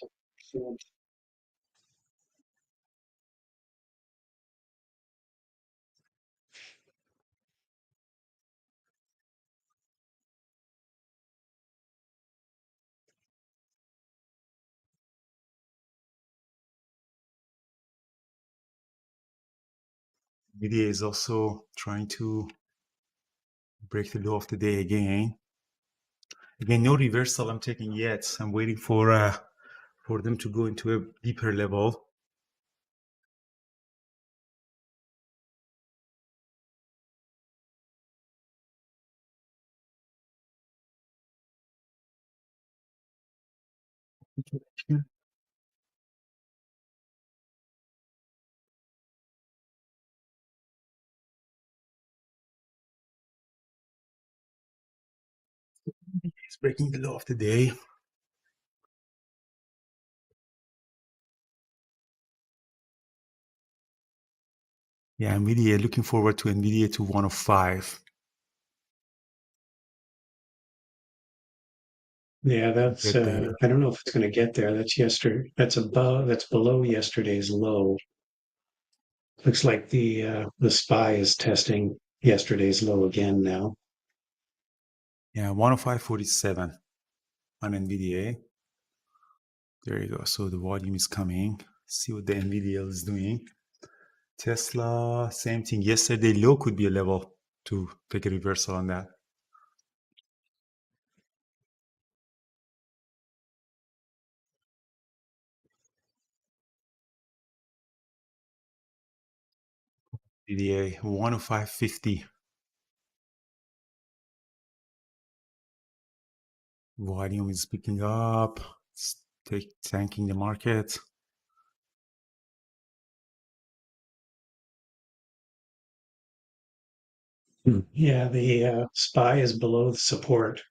Nvidia is also trying to break the low of the day again. Again, no reversal I'm taking yet. I'm waiting for them to go into a deeper level. It's breaking the low of the day. Yeah, Nvidia, looking forward to Nvidia to 105. Yeah, Get there. I don't know if it's going to get there. That's below yesterday's low. Looks like the SPY is testing yesterday's low again now. Yeah, 105.47 on Nvidia. There you go. So the volume is coming. See what the Nvidia is doing. Tesla, same thing. Yesterday low could be a level to take a reversal on that. NVIDIA 105.50. Volume is picking up. It's tanking the market. Yeah, the SPY is below the support.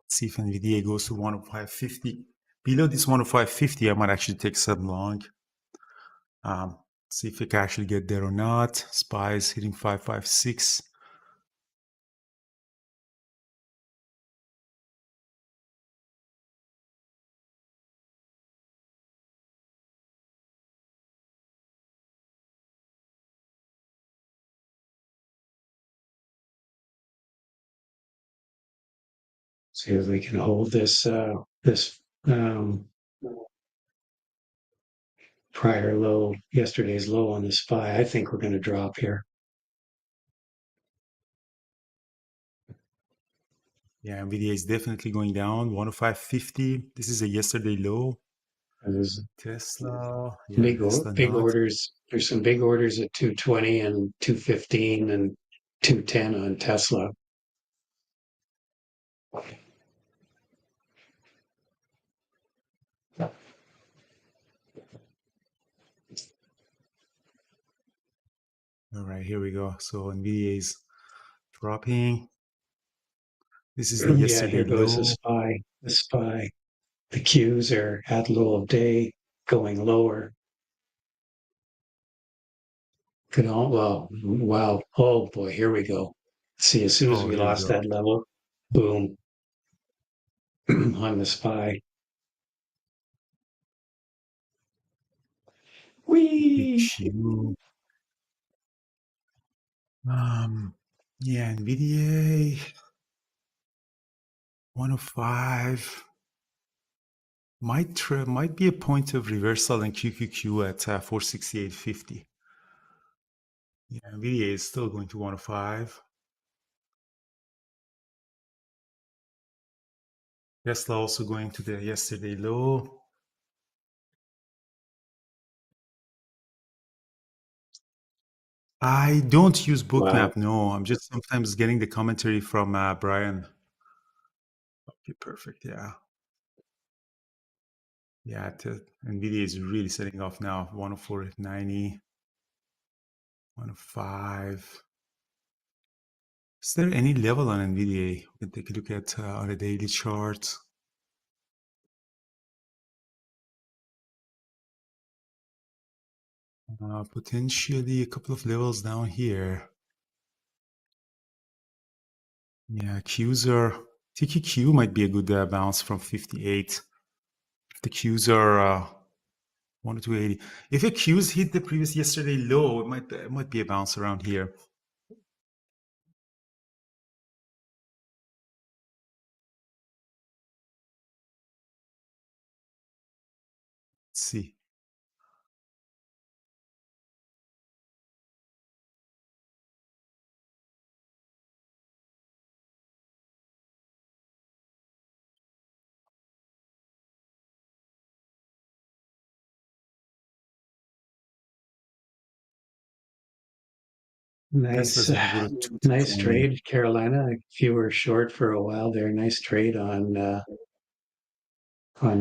See if NVIDIA goes to 105.50. Below this 105.50, I might actually take some long. See if it can actually get there or not. SPY is hitting 556. See if we can hold this prior low, yesterday's low on the SPY. I think we're going to drop here. Yeah, NVIDIA is definitely going down. 105.50. This is a yesterday low. There's Tesla, yeah, Tesla big not. orders. There's some big orders at 220 and 215 and 210 on Tesla. All right, here we go. So NVIDIA is dropping. This is the Yeah, yesterday here goes the low. SPY. The SPY. The Qs are at low of day, going lower. Wow. Oh boy, here we go. See, as soon as Oh, we here we lost go. that level, boom, on the SPY. Whee! Q. Yeah, NVIDIA 105 might be a point of reversal in QQQ at 468.50. Yeah, NVIDIA is still going to 105. Tesla also going to the yesterday low. I don't use Wow. Bookmap. No, I'm just sometimes getting the commentary from Brian. Okay, perfect. Yeah. Yeah, NVIDIA is really setting off now. 104.90, 105. Is there any level on NVIDIA? We can take a look at on a daily chart. Potentially a couple of levels down here. Yeah, Qs are TQQ might be a good bounce from 58. If the Qs are 1 to 80. If a Qs hit the previous yesterday low, it might be a bounce around here. Let's see. Nice, Tesla's going to go to 2 to nice 20. trade, Carolina. If you were short for a while there, nice trade on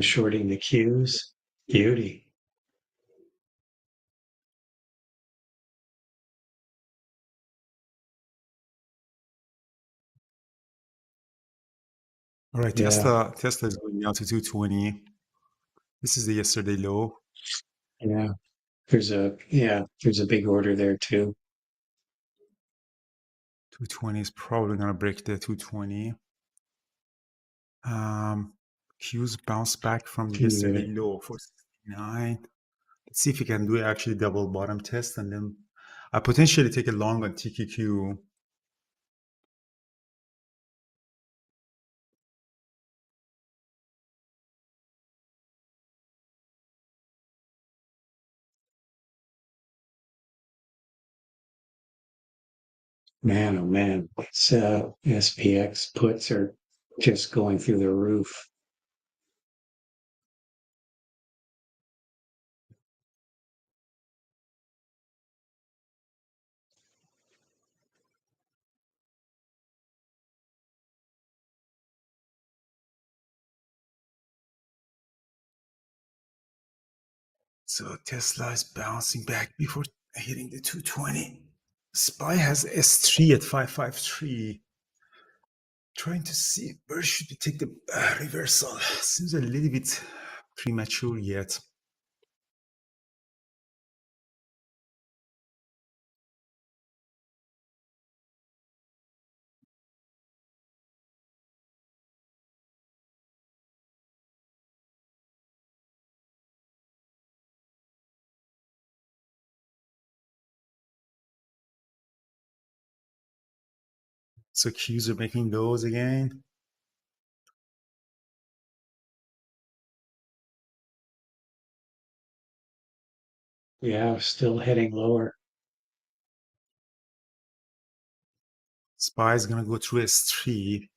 shorting the Qs. Beauty. All right, Yeah, Tesla is going down to 220. This is the yesterday low. yeah. there's a big order there too. 220 is probably going to break the 220. Q's bounce back from yesterday low for 69. Let's see if we can do actually double bottom test, and then I potentially take a long on TQQ. Man, oh man, it's SPX puts are just going through the roof. So Tesla is bouncing back before hitting the 220. SPY has S3 at 553. Trying to see where should we take the reversal. Seems a little bit premature yet. So Qs are making those again. Yeah, still heading lower. SPY is going to go through S3.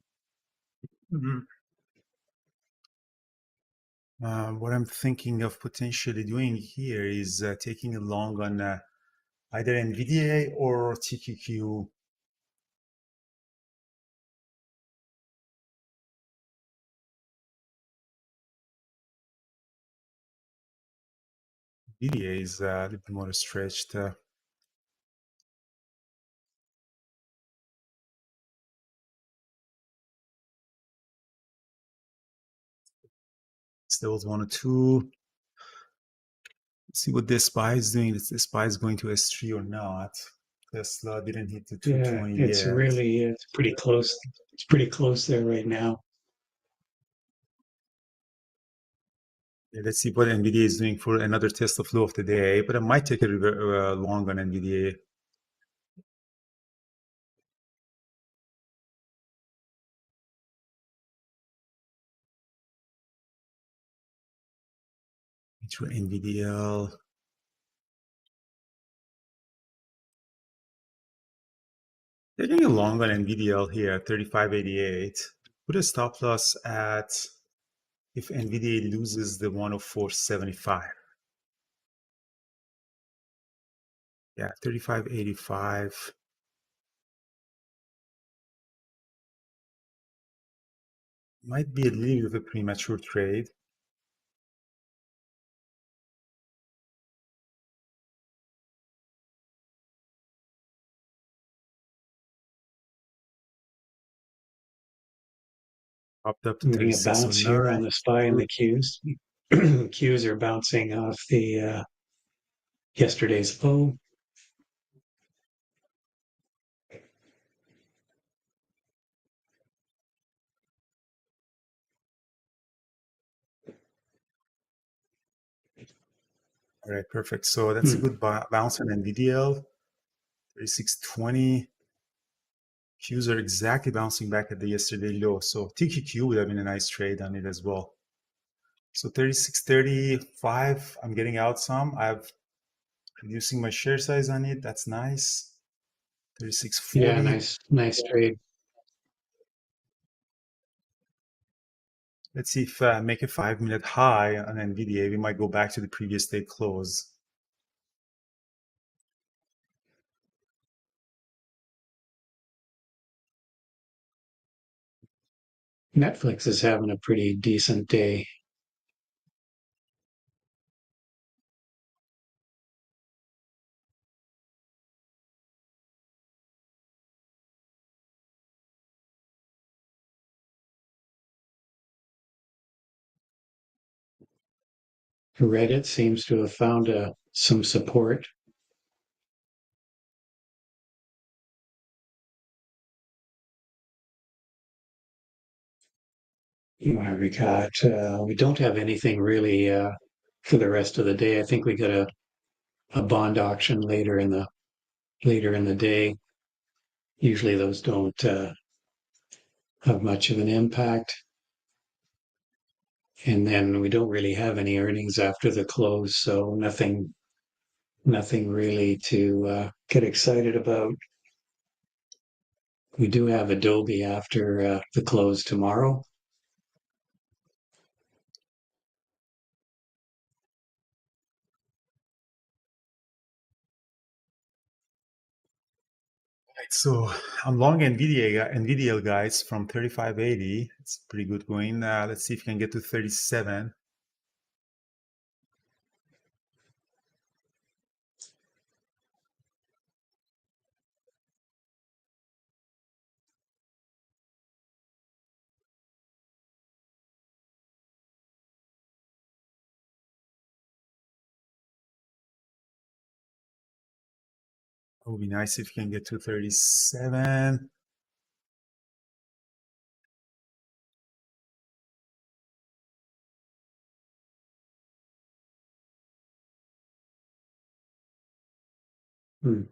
What I'm thinking of potentially doing here is taking a long on either NVDA or TQQ. NVDA is a little bit more stretched. Still 102. Let's see what the SPY is doing. If the SPY is going to S3 or not. Tesla didn't hit the Yeah, 220 it's yet. really it's pretty close. It's pretty close there right now. Yeah, let's see what NVIDIA is doing for another test of low of the day, but I might take a long on NVIDIA. Into NVIDIA. Taking a long on NVIDIA here, 35.88. Put a stop loss at if NVIDIA loses the 104.75. Yeah, 35.85. Might be a little bit of a premature trade. Popped up to Getting a 36 or bounce here on 9. the SPY and the Qs. Qs are bouncing off the yesterday's low. All right, perfect. So that's a good bounce on NVDL. 36.20. Qs are exactly bouncing back at the yesterday low. So TQQ would have been a nice trade on it as well. So 36.35, I'm getting out some. I'm reducing my share size on it. That's nice. Yeah, 36.40. nice trade. Let's see if make a 5-minute high on NVIDIA. We might go back to the previous day close. Netflix is having a pretty decent day. Reddit seems to have found some support. We got, we don't have anything really for the rest of the day. I think we got a bond auction later in the day. Usually those don't have much of an impact. And then we don't really have any earnings after the close, so nothing really to get excited about. We do have Adobe after the close tomorrow. Right, so I'm long Nvidia guys from 3580. It's pretty good going. Let's see if we can get to 37. It would be nice if we can get to 37. Hmm.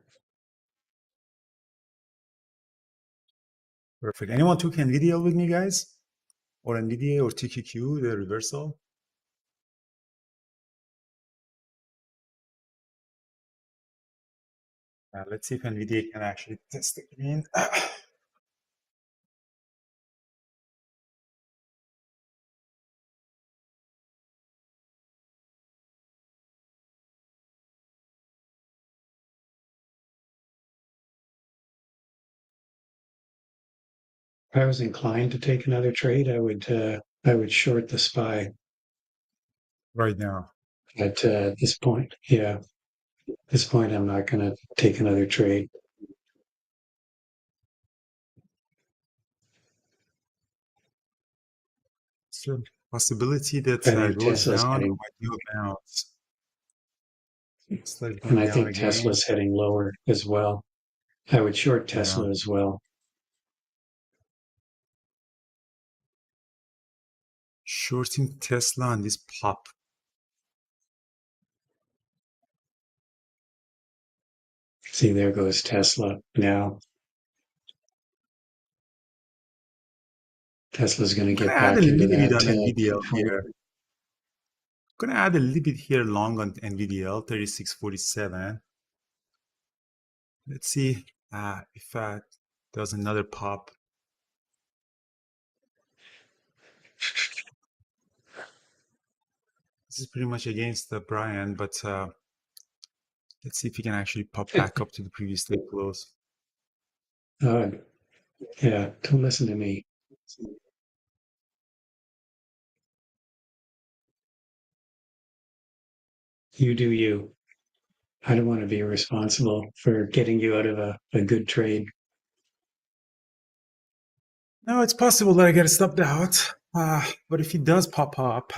Perfect. Anyone took Nvidia with me, guys? Or Nvidia or TQQ, the reversal? Let's see if Nvidia can actually test again. If I was inclined to take another trade, I would short the SPY Right now. at this point. Yeah, at this point, I'm not going to take another trade. It's a possibility that I think goes Tesla's down or heading, might do a bounce. It's like and going I down think again. Tesla's heading lower as well. I would short Yeah. Tesla as well. Shorting Tesla on this pop. See, there goes Tesla now. Tesla's going to I'm gonna get add a back into little bit that on NVDL 40. here. I'm gonna add a little bit here long on NVDL 3647. Let's see if does another pop. This is pretty much against the Brian, but let's see if he can actually pop back up to the previous day close. Yeah, don't listen to me. You do you. I don't want to be responsible for getting you out of a good trade. No, it's possible that I get stopped out. But if he does pop up,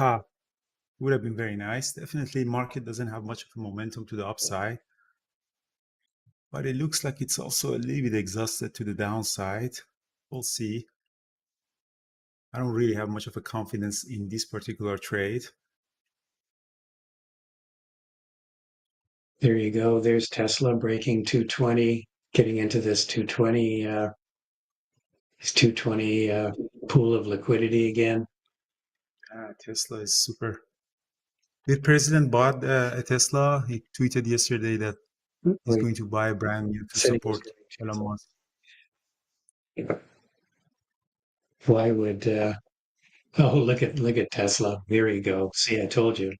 would have been very nice. Definitely, market doesn't have much of a momentum to the upside, but it looks like it's also a little bit exhausted to the downside. We'll see. I don't really have much of a confidence in this particular trade. There you go. There's Tesla breaking 220, getting into this 220, this 220 pool of liquidity again. Tesla is super. The president bought a Tesla. He tweeted yesterday that he's Wait, going to buy a brand new to said he was support Elon Musk. going. Why would? Oh, look at Tesla. There you go. See, I told you.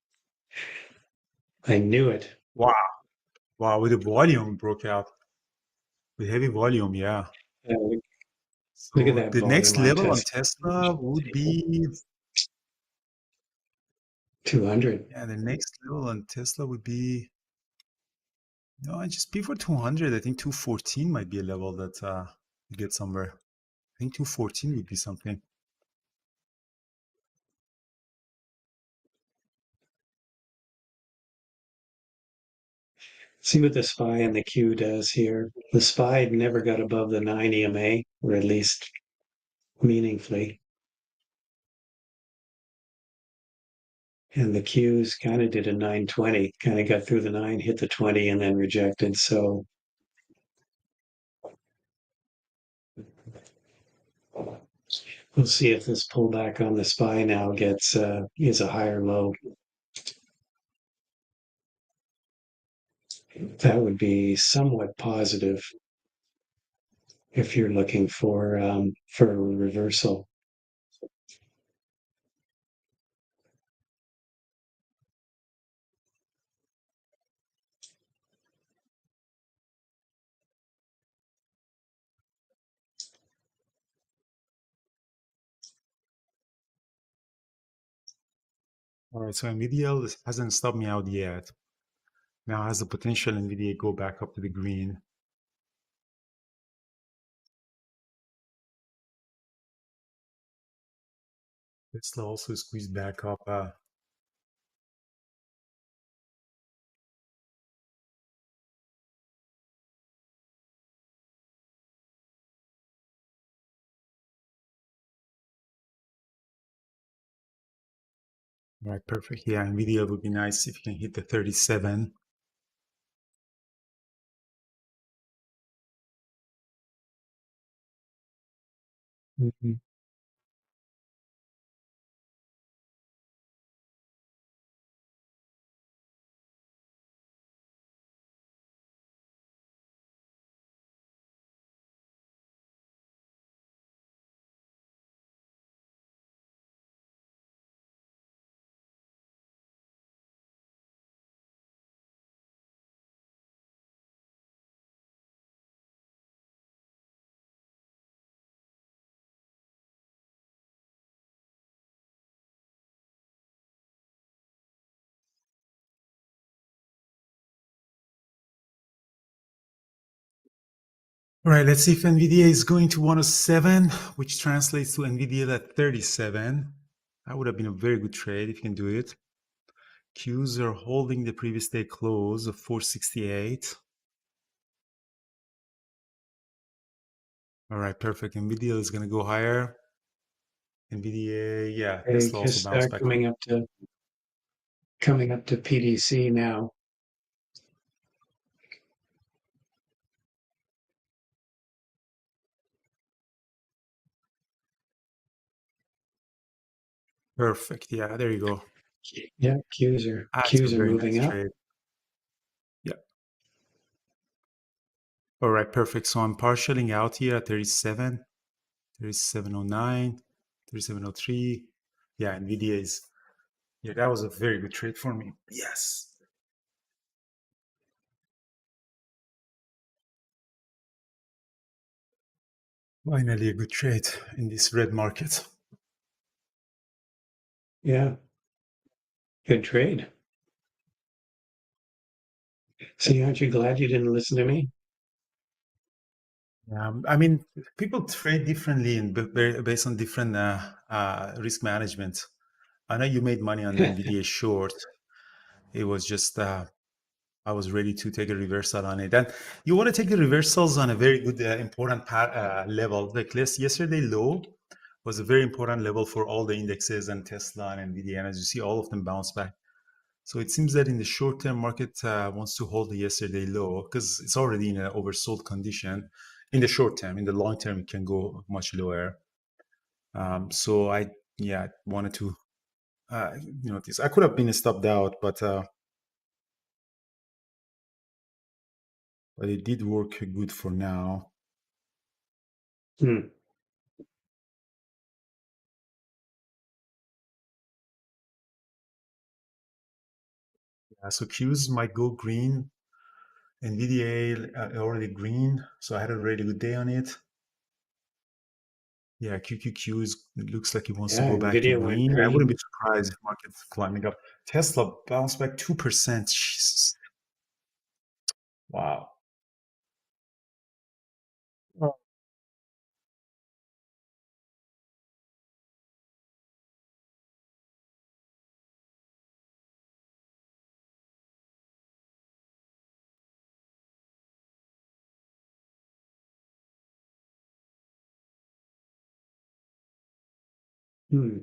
I knew it. Wow. Wow, with the volume broke out. With heavy volume, yeah. Look at So that the volume next on level on Tesla. Tesla would be 200. yeah, the next level on Tesla would be no, just before 200. I think 214 might be a level that you get somewhere. I think 214 would be something. See what the SPY and the Q does here. The SPY never got above the 9 EMA, or at least meaningfully. And the Qs kind of did a 920, kind of got through the 9, hit the 20, and then rejected. So we'll see if this pullback on the SPY now gets is a higher low. That would be somewhat positive if you're looking for a reversal. All right, so Nvidia hasn't stopped me out yet. Now has the potential Nvidia go back up to the green. Tesla also squeezed back up. All right, perfect. Yeah, Nvidia would be nice if you can hit the 37. Mm-hmm. All right, let's see if Nvidia is going to 107, which translates to Nvidia at 37. That would have been a very good trade if you can do it. Qs are holding the previous day close of 468. All right, perfect. Nvidia is going to go higher. Nvidia, yeah, They Tesla also just bounced back. coming up to PDC now. Perfect. Yeah, there you go. Yeah, That's a Qs are very moving nice up. trade. Yeah. All right, perfect. So I'm partialing out here at 37, 3709, 3703. Yeah, Nvidia is, yeah, that was a very good trade for me. Yes. Finally, a good trade in this red market. Yeah, good trade. See, aren't you glad you didn't listen to me? I mean, people trade differently and based on different risk management. I know you made money on Nvidia short. It was just I was ready to take a reversal on it. And you want to take the reversals on a very good, important level. Like yesterday low was a very important level for all the indexes and Tesla and Nvidia. And as you see, all of them bounce back. So it seems that in the short term, market wants to hold the yesterday low because it's already in an oversold condition. In the short term, in the long term, it can go much lower. So I, yeah, wanted to, this. I could have been stopped out, but it did work good for now. Hmm. Yeah, so Qs might go green. NVDA already green, so I had a really good day on it. Yeah, QQQ it looks like it wants to Yeah, go back to Nvidia went green. I wouldn't green. be surprised if market's climbing up. Tesla bounced back 2%. Jesus. Wow. Oh. Hmm.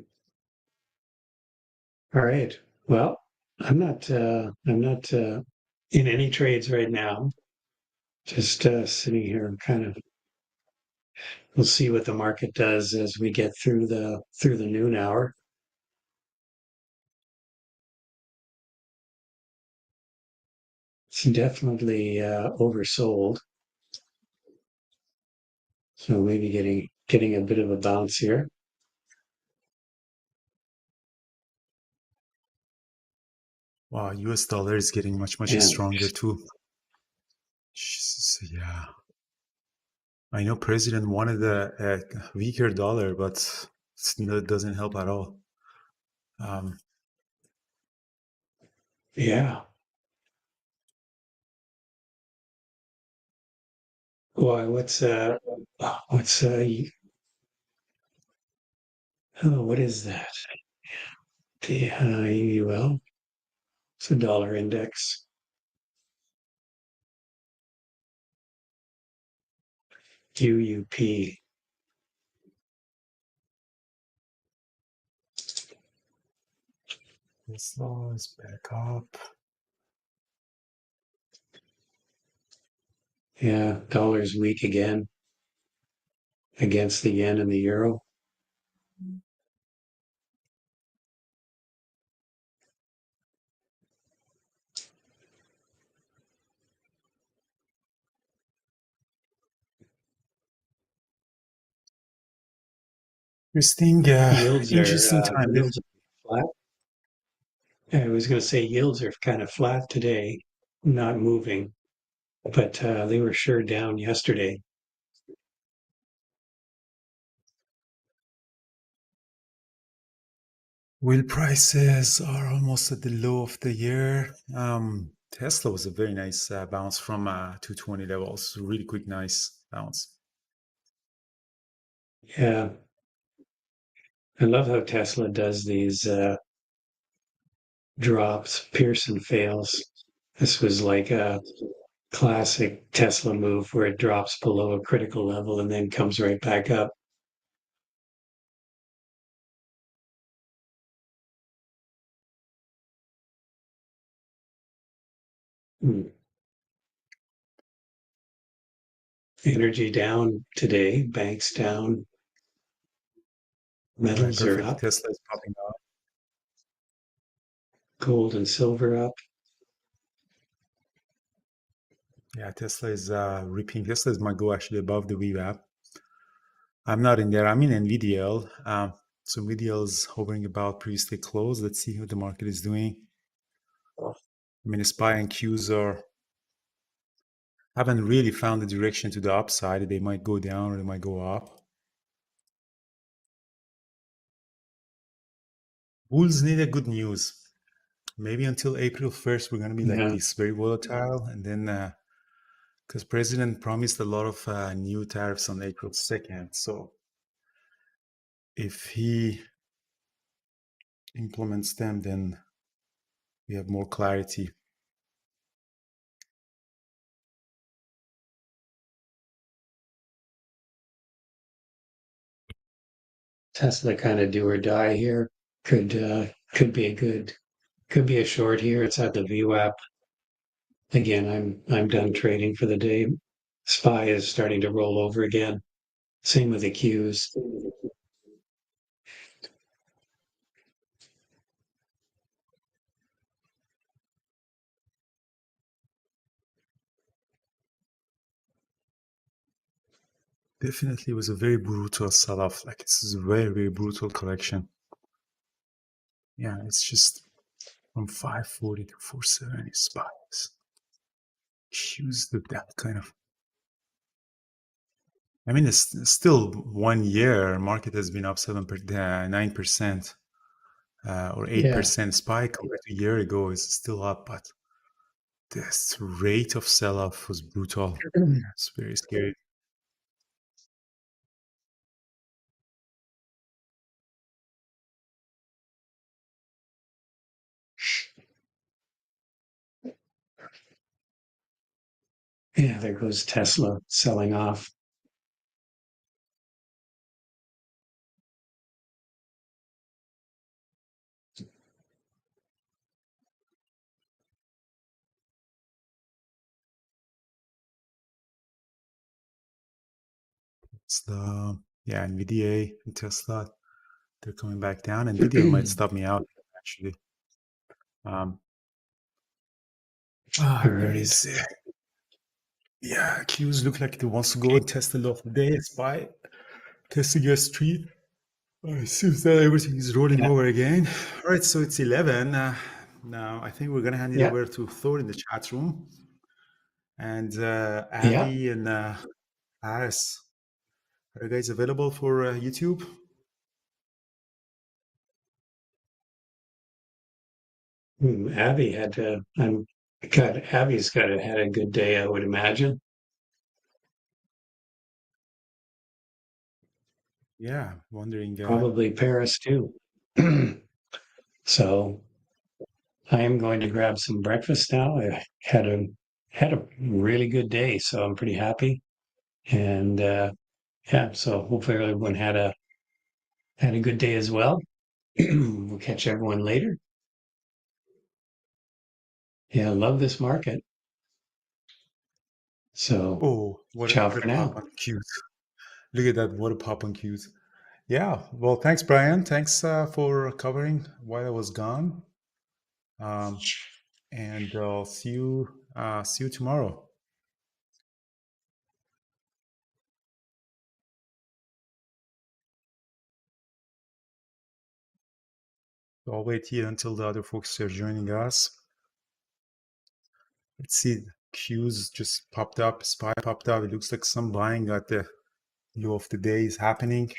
All right. Well, I'm not in any trades right now. Just sitting here, kind of. We'll see what the market does as we get through the noon hour. It's definitely oversold, so maybe getting a bit of a bounce here. Wow, US dollar is getting much And stronger too. Yeah, I know President wanted a weaker dollar, but it doesn't help at all. Um, yeah, why? What's oh, what is that? The UL. It's a dollar index. UUP. Tesla is back up. Yeah, dollar's weak again against the yen and the euro. Interesting, Yields are interesting time. yields are flat. I was going to say yields are kind of flat today, not moving, but they were sure down yesterday. Oil prices are almost at the low of the year. Tesla was a very nice bounce from 220 levels. Really quick, nice bounce. Yeah, I love how Tesla does these drops. Pearson fails. This was like a classic Tesla move where it drops below a critical level and then comes right back up. Hmm. Energy down today, banks down, All right, metals are perfect. up, Tesla is popping up. gold and silver up. Yeah, Tesla is ripping. Tesla is might go actually above the VWAP. I'm not in there. I'm in NVIDIA. So NVIDIA is hovering about previously closed. Let's see what the market is doing. I mean, SPY and Qs are haven't really found the direction to the upside. They might go down or they might go up. Bulls need a good news. Maybe until April 1st, we're going to be like Yeah, this, very volatile. And then, because President promised a lot of new tariffs on April 2nd. So if he implements them, then we have more clarity. Tesla kind of do or die here. Could be a could be a short here. It's at the VWAP. Again, I'm done trading for the day. SPY is starting to roll over again. Same with the Qs. Definitely was a very brutal sell-off. Like it's a very brutal correction. Yeah, it's just from 540 to 470 spikes. Choose that kind of. I mean, it's still 1 year. Market has been up 9%, or Yeah. 8% spike compared to a year ago. Is still up, but this rate of sell-off was brutal. It's very scary. Yeah, there goes Tesla selling off. It's the Nvidia and Tesla. They're coming back down. Nvidia might stop me out actually. Um, All let me right. see. Yeah, Qs look like it wants to go and test the low of the day. SPY testing a street. It seems that everything is rolling Yeah. over again. All right, so it's 11. Now I think we're gonna hand it Yeah. over to Thor in the chat room, and Yeah. Avi and Paris. Are you guys available for YouTube? Abby had to. Abby's got to had a good day, I would imagine. Yeah, wondering. Probably Paris too. So I am going to grab some breakfast now. I had a really good day, so I'm pretty happy. And yeah, so hopefully everyone had a good day as well. We'll catch everyone later. Yeah, I love this market. So Oh, ciao what a for pop now. on Qs. Look at that, what a pop on Qs. Yeah, well, thanks, Brian. Thanks for covering while I was gone. And I'll see you tomorrow. So I'll wait here until the other folks are joining us. Let's see, Qs just popped up, SPY popped up. It looks like some buying at the low of the day is happening.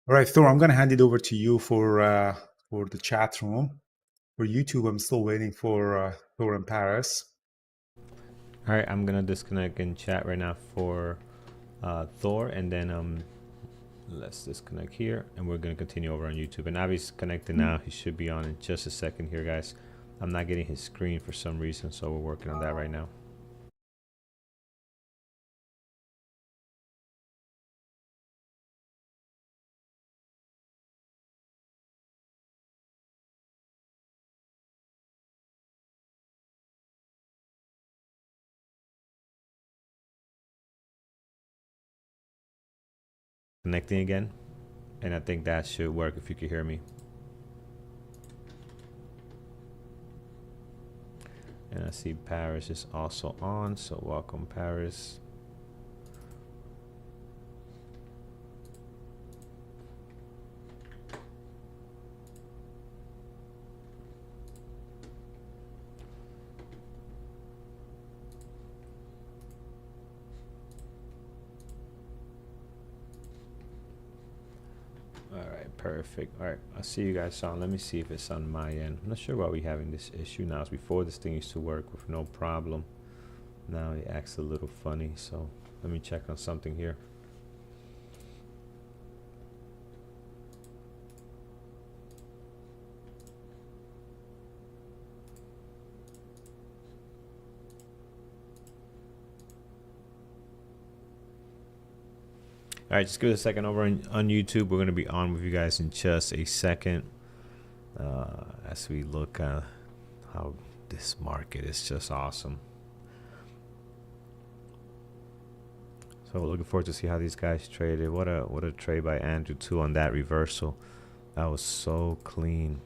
All right, Thor, I'm going to hand it over to you for the chat room. For YouTube, I'm still waiting for Thor and Paris. All right, I'm gonna disconnect in chat right now for Thor, and then let's disconnect here, and we're gonna continue over on YouTube. And Avi's connected now. He should be on in just a second here, guys. I'm not getting his screen for some reason, so we're working on that right now. Connecting again, and I think that should work if you can hear me. And I see Paris is also on, so welcome, Paris. All right, perfect. All right, I'll see you guys on. Let me see if it's on my end. I'm not sure why we're having this issue now. It's before this thing used to work with no problem. Now it acts a little funny, so let me check on something here. All right, just give it a second over on YouTube. We're going to be on with you guys in just a second as we look at how this market is just awesome. So we're looking forward to see how these guys traded. What a trade by Andrew too on that reversal. That was so clean.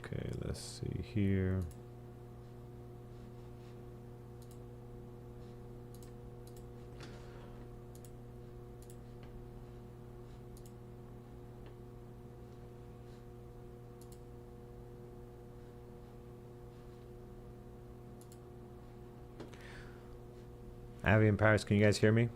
Okay, let's see here. Avi in Paris, can you guys hear me?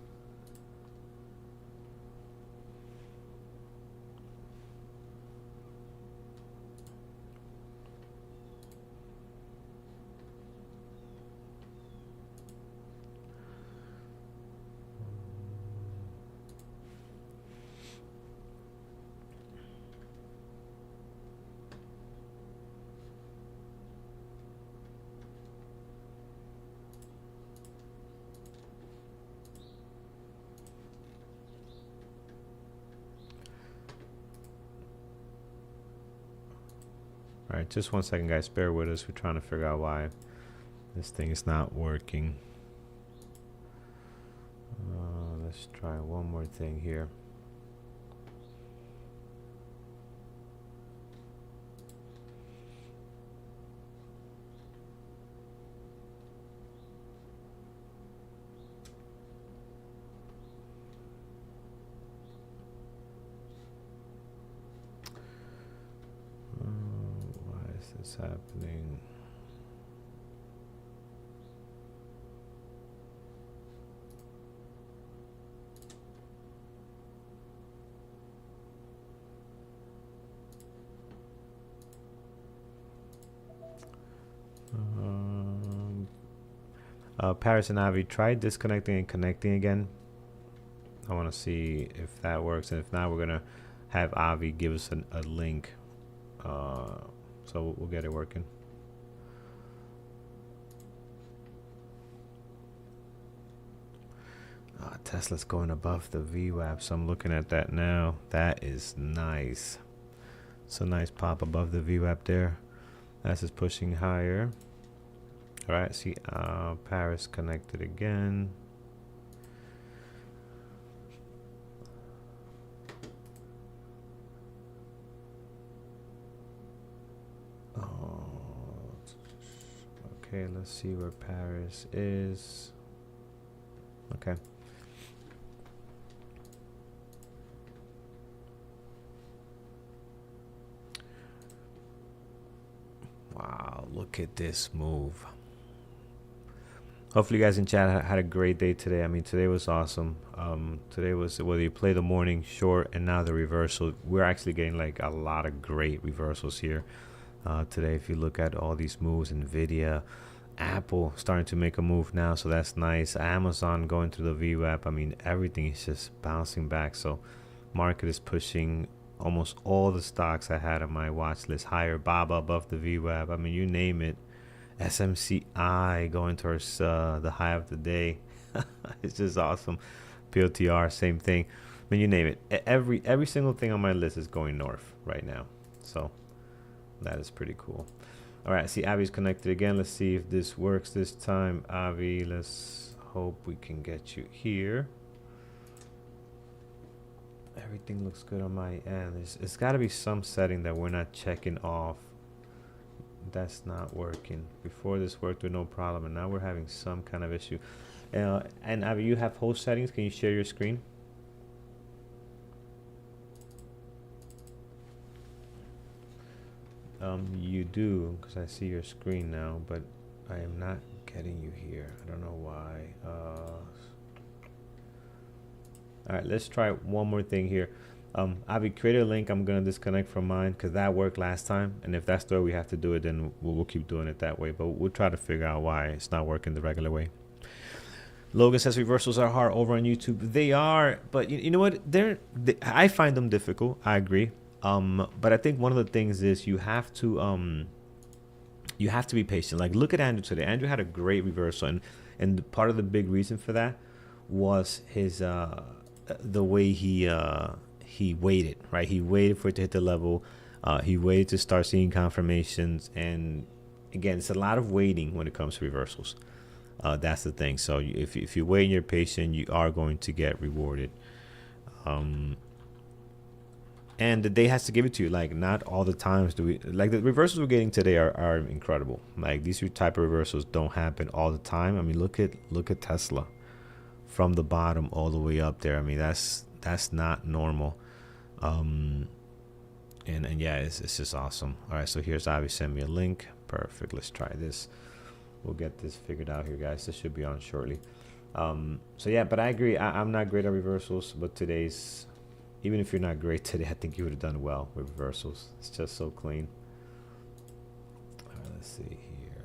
right, just 1 second, guys. Bear with us. We're trying to figure out why this thing is not working. Let's try one more thing here. Why is this happening? Paris and Avi, try disconnecting and connecting again. I want to see if that works, and if not, we're gonna have Avi give us a link, so we'll get it working. Tesla's going above the VWAP, so I'm looking at that now. That is nice. It's a nice pop above the VWAP there. That's just pushing higher. All right, see, Paris connected again. Okay, let's see where Paris is. Okay. Wow, look at this move. Hopefully you guys in chat had a great day today. I mean, today was awesome. Today was, whether you play the morning short and now the reversal, we're actually getting like a lot of great reversals here today. If you look at all these moves, Nvidia, Apple starting to make a move now, so that's nice. Amazon going through the VWAP. I mean, everything is just bouncing back. So market is pushing almost all the stocks I had on my watch list higher. Baba above the VWAP. I mean, you name it. SMCI going towards the high of the day. It's just awesome. POTR, same thing. I mean, you name it. Every single thing on my list is going north right now. So that is pretty cool. All right, I see Avi's connected again. Let's see if this works this time. Avi, let's hope we can get you here. Everything looks good on my end. It's got to be some setting that we're not checking off. That's not working. Before this worked with no problem, and now we're having some kind of issue. And Avi, you have host settings. Can you share your screen? You do, because I see your screen now, but I am not getting you here. I don't know why. All right, let's try one more thing here. Avi, create a link. I'm gonna disconnect from mine because that worked last time, and if that's the way we have to do it, then we'll keep doing it that way. But we'll try to figure out why it's not working the regular way. Logan says reversals are hard over on YouTube. They are, but you know what? I find them difficult. I agree. But I think one of the things is you have to be patient. Like, look at Andrew today. Andrew had a great reversal, and part of the big reason for that was his the way he waited, right? He waited for it to hit the level. He waited to start seeing confirmations, and again, it's a lot of waiting when it comes to reversals. That's the thing. So if you wait and you're patient, you are going to get rewarded. And the day has to give it to you. Like, not all the times do we, like, the reversals we're getting today are incredible. Like, these type of reversals don't happen all the time. I mean, look at Tesla from the bottom all the way up there. I mean, that's not normal. And yeah, it's just awesome. All right, so here's Avi sent me a link. Perfect. Let's try this. We'll get this figured out here, guys. This should be on shortly. So yeah, but I agree. I'm not great at reversals, but today's, even if you're not great today, I think you would have done well with reversals. It's just so clean. All right, let's see here.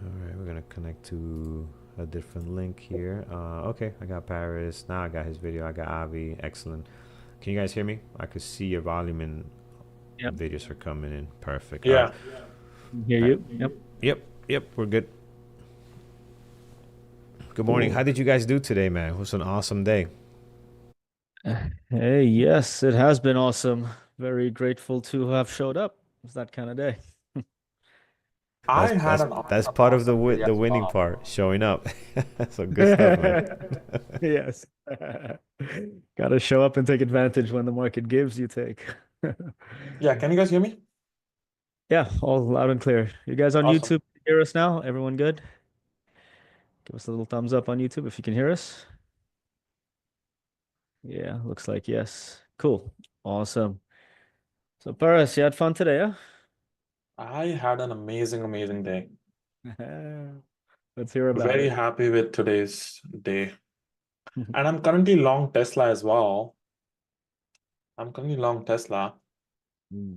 All right, we're gonna connect to a different link here. Okay, I got Paris. Now I got his video. I got Avi. Excellent. Can you guys hear me? I could see your volume and videos are coming in. Perfect. Yeah. Right. Hear you. Yep. Yep. We're good. Good morning. How did you guys do today, man? It was an awesome day. Hey, yes, it has been awesome. Very grateful to have showed up. It's that kind of day. I That's had that's an that's part of awesome day the as winning well. part, showing up. So good stuff, man. Yes. Gotta show up and take advantage when the market gives, you take. Yeah, can you guys hear me? Yeah, all loud and clear. You guys on Awesome. YouTube hear us now? Everyone good? Give us a little thumbs up on YouTube if you can hear us. Yeah, looks like yes. Cool. Awesome. So Paras, you had fun today, I had an amazing day. huh? Let's hear about Very it. happy with today's day. And I'm currently long Tesla as well. I'm currently long Tesla Hmm.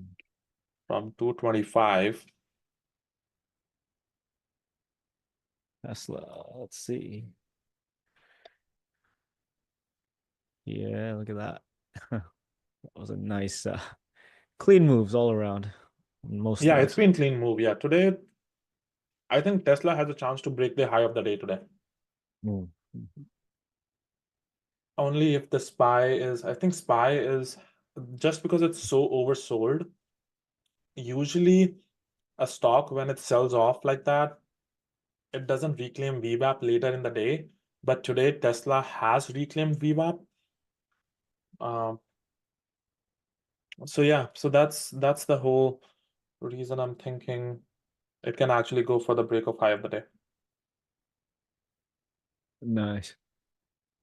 from 225. Tesla. Let's see. Yeah, look at that. That was a nice, clean moves all around on most Yeah, it's days. been clean move. Yeah, today I think Tesla has a chance to break the high of the day today. Mm. Only if the I think SPY is just because it's so oversold. Usually a stock when it sells off like that, it doesn't reclaim VWAP later in the day, but today Tesla has reclaimed VWAP. Um, so yeah, so that's the whole reason I'm thinking it can actually go for the break of high of the day. Nice.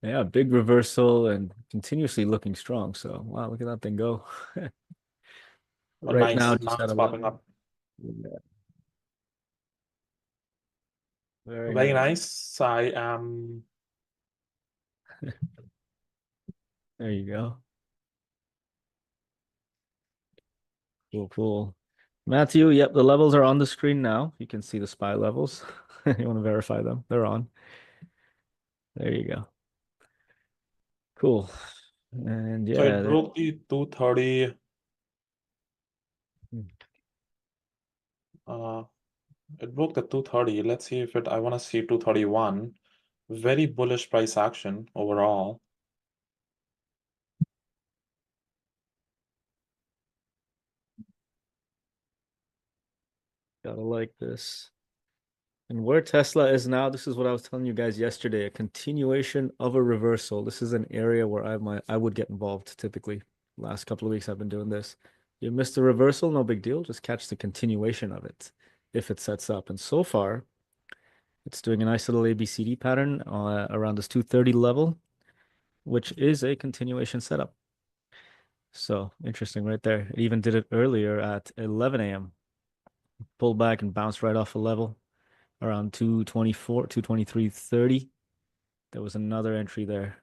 Yeah, big reversal and continuously looking strong. So, wow, look at that thing go. Oh, Right now, nice. just Now at it's popping 11. up. Yeah, very Very nice. nice. I am. There you go. Cool, cool. Matthew, yep, the levels are on the screen now. You can see the SPY levels. You want to verify them? They're on. There you go. Cool. And So yeah, it broke the 230. mm, Uh, it broke the 230. Let's see if it. I want to see 231. Very bullish price action overall. gotta like this. And where Tesla is now, this is what I was telling you guys yesterday, a continuation of a reversal. This is an area where I would get involved typically. Last couple of weeks I've been doing this. You missed the reversal, no big deal. Just catch the continuation of it if it sets up. And so far, it's doing a nice little ABCD pattern around this 230 level, which is a continuation setup. So interesting right there. It even did it earlier at 11 a.m. Pulled back and bounced right off a level around 224, 223.30. There was another entry there.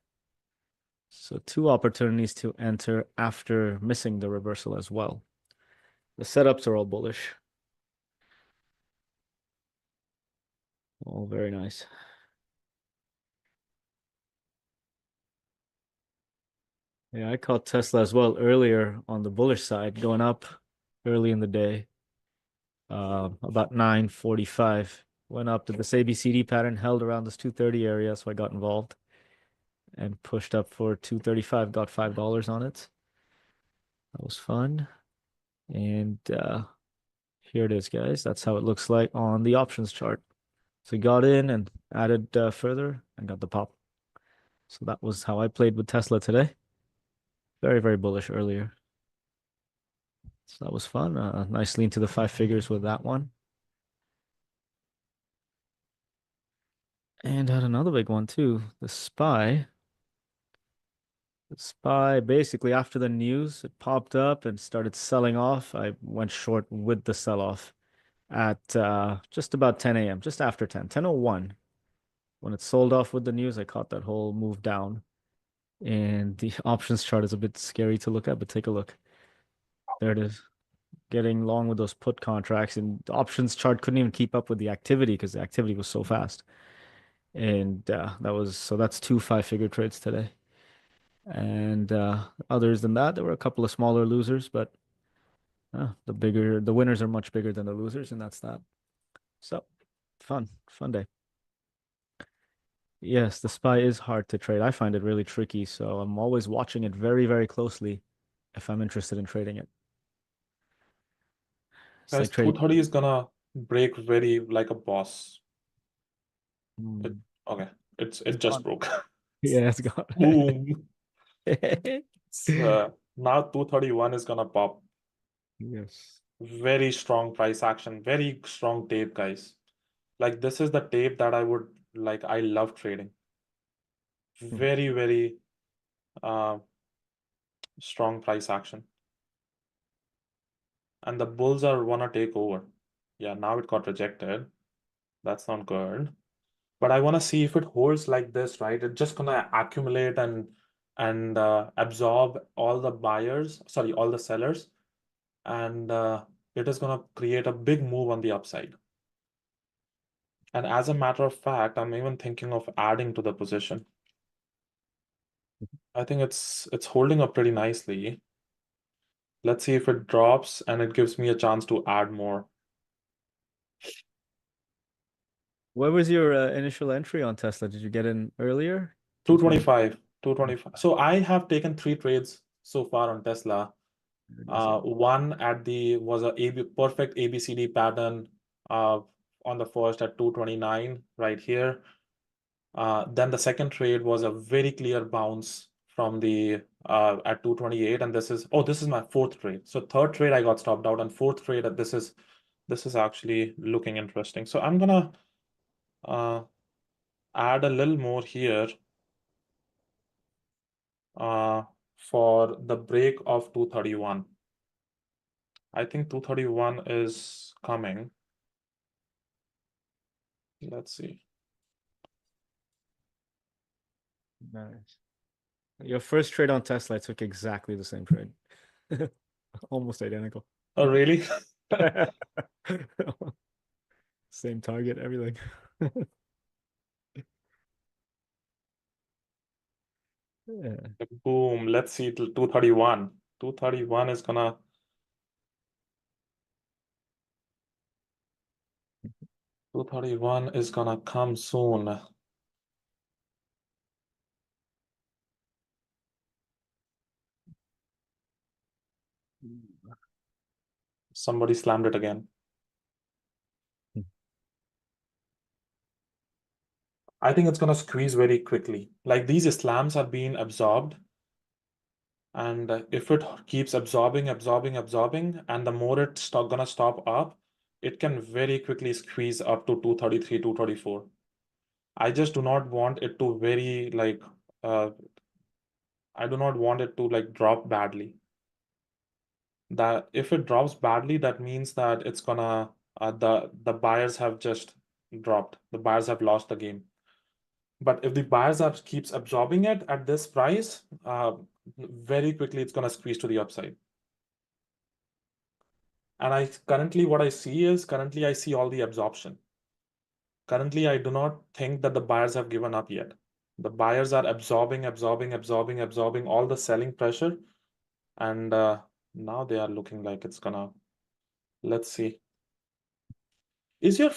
So two opportunities to enter after missing the reversal as well. The setups are all bullish. All very nice. Yeah, I caught Tesla as well earlier on the bullish side, going up early in the day, about 9:45. Went up to this ABCD pattern, held around this 230 area, so I got involved and pushed up for 235, got $5 on it. That was fun. And here it is, guys. That's how it looks like on the options chart. So got in and added further and got the pop. So that was how I played with Tesla today. Very, very bullish earlier. So that was fun. Nice lean to the 5 figures with that one. And had another big one too. The SPY. The SPY basically after the news, it popped up and started selling off. I went short with the sell-off at just about 10 a.m., just after 10, 10:01. When it sold off with the news, I caught that whole move down. And the options chart is a bit scary to look at, but take a look. There it is. Getting long with those put contracts, and the options chart couldn't even keep up with the activity because the activity was so fast. And that's two 5 figure trades today. And others than that, there were a couple of smaller losers, but the winners are much bigger than the losers, and that's that. So fun day. Yes, the SPY is hard to trade. I find it really tricky, so I'm always watching it very, very closely if I'm interested in trading it. It's Guys, like trading. 230 is gonna break very like a boss. It, Hmm. okay, it It's just gone. broke. Yeah, it's gone. Boom. Now 231 is gonna pop. Yes. Very strong price action, very strong tape, guys. Like this is the tape that I would like. I love trading. Hmm. Very, very uh, strong price action. And the bulls are wanna take over. Yeah, now it got rejected. That's not good. But I want to see if it holds like this, right? It's just gonna accumulate and absorb all the buyers, sorry, all the sellers, and it is gonna create a big move on the upside. And as a matter of fact, I'm even thinking of adding to the position. I think it's holding up pretty nicely. Let's see if it drops and it gives me a chance to add more. What was your initial entry on Tesla? Did you get in earlier? 225, 225. So I have taken 3 trades so far on Tesla. One at the was a perfect ABCD pattern on the first at 229 right here. Then the second trade was a very clear bounce from the at 228, and this is my fourth trade. So third trade I got stopped out, and fourth trade this is actually looking interesting. So I'm gonna add a little more here for the break of 231. I think 231 is coming. Let's see. Nice. Your first trade on Tesla, I took exactly the same trade. Almost identical. Oh, really? Same target, everything. Yeah. Boom. Let's see till 231. 231 is gonna 231 is gonna come soon. Somebody slammed it again. I think it's gonna squeeze very quickly. Like these slams are being absorbed. And if it keeps absorbing, and the more it's gonna stop up, it can very quickly squeeze up to 233, 234. I just do not want it to very like I do not want it to like drop badly. That if it drops badly, that means that it's gonna the buyers have just dropped. The buyers have lost the game. But if the buyers are keeps absorbing it at this price, very quickly it's gonna squeeze to the upside. And what I see is currently I see all the absorption. Currently, I do not think that the buyers have given up yet. The buyers are absorbing all the selling pressure, and now they are looking like it's gonna. Let's see. Is your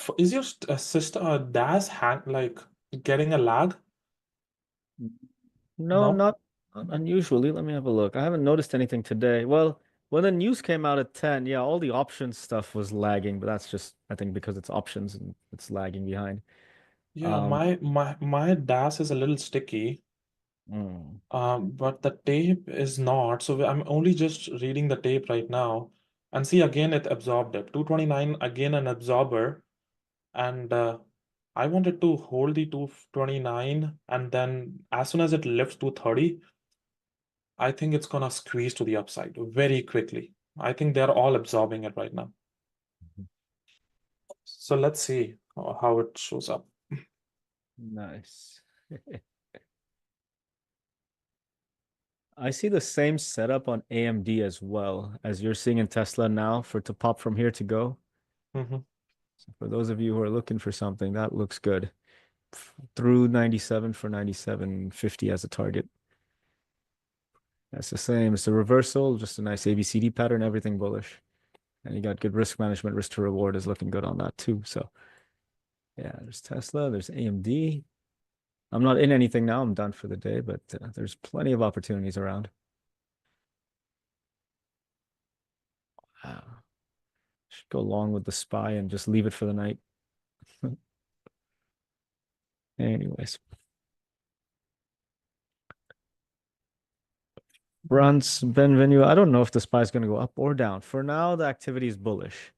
sister DAS hang like getting a lag? No, No. not unusually. Let me have a look. I haven't noticed anything today. Well, when the news came out at 10, yeah, all the options stuff was lagging, but that's just, I think, because it's options and it's lagging behind. Yeah, my DAS is a little sticky. Mm. But the tape is not. So I'm only just reading the tape right now. And see, again, it absorbed it. 229, again, an absorber. And I wanted to hold the 229. And then as soon as it lifts 230, I think it's going to squeeze to the upside very quickly. I think they're all absorbing it right now. So let's see how it shows up. Nice. I see the same setup on AMD as well as you're seeing in Tesla now for to pop from here to go. Mhm. So for those of you who are looking for something, that looks good. Through 97 for 97.50 as a target. That's the same. It's a reversal, just a nice ABCD pattern, everything bullish. And you got good risk management, risk to reward is looking good on that too. So yeah, there's Tesla, there's AMD. I'm not in anything now. I'm done for the day, but there's plenty of opportunities around. Wow. Should go along with the SPY and just leave it for the night. Anyways. Brunts, Benvenue. I don't know if the SPY is going to go up or down. For now, the activity is bullish.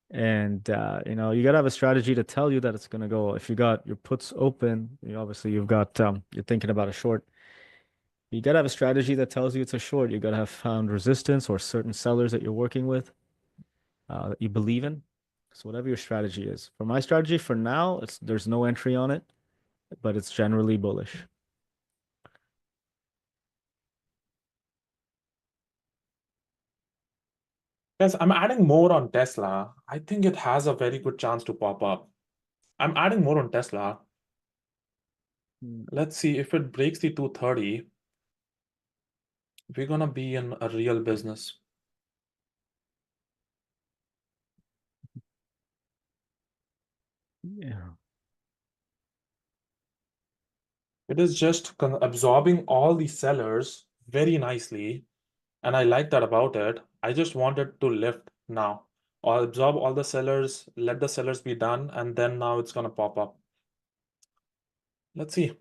And you gotta have a strategy to tell you that it's gonna go. If you got your puts open, obviously you've got you're thinking about a short. You gotta have a strategy that tells you it's a short. You gotta have found resistance or certain sellers that you're working with that you believe in. So whatever your strategy is. For my strategy for now, there's no entry on it, but it's generally bullish. Yes, I'm adding more on Tesla. I think it has a very good chance to pop up. I'm adding more on Tesla. Let's see if it breaks the 230. We're gonna be in a real business. Yeah. It is just absorbing all the sellers very nicely. And I like that about it. I just want it to lift now. Or absorb all the sellers, let the sellers be done, and then now it's gonna pop up. Let's see.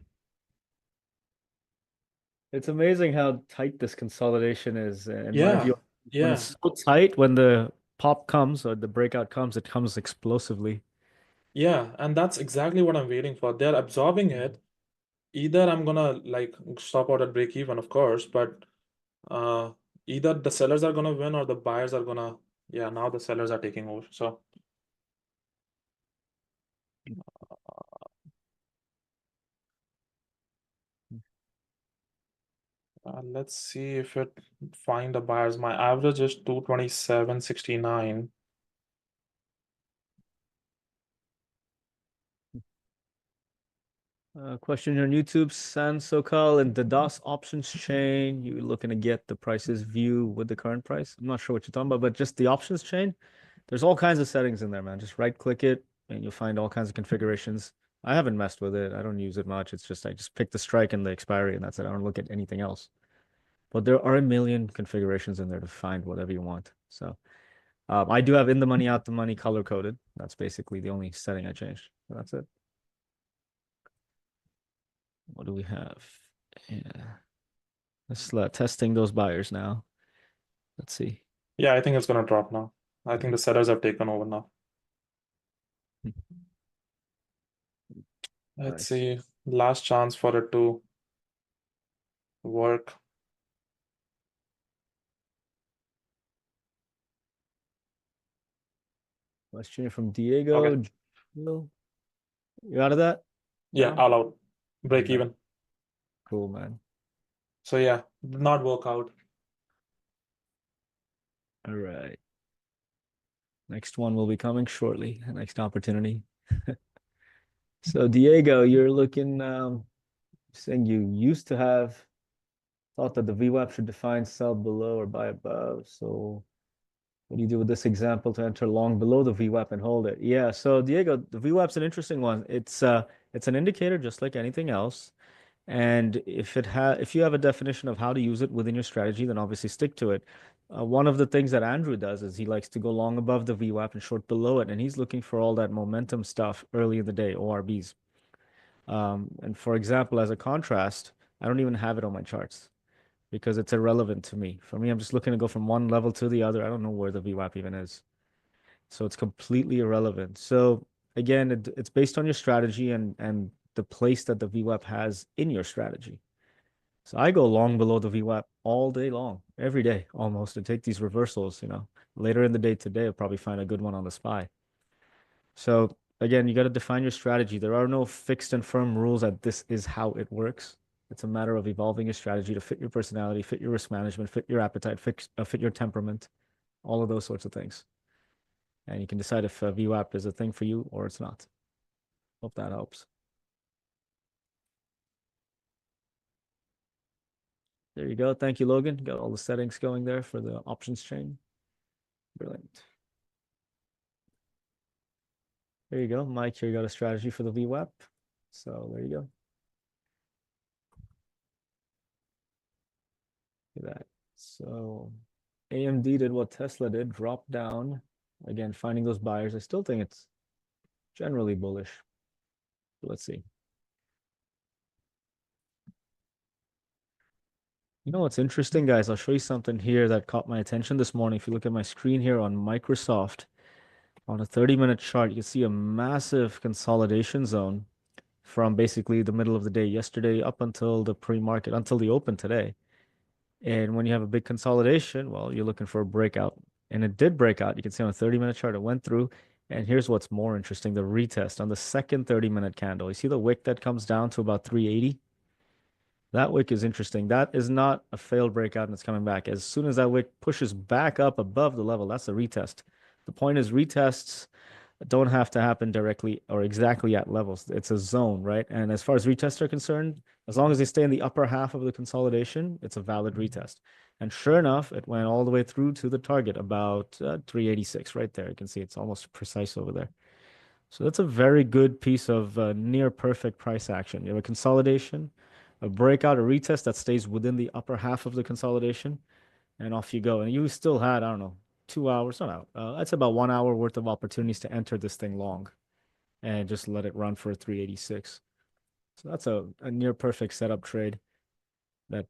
It's amazing how tight this consolidation is. In my Yeah, view, when yeah, it's so tight, when the pop comes or the breakout comes, it comes explosively. yeah. And that's exactly what I'm waiting for. They're absorbing it. Either I'm gonna like stop out at break even, of course, but either the sellers are gonna win or the buyers are gonna, yeah, now the sellers are taking over. So let's see if it find the buyers. My average is 227.69. Question on YouTube, San Sokal and the DOS options chain. You looking to get the prices view with the current price? I'm not sure what you're talking about, but just the options chain. There's all kinds of settings in there, man. Just right click it and you'll find all kinds of configurations. I haven't messed with it. I don't use it much. It's just I just pick the strike and the expiry and that's it. I don't look at anything else. But there are a million configurations in there to find whatever you want. So I do have in the money, out the money color coded. That's basically the only setting I changed. So that's it. What do we have? Yeah. Let's testing those buyers now. Let's see. Yeah, I think it's gonna drop now. I think the sellers have taken over now. Let's Nice. see. Last chance for it to work. Question from Diego. Okay. You out of that? Yeah, No? all out. Break Yeah. even. Cool, man. So yeah, did not work out. All right. Next one will be coming shortly. Next opportunity. So Diego, you're looking saying you used to have thought that the VWAP should define sell below or buy above. So what do you do with this example to enter long below the VWAP and hold it? Yeah, so Diego, the VWAP's an interesting one. It's an indicator just like anything else. And if you have a definition of how to use it within your strategy, then obviously stick to it. One of the things that Andrew does is he likes to go long above the VWAP and short below it, and he's looking for all that momentum stuff early in the day, ORBs. And for example, as a contrast, I don't even have it on my charts because it's irrelevant to me. For me, I'm just looking to go from one level to the other. I don't know where the VWAP even is. So it's completely irrelevant. So again, it's based on your strategy and the place that the VWAP has in your strategy. So I go long below the VWAP all day long, every day almost, and take these reversals, later in the day today, I'll probably find a good one on the SPY. So again, you got to define your strategy. There are no fixed and firm rules that this is how it works. It's a matter of evolving your strategy to fit your personality, fit your risk management, fit your appetite, fit your temperament, all of those sorts of things. And you can decide if VWAP is a thing for you or it's not. Hope that helps. There you go. Thank you, Logan. Got all the settings going there for the options chain. Brilliant. There you go. Mike, here you got a strategy for the VWAP. So there you go. Look at that. So AMD did what Tesla did, dropped down. Again, finding those buyers. I still think it's generally bullish. Let's see. You know what's interesting, guys? I'll show you something here that caught my attention this morning. If you look at my screen here on Microsoft, on a 30-minute chart, you can see a massive consolidation zone from basically the middle of the day yesterday up until the pre-market, until the open today. And when you have a big consolidation, well, you're looking for a breakout. And it did break out. You can see on a 30-minute chart, it went through. And here's what's more interesting, the retest on the second 30-minute candle. You see the wick that comes down to about 380? That wick is interesting. That is not a failed breakout and it's coming back. As soon as that wick pushes back up above the level, that's a retest. The point is retests don't have to happen directly or exactly at levels. It's a zone, right? And as far as retests are concerned, as long as they stay in the upper half of the consolidation, it's a valid retest. And sure enough, it went all the way through to the target, about 386 right there. You can see it's almost precise over there. So that's a very good piece of near perfect price action. You have a consolidation, a breakout, a retest that stays within the upper half of the consolidation, and off you go. And you still had, I don't know, 2 hours, not out. That's about 1 hour worth of opportunities to enter this thing long and just let it run for 386. So that's a near perfect setup trade that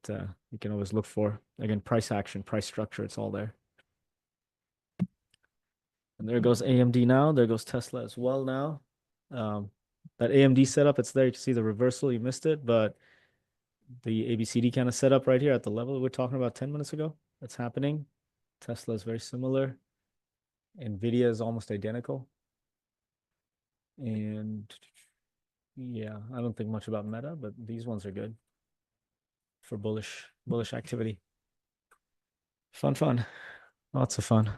you can always look for. Again, price action, price structure, it's all there. And there goes AMD now. There goes Tesla as well now. That AMD setup, it's there. You can see the reversal. You missed it, but the ABCD kind of setup right here at the level we were talking about 10 minutes ago, that's happening. Tesla is very similar. Nvidia is almost identical. And yeah, I don't think much about Meta, but these ones are good for bullish activity. Fun. Lots of fun.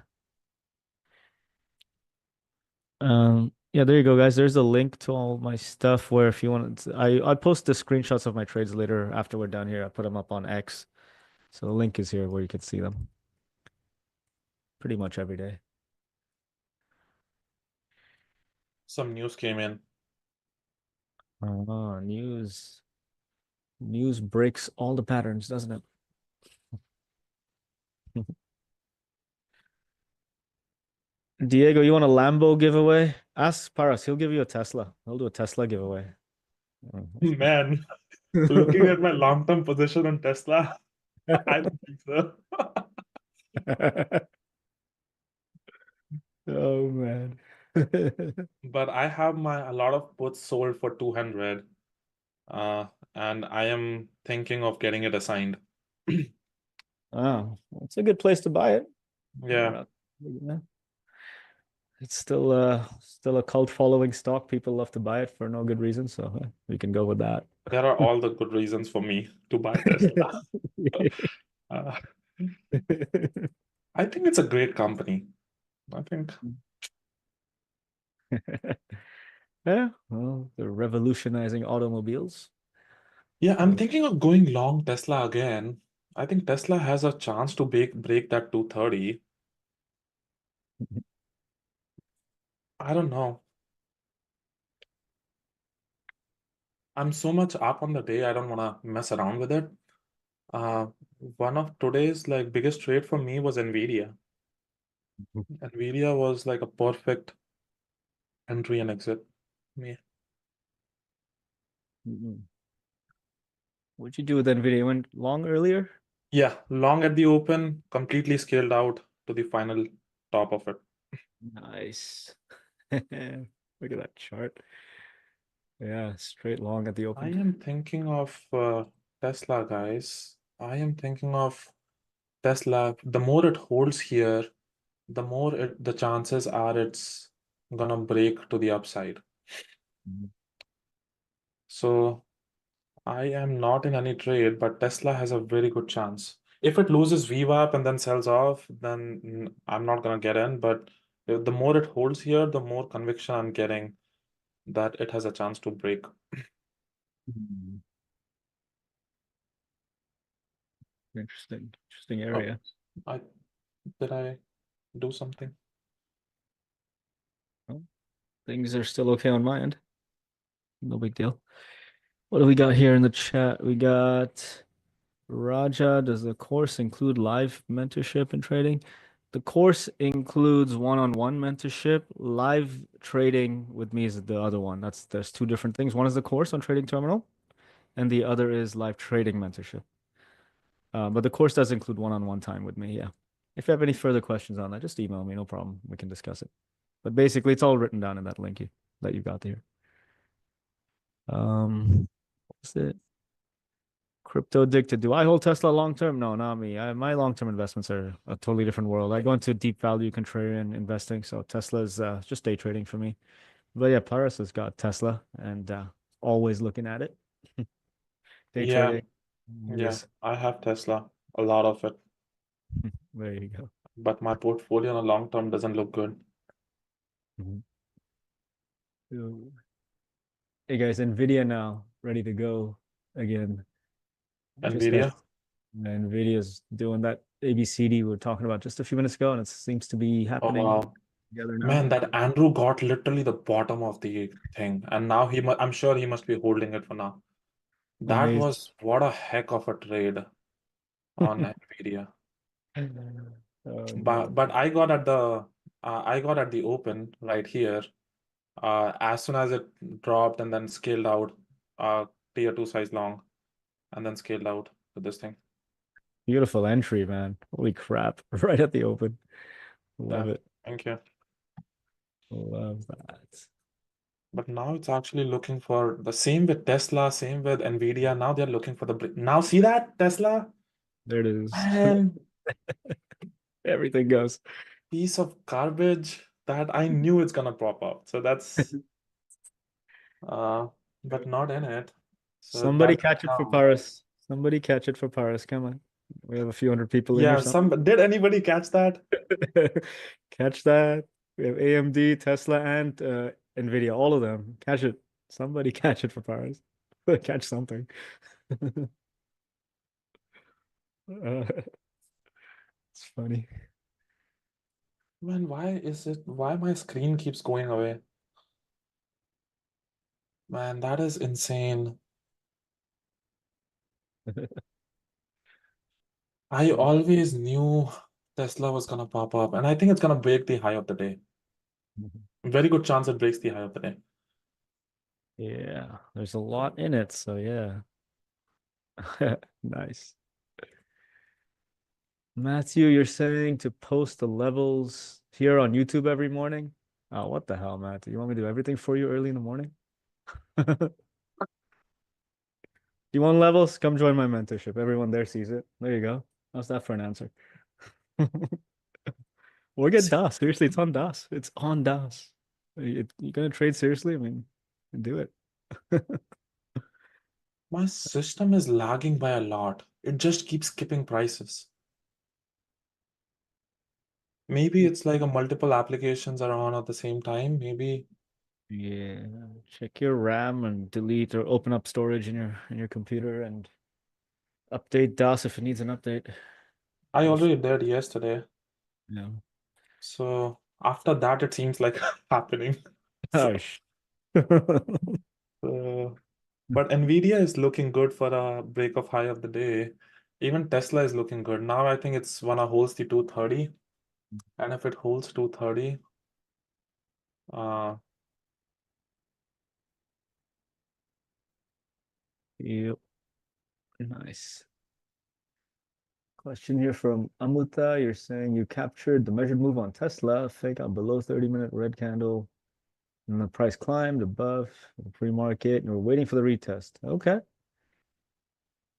Yeah, there you go, guys. There's a link to all my stuff where if you want to, I post the screenshots of my trades later after we're done here. I put them up on X. So the link is here where you can see them pretty much every day. Some news came in. News. News breaks all the patterns, doesn't it? Diego, you want a Lambo giveaway? Ask Paras. He'll give you a Tesla. He'll do a Tesla giveaway. Man, looking at my long-term position on Tesla, I don't think so. Oh man. But I have a lot of puts sold for 200, and I am thinking of getting it assigned. Oh, it's a good place to buy it. Yeah. It's still a cult following stock. People love to buy it for no good reason, so we can go with that. There are all the good reasons for me to buy Tesla. I think it's a great company. I think. Yeah, well, they're revolutionizing automobiles. Yeah, I'm thinking of going long Tesla again. I think Tesla has a chance to break that 230. I don't know. I'm so much up on the day, I don't want to mess around with it. One of today's biggest trade for me was Nvidia. Nvidia was like a perfect entry and exit. Yeah. What'd you do with Nvidia? You went long earlier? Yeah, long at the open, completely scaled out to the final top of it. Nice. Look at that chart. Yeah, straight long at the I open. am thinking of Tesla, guys. I am thinking of Tesla. The more it holds here, the more the chances are it's gonna break to the upside. So I am not in any trade, but Tesla has a very good chance. If it loses VWAP and then sells off, then I'm not gonna get in. But the more it holds here, the more conviction I'm getting that it has a chance to break. Interesting area. Did I do something? Well, things are still okay on my end. No big deal. What do we got here in the chat? We got Raja, does the course include live mentorship and trading? The course includes one-on-one mentorship. Live trading with me is the other one. There's two different things. One is the course on Trading Terminal, and the other is live trading mentorship. But the course does include one-on-one time with me. Yeah. If you have any further questions on that, just email me. No problem. We can discuss it. But basically, it's all written down in that link that you got there. What's it? Crypto addicted. Do I hold Tesla long term? No, not me. My long term investments are a totally different world. I go into deep value contrarian investing, so Tesla's just day trading for me. But yeah, Paris has got Tesla and always looking at it. Day Yeah, trading. yeah, Yes. I have Tesla, a lot of it, There you go. but my portfolio on a long term doesn't look good. Mhm. So, hey guys, Nvidia now ready to go again. Just got Nvidia. Nvidia's doing that ABCD we were talking about just a few minutes ago, and it seems to be Oh happening wow. together now. Man, that Andrew got literally the bottom of the thing, and now I'm sure he must be holding it for now. That Amazing. was what a heck of a trade on Nvidia. Oh But no. but I got at the open right here. As soon as it dropped and then scaled out, tier 2 size long, and then scaled out to this thing. Beautiful entry, man. Holy crap. Right at the open. Love Yeah, it. thank you. Love that. But now it's actually looking for the same with Tesla, same with Nvidia. Now they're looking for the now see that Tesla? There it is. Man, Everything goes. piece of garbage that I knew it's gonna pop up. So that's uh but not in it. So Somebody that's catch it for now. Paris. Somebody catch it for Paris. Come on. We have a few hundred people in here. Yeah, some did anybody catch that? Catch that. We have AMD, Tesla, and Nvidia. All of them. Catch it. Somebody catch it for Paris. Catch something. It's funny. Man, why my screen keeps going away? Man, that is insane. I always knew Tesla was gonna pop up, and I think it's gonna break the high of the day. Very good chance it breaks the high of the day. Yeah, there's a lot in it, so yeah. Nice. Matthew, you're saying to post the levels here on YouTube every morning? Oh, what the hell, Matthew? You want me to do everything for you early in the morning? You want levels? Come join my mentorship. Everyone there sees it. There you go. How's that for an answer? Or get DOS. Seriously, it's on DOS. It's on DOS. You gonna trade seriously? I mean, do it. My system is lagging by a lot. It just keeps skipping prices. Maybe it's like a multiple applications are on at the same time. Maybe Yeah, check your RAM and delete or open up storage in your computer and update DOS if it needs an update. I already did yesterday. Yeah. So after that, it seems like happening. So, Oh, uh, but Nvidia is looking good for a break of high of the day. Even Tesla is looking good. Now I think it's wanna holds the 230. And if it holds 230, uh, Yep. Nice. Question here from Amuta. You're saying you captured the measured move on Tesla, fake out below 30-minute red candle, and the price climbed above the pre-market, and we're waiting for the retest. Okay.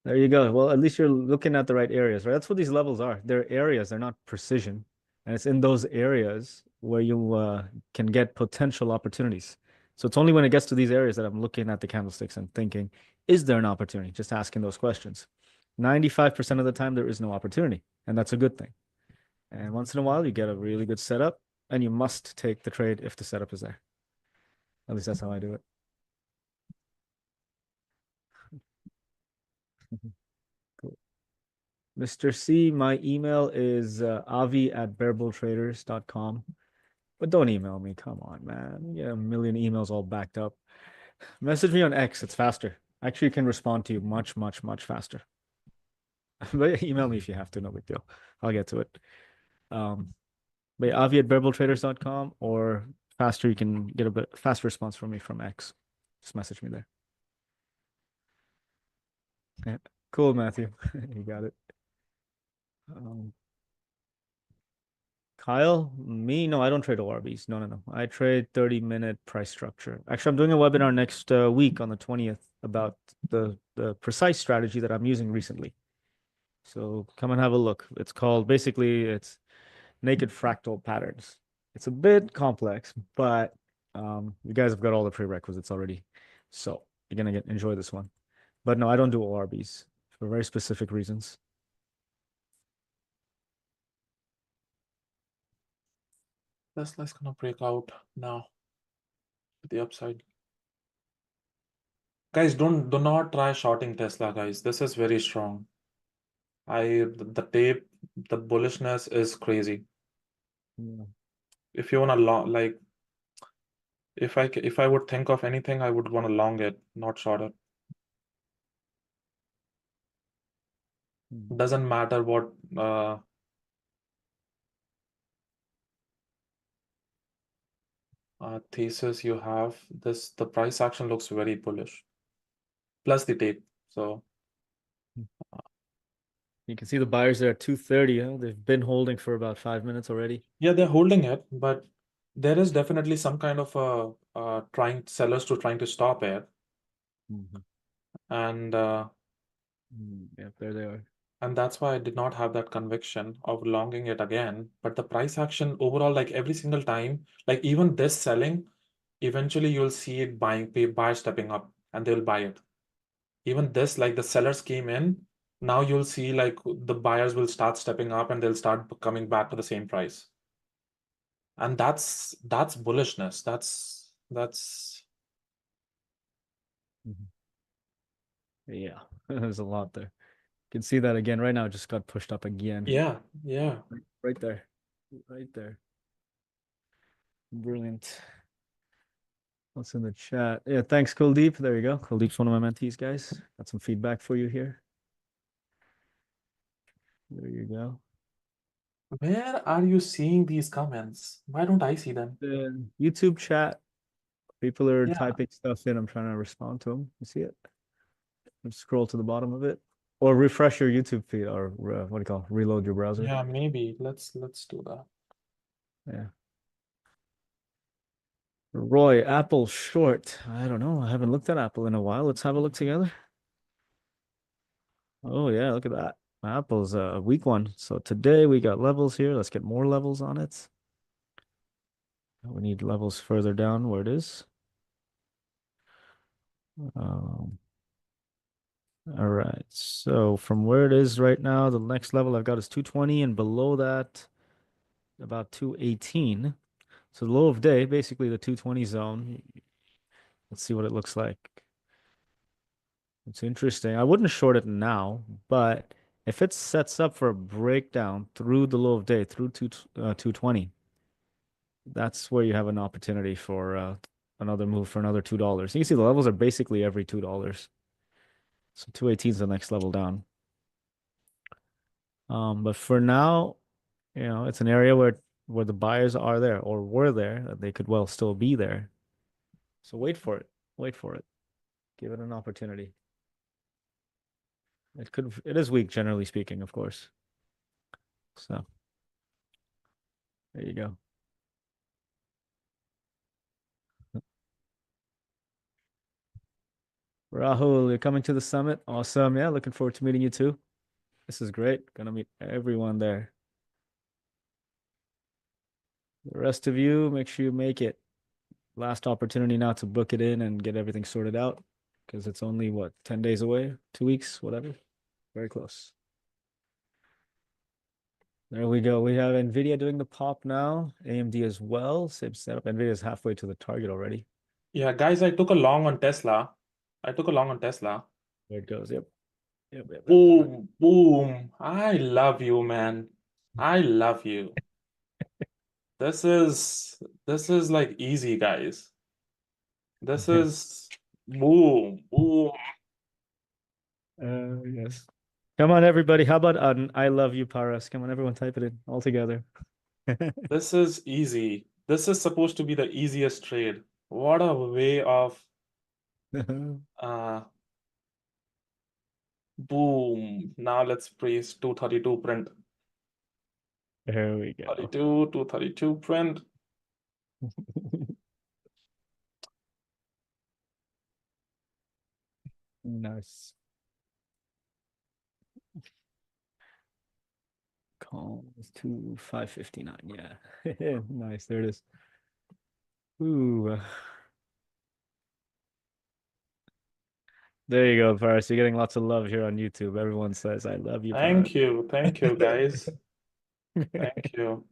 There you go. Well, at least you're looking at the right areas, right? That's what these levels are. They're areas, they're not precision. And it's in those areas where you can get potential opportunities. So it's only when it gets to these areas that I'm looking at the candlesticks and thinking, is there an opportunity? Just asking those questions. 95% of the time, there is no opportunity, and that's a good thing. And once in a while, you get a really good setup, and you must take the trade if the setup is there. At least that's how I do it. Cool. Mr. C, my email is avi@bearbultraders.com. But don't email me. Come on, man. You get a million emails all backed up. Message me on X. It's faster. Actually, you can respond to you much, much, much faster. But email me if you have to, no big deal. I'll get to it. But yeah, avi@bearbulltraders.com, or faster, you can get a bit fast response from me from X. Just message me there. Yeah. Cool, Matthew. You got it. Kyle, me? No, I don't trade ORBs. No. I trade 30-minute price structure. Actually, I'm doing a webinar next week on the 20th about the precise strategy that I'm using recently. So come and have a look. It's called, basically, it's naked fractal patterns. It's a bit complex, but you guys have got all the prerequisites already. So you're gonna enjoy this one. But no, I don't do ORBs for very specific reasons. Tesla's gonna break out now to the upside. Guys, do not try shorting Tesla, guys. This is very strong. The tape, the bullishness is crazy. Yeah. If you wanna long, like, if I would think of anything, I would wanna long it, not short it. Doesn't matter what thesis you have. The price action looks very bullish. Plus the tape. So You can see the buyers there at 230. Huh? They've been holding for about 5 minutes already. yeah, they're holding it, but there is definitely some kind of sellers trying to stop it. And yeah, there they are. and that's why I did not have that conviction of longing it again. But the price action overall, like every single time, like even this selling, eventually you'll see it buyers stepping up and they'll buy it. Even this, like the sellers came in, now you'll see like the buyers will start stepping up and they'll start coming back to the same price. And that's bullishness. That's Yeah, there's a lot there. You can see that again right now. It just got pushed up again. yeah. Right there. Right there. Brilliant. What's in the chat? Yeah, thanks, Kuldeep. There you go. Kuldeep's one of my mentees, guys. Got some feedback for you here. There you go. Where are you seeing these comments? Why don't I see them? The YouTube chat. People are Yeah. typing stuff in. I'm trying to respond to them. You see it? Just scroll to the bottom of it, or refresh your YouTube feed, or what do you call it? Reload your browser. Yeah, maybe. Let's do that. Yeah. Roy, Apple short. I don't know. I haven't looked at Apple in a while. Let's have a look together. Oh yeah, look at that. Apple's a weak one. So today we got levels here. Let's get more levels on it. We need levels further down where it is. All right. So from where it is right now, the next level I've got is 220, and below that, about 218. So the low of day, basically the 220 zone. Let's see what it looks like. It's interesting. I wouldn't short it now, but if it sets up for a breakdown through the low of day, through 220, that's where you have an opportunity for another move for another $2. You can see the levels are basically every $2. So 218 is the next level down. But for now, it's an area where the buyers are there or were there. They could well still be there. So wait for it. Wait for it. Give it an opportunity. It is weak, generally speaking, of course. So there you go. Rahul, you're coming to the summit. Awesome. Yeah, looking forward to meeting you too. This is great. Gonna meet everyone there. The rest of you, make sure you make it. Last opportunity now to book it in and get everything sorted out, because it's only, what, 10 days away, 2 weeks, whatever. Very close. There we go. We have Nvidia doing the pop now. AMD as well. Same setup. Nvidia is halfway to the target already. Yeah, guys, I took a long on Tesla. There it goes. Yep. Boom, boom. I love you, man. I love you. This is like easy, guys. This is boom, boom. Yes. Come on, everybody. How about I love you, Paras? Come on, everyone, type it in all together. This is easy. This is supposed to be the easiest trade. What a way of boom. Now let's praise 232 print. There we go. 232 print. Nice. Call is 559. Yeah. Nice. There it is. Ooh. There you go, Paras. You're getting lots of love here on YouTube. Everyone says, I love you, Thank you. Thank you, guys. Thank you.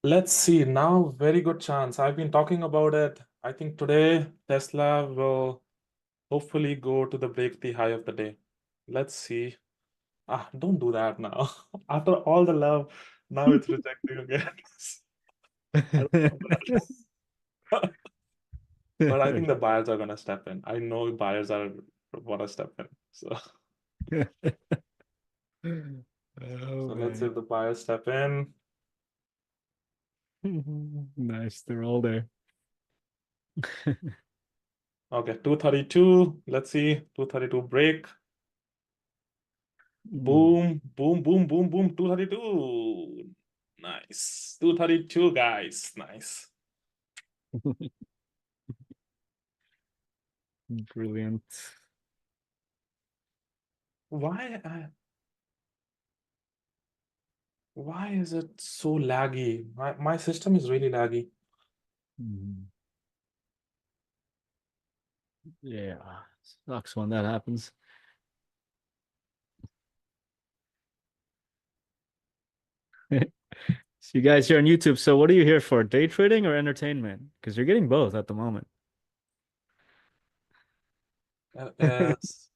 Let's see now. Very good chance. I've been talking about it. I think today Tesla will hopefully go to the break the high of the day. Let's see. Don't do that now. After all the love, now it's rejecting again. I don't know that. But I think the buyers are gonna step in. I know buyers are wanna step in. So, let's see if the buyers step in. Nice, they're all there. Okay, 232. Let's see. 232 break. Boom, boom, boom, boom, boom. 232. Nice. 232, guys. Nice. Brilliant. Why is it so laggy? My system is really laggy. Yeah, sucks when that happens. So you guys here on YouTube, so what are you here for? Day trading or entertainment? Because you're getting both at the moment. It's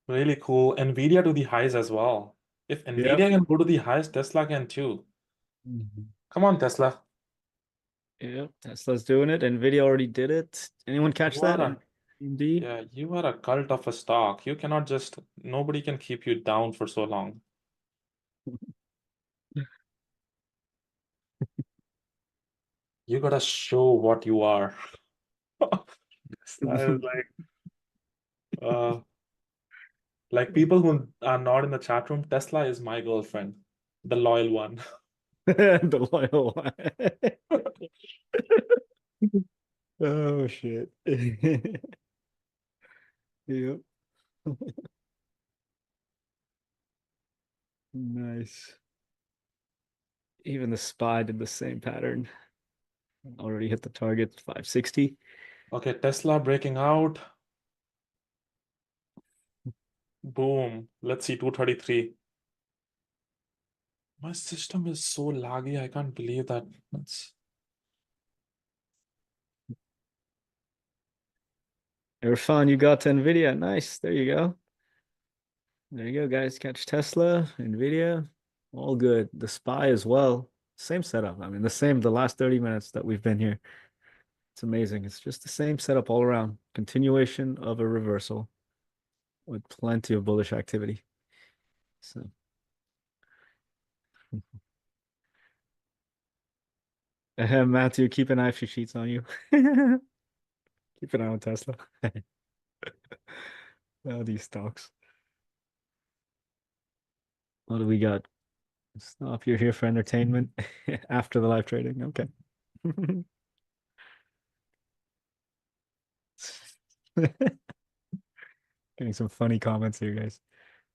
really cool. Nvidia to the highs as well. If Nvidia can go to the highs, Tesla can too. Come on, Tesla. Yep, Tesla's doing it. Nvidia already did it. Anyone catch that? Indeed. Yeah, you are a cult of a stock. You cannot just, nobody can keep you down for so long. You gotta show what you are. That is like people who are not in the chat room, Tesla is my girlfriend, the loyal one. The loyal one. Oh shit. Yep. Nice. Even the SPY did the same pattern. Already hit the target 560. Okay, Tesla breaking out. Boom. Let's see, 233. My system is so laggy. I can't believe that. Irfan, you got to Nvidia. Nice. There you go. There you go, guys. Catch Tesla, Nvidia. All good. The SPY as well. Same setup. I mean, the last 30 minutes that we've been here. It's amazing. It's just the same setup all around. Continuation of a reversal with plenty of bullish activity. So Matthew, keep an eye if she cheats on you. Keep an eye on Tesla. Oh, these stocks. What do we got? Stop. You're here for entertainment after the live trading. Okay. Getting some funny comments here, guys.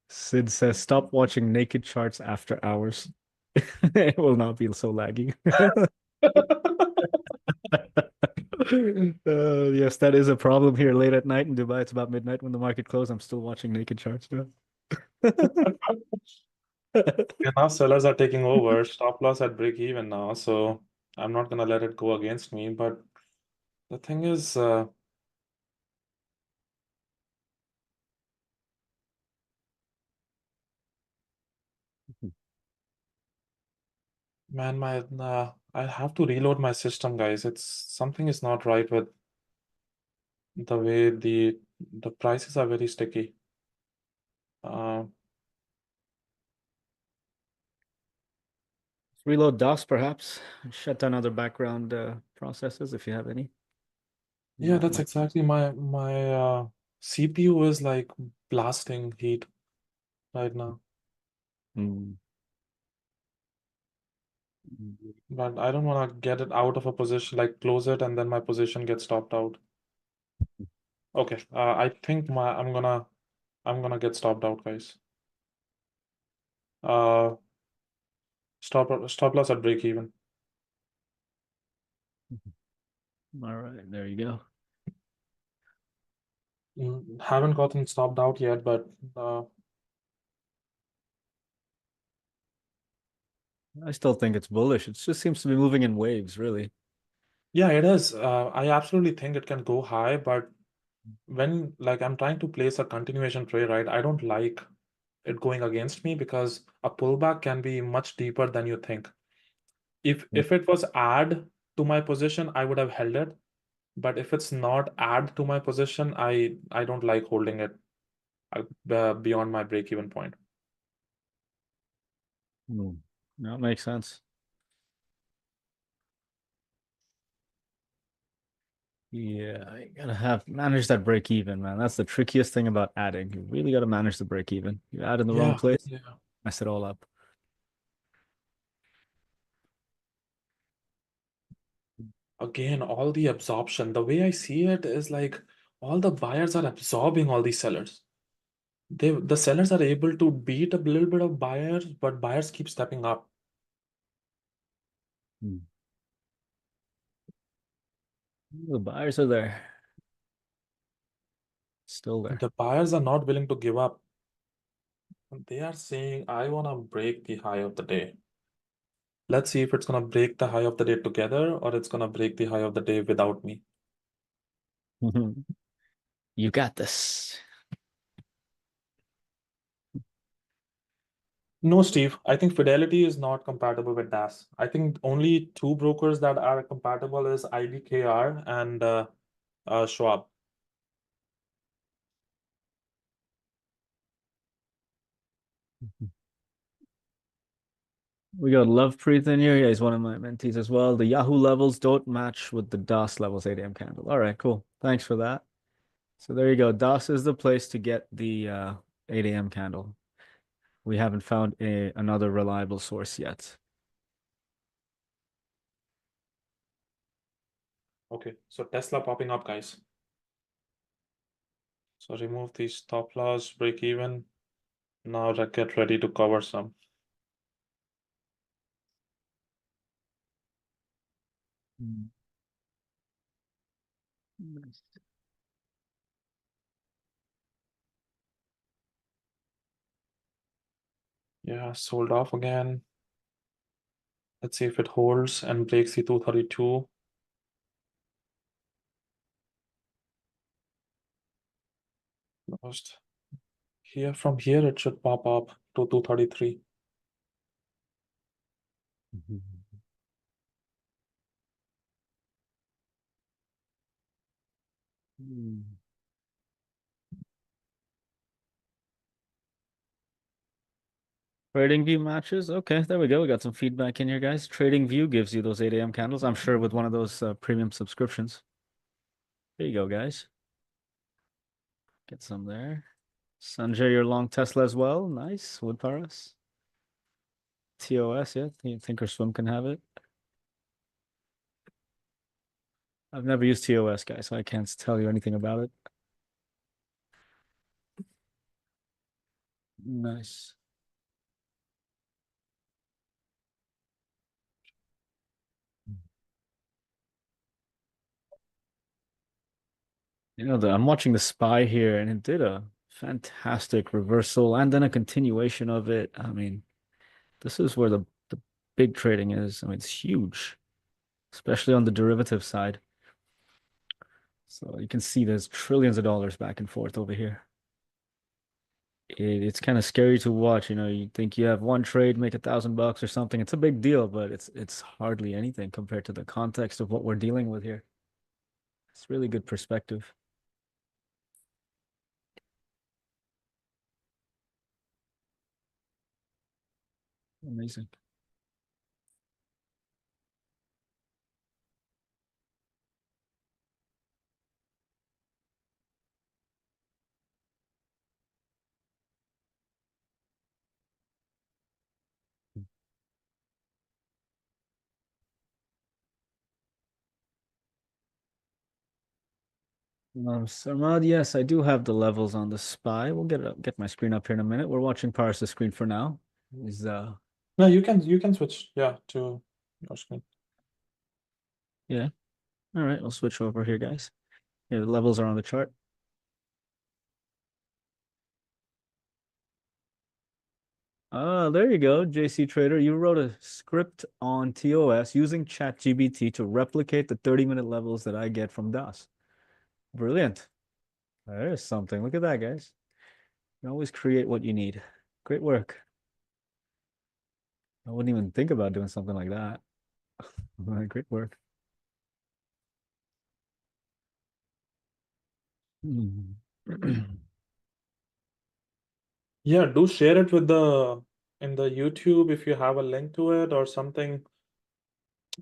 Sid says, stop watching naked charts after hours. It will not be so laggy. Yes, that is a problem here late at night in Dubai. It's about midnight when the market closed. I'm still watching naked charts. Yeah, now sellers are taking over. Stop loss at break even now, so I'm not gonna let it go against me. But the thing is, man, I have to reload my system, guys. It's something is not right with the way the prices are very sticky. Uh, Reload DOS perhaps. Shut down other background processes if you have any. yeah, Not that's much. exactly my CPU is like blasting heat right now. Mm. But I don't want to get it out of a position, like close it and then my position gets stopped out. Okay, I think I'm gonna get stopped out, guys. Stop loss at break even. All right, there you go. Haven't gotten stopped out yet, but I still think it's bullish. It just seems to be moving in waves, really. yeah, it is. I absolutely think it can go high, but when like I'm trying to place a continuation trade, right? I don't like it going against me because a pullback can be much deeper than you think. If it was add to my position, I would have held it. But if it's not add to my position, I don't like holding it beyond my break-even point. That makes sense. Yeah, you gotta manage that break even, man. That's the trickiest thing about adding. You really gotta manage the break even. You add in the wrong place, Yeah. mess it all up. Again, all the absorption. The way I see it is like all the buyers are absorbing all these sellers. The sellers are able to beat a little bit of buyers, but buyers keep stepping up. The buyers are there. Still there. The buyers are not willing to give up. They are saying, I want to break the high of the day. Let's see if it's going to break the high of the day together or it's going to break the high of the day without me. You got this. No, Steve, I think Fidelity is not compatible with DAS. I think only two brokers that are compatible is IBKR and Schwab. We got Lovepreet in here. Yeah, he's one of my mentees as well. The Yahoo levels don't match with the DOS levels 8 a.m. candle. All right, cool. Thanks for that. So there you go. DOS is the place to get the 8 a.m. candle. We haven't found another reliable source yet. Okay, so Tesla popping up, guys. So remove the stop loss, break even. Now get ready to cover some. Yeah, sold off again. Let's see if it holds and breaks the 232. Closed. Here, from here, it should pop up to 233. Trading View matches. Okay, there we go. We got some feedback in here, guys. Trading View gives you those 8 a.m. candles, I'm sure, with one of those premium subscriptions. There you go, guys. Get some there. Sanjay, your long Tesla as well. Nice. Wood Paras. TOS, yeah. Thinkorswim can have it. I've never used TOS, guys, so I can't tell you anything about it. Nice. You know, I'm watching the SPY here, and it did a fantastic reversal and then a continuation of it. I mean, this is where the big trading is. I mean, it's huge, especially on the derivative side. So you can see there's trillions of dollars back and forth over here. It's kind of scary to watch. You know, you think you have one trade, make $1,000 or something. It's a big deal, but it's hardly anything compared to the context of what we're dealing with here. It's really good perspective. Amazing. Sarmad, yes, I do have the levels on the SPY. We'll get my screen up here in a minute. We're watching Pars's screen for now. Is No, you can switch, yeah, to your screen. Yeah. All right, I'll switch over here, guys. Yeah, the levels are on the chart. There you go, JC Trader. You wrote a script on TOS using ChatGPT to replicate the 30-minute levels that I get from DOS. Brilliant. There's something. Look at that, guys. You always create what you need. Great work. I wouldn't even think about doing something like that. Great work. Yeah, do share it with in the YouTube if you have a link to it or something,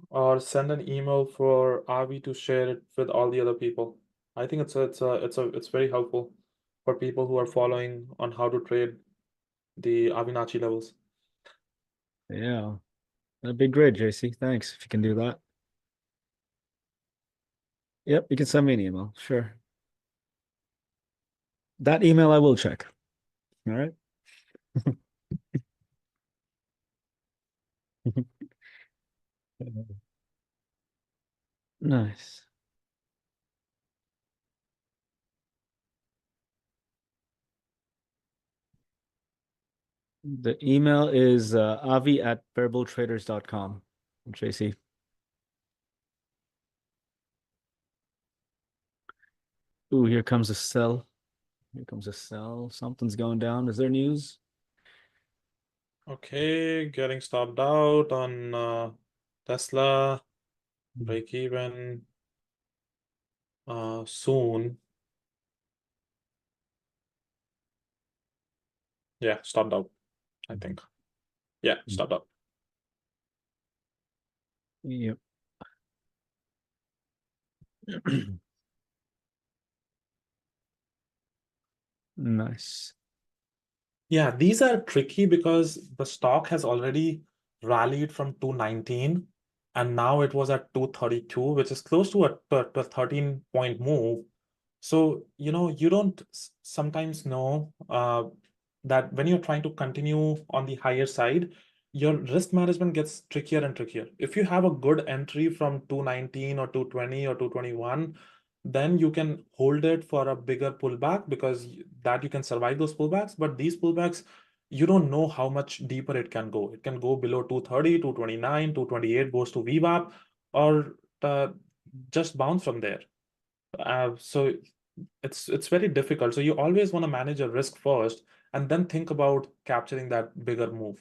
or send an email for Avi to share it with all the other people. I think it's very helpful for people who are following on how to trade the Avinachi levels. Yeah, that'd be great, JC. Thanks if you can do that. Yep, you can send me an email. Sure. That email I will check. All right. Nice. The email is avi@bearbulletraders.com. JC. Ooh, here comes a sell. Here comes a sell. Something's going down. Is there news? Okay, getting stopped out on Tesla, break even soon. Yeah, stopped out, I think. Yeah, stopped out. Yep. Nice. Yeah, these are tricky because the stock has already rallied from 219 and now it was at 232, which is close to a 13-point move. So, you don't sometimes know that when you're trying to continue on the higher side, your risk management gets trickier and trickier. If you have a good entry from 219 or 220 or 221, then you can hold it for a bigger pullback because that you can survive those pullbacks. But these pullbacks, you don't know how much deeper it can go. It can go below 230, 229, 228, goes to VWAP, or just bounce from there. So it's very difficult. So you always want to manage your risk first and then think about capturing that bigger move.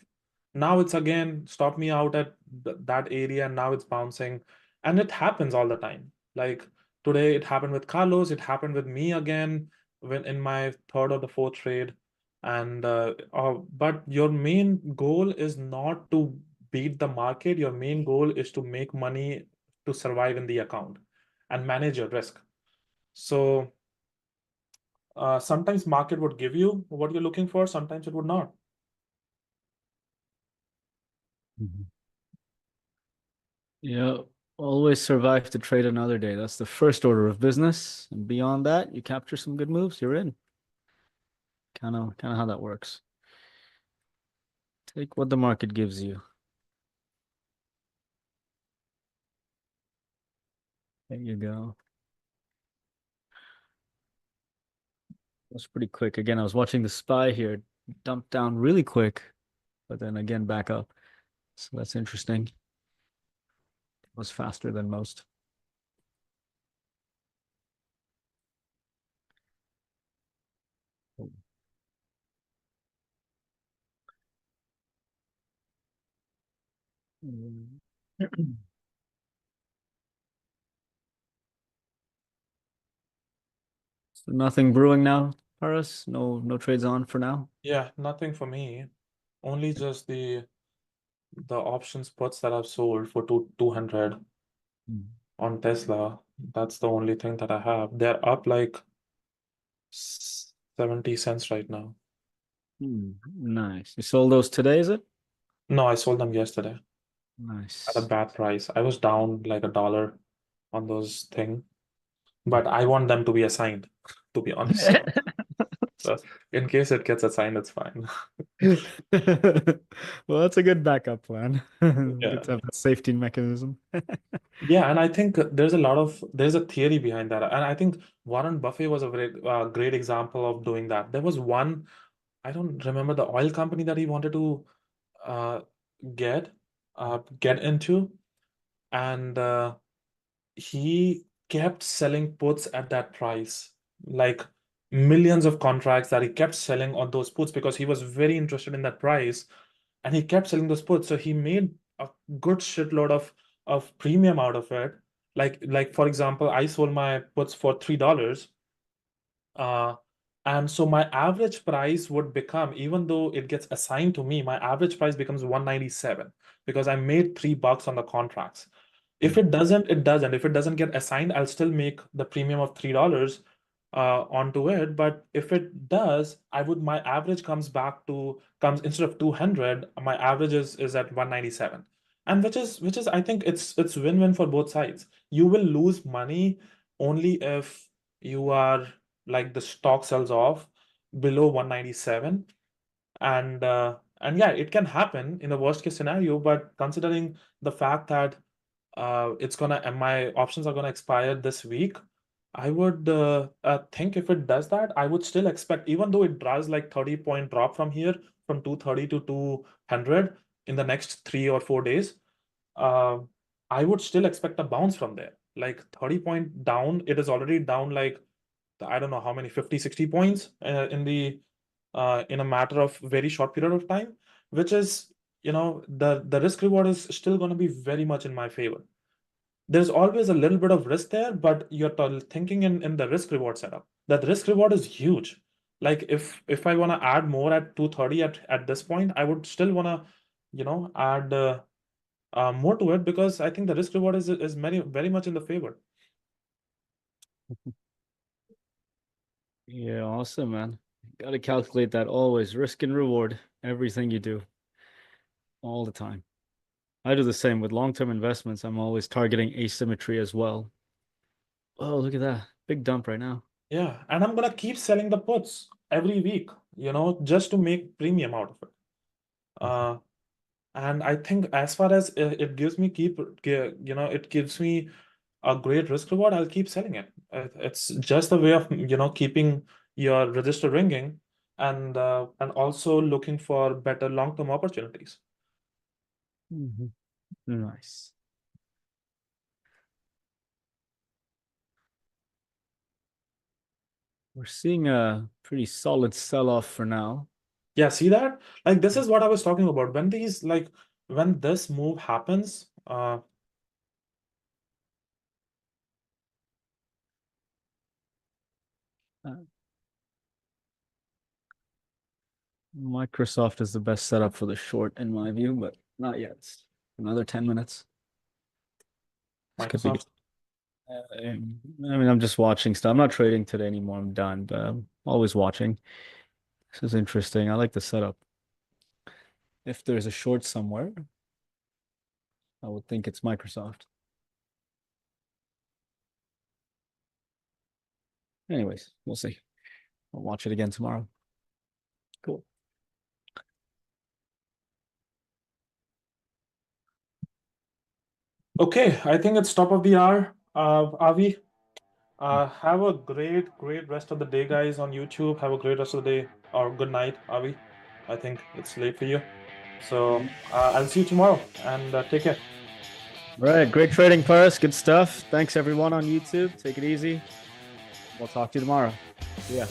Now it's again stop me out at that area, and now it's bouncing, and it happens all the time. Like today, it happened with Carlos. It happened with me again when in my third or the fourth trade. And but your main goal is not to beat the market. Your main goal is to make money to survive in the account and manage your risk. So sometimes market would give you what you're looking for, sometimes it would not. Yeah, always survive to trade another day. That's the first order of business. And beyond that, you capture some good moves, you're in. Kind of how that works. Take what the market gives you. There you go. That's pretty quick. Again, I was watching the SPY here dump down really quick, but then again back up. So that's interesting. It was faster than most. So nothing brewing now, Paris? No trades on for now? Yeah, nothing for me. Only just the the options puts that I've sold for 200 on Tesla. That's the only thing that I have. They're up like 70 cents right now. Nice. You sold those today, is it? No, I sold them yesterday Nice. at a bad price. I was down like $1 on those things, but I want them to be assigned, to be honest. So in case it gets assigned, it's fine. Well, that's a good backup plan. Yeah. Good to have a safety mechanism. Yeah, and I think there's a theory behind that, and I think Warren Buffett was a very great example of doing that. There was one, I don't remember the oil company that he wanted to uh, get into, and he kept selling puts at that price, like millions of contracts that he kept selling on those puts because he was very interested in that price, and he kept selling those puts. So he made a good shitload of premium out of it. Like for example, I sold my puts for $3. And so my average price would become, even though it gets assigned to me, my average price becomes 197 because I made $3 on the contracts. If it doesn't, it doesn't. If it doesn't get assigned, I'll still make the premium of $3 onto it. But if it does, my average comes instead of 200, my average is at 197. And which is I think it's win-win for both sides. You will lose money only if you are like the stock sells off below 197. And yeah, it can happen in the worst case scenario, but considering the fact that my options are gonna expire this week, I would think if it does that, I would still expect, even though it does like 30-point drop from here, from 230 to 200 in the next 3 or 4 days, I would still expect a bounce from there. Like 30-point down, it is already down like, I don't know how many, 50, 60 points in a matter of very short period of time, which is, the risk reward is still going to be very much in my favor. There's always a little bit of risk there, but you're thinking in the risk reward setup. That risk reward is huge. Like if I want to add more at 230 at this point, I would still want to, add more to it because I think the risk reward is very, very much in the favor. Yeah, awesome, man. Got to calculate that always. Risk and reward, everything you do, all the time. I do the same with long-term investments. I'm always targeting asymmetry as well. Oh, look at that. Big dump right now. Yeah, and I'm gonna keep selling the puts every week, just to make premium out of it. And I think as far as it gives me it gives me a great risk reward, I'll keep selling it. It's just a way of keeping your register ringing and also looking for better long-term opportunities. Nice. We're seeing a pretty solid sell-off for now. Yeah, see that? Like this is what I was talking about. When this move happens, Microsoft is the best setup for the short in my view, but not yet. Another 10 minutes. Microsoft. I mean, I'm just watching stuff. I'm not trading today anymore. I'm done, but I'm always watching. This is interesting. I like the setup. If there's a short somewhere, I would think it's Microsoft. Anyways, we'll see. I'll watch it again tomorrow. Cool. Okay, I think it's top of the hour. Avi, have a great rest of the day, guys, on YouTube. Have a great rest of the day, or good night, Avi. I think it's late for you. So I'll see you tomorrow, and take care. All right, great trading, Paris. Good stuff. Thanks everyone on YouTube. Take it easy. We'll talk to you tomorrow. Yeah.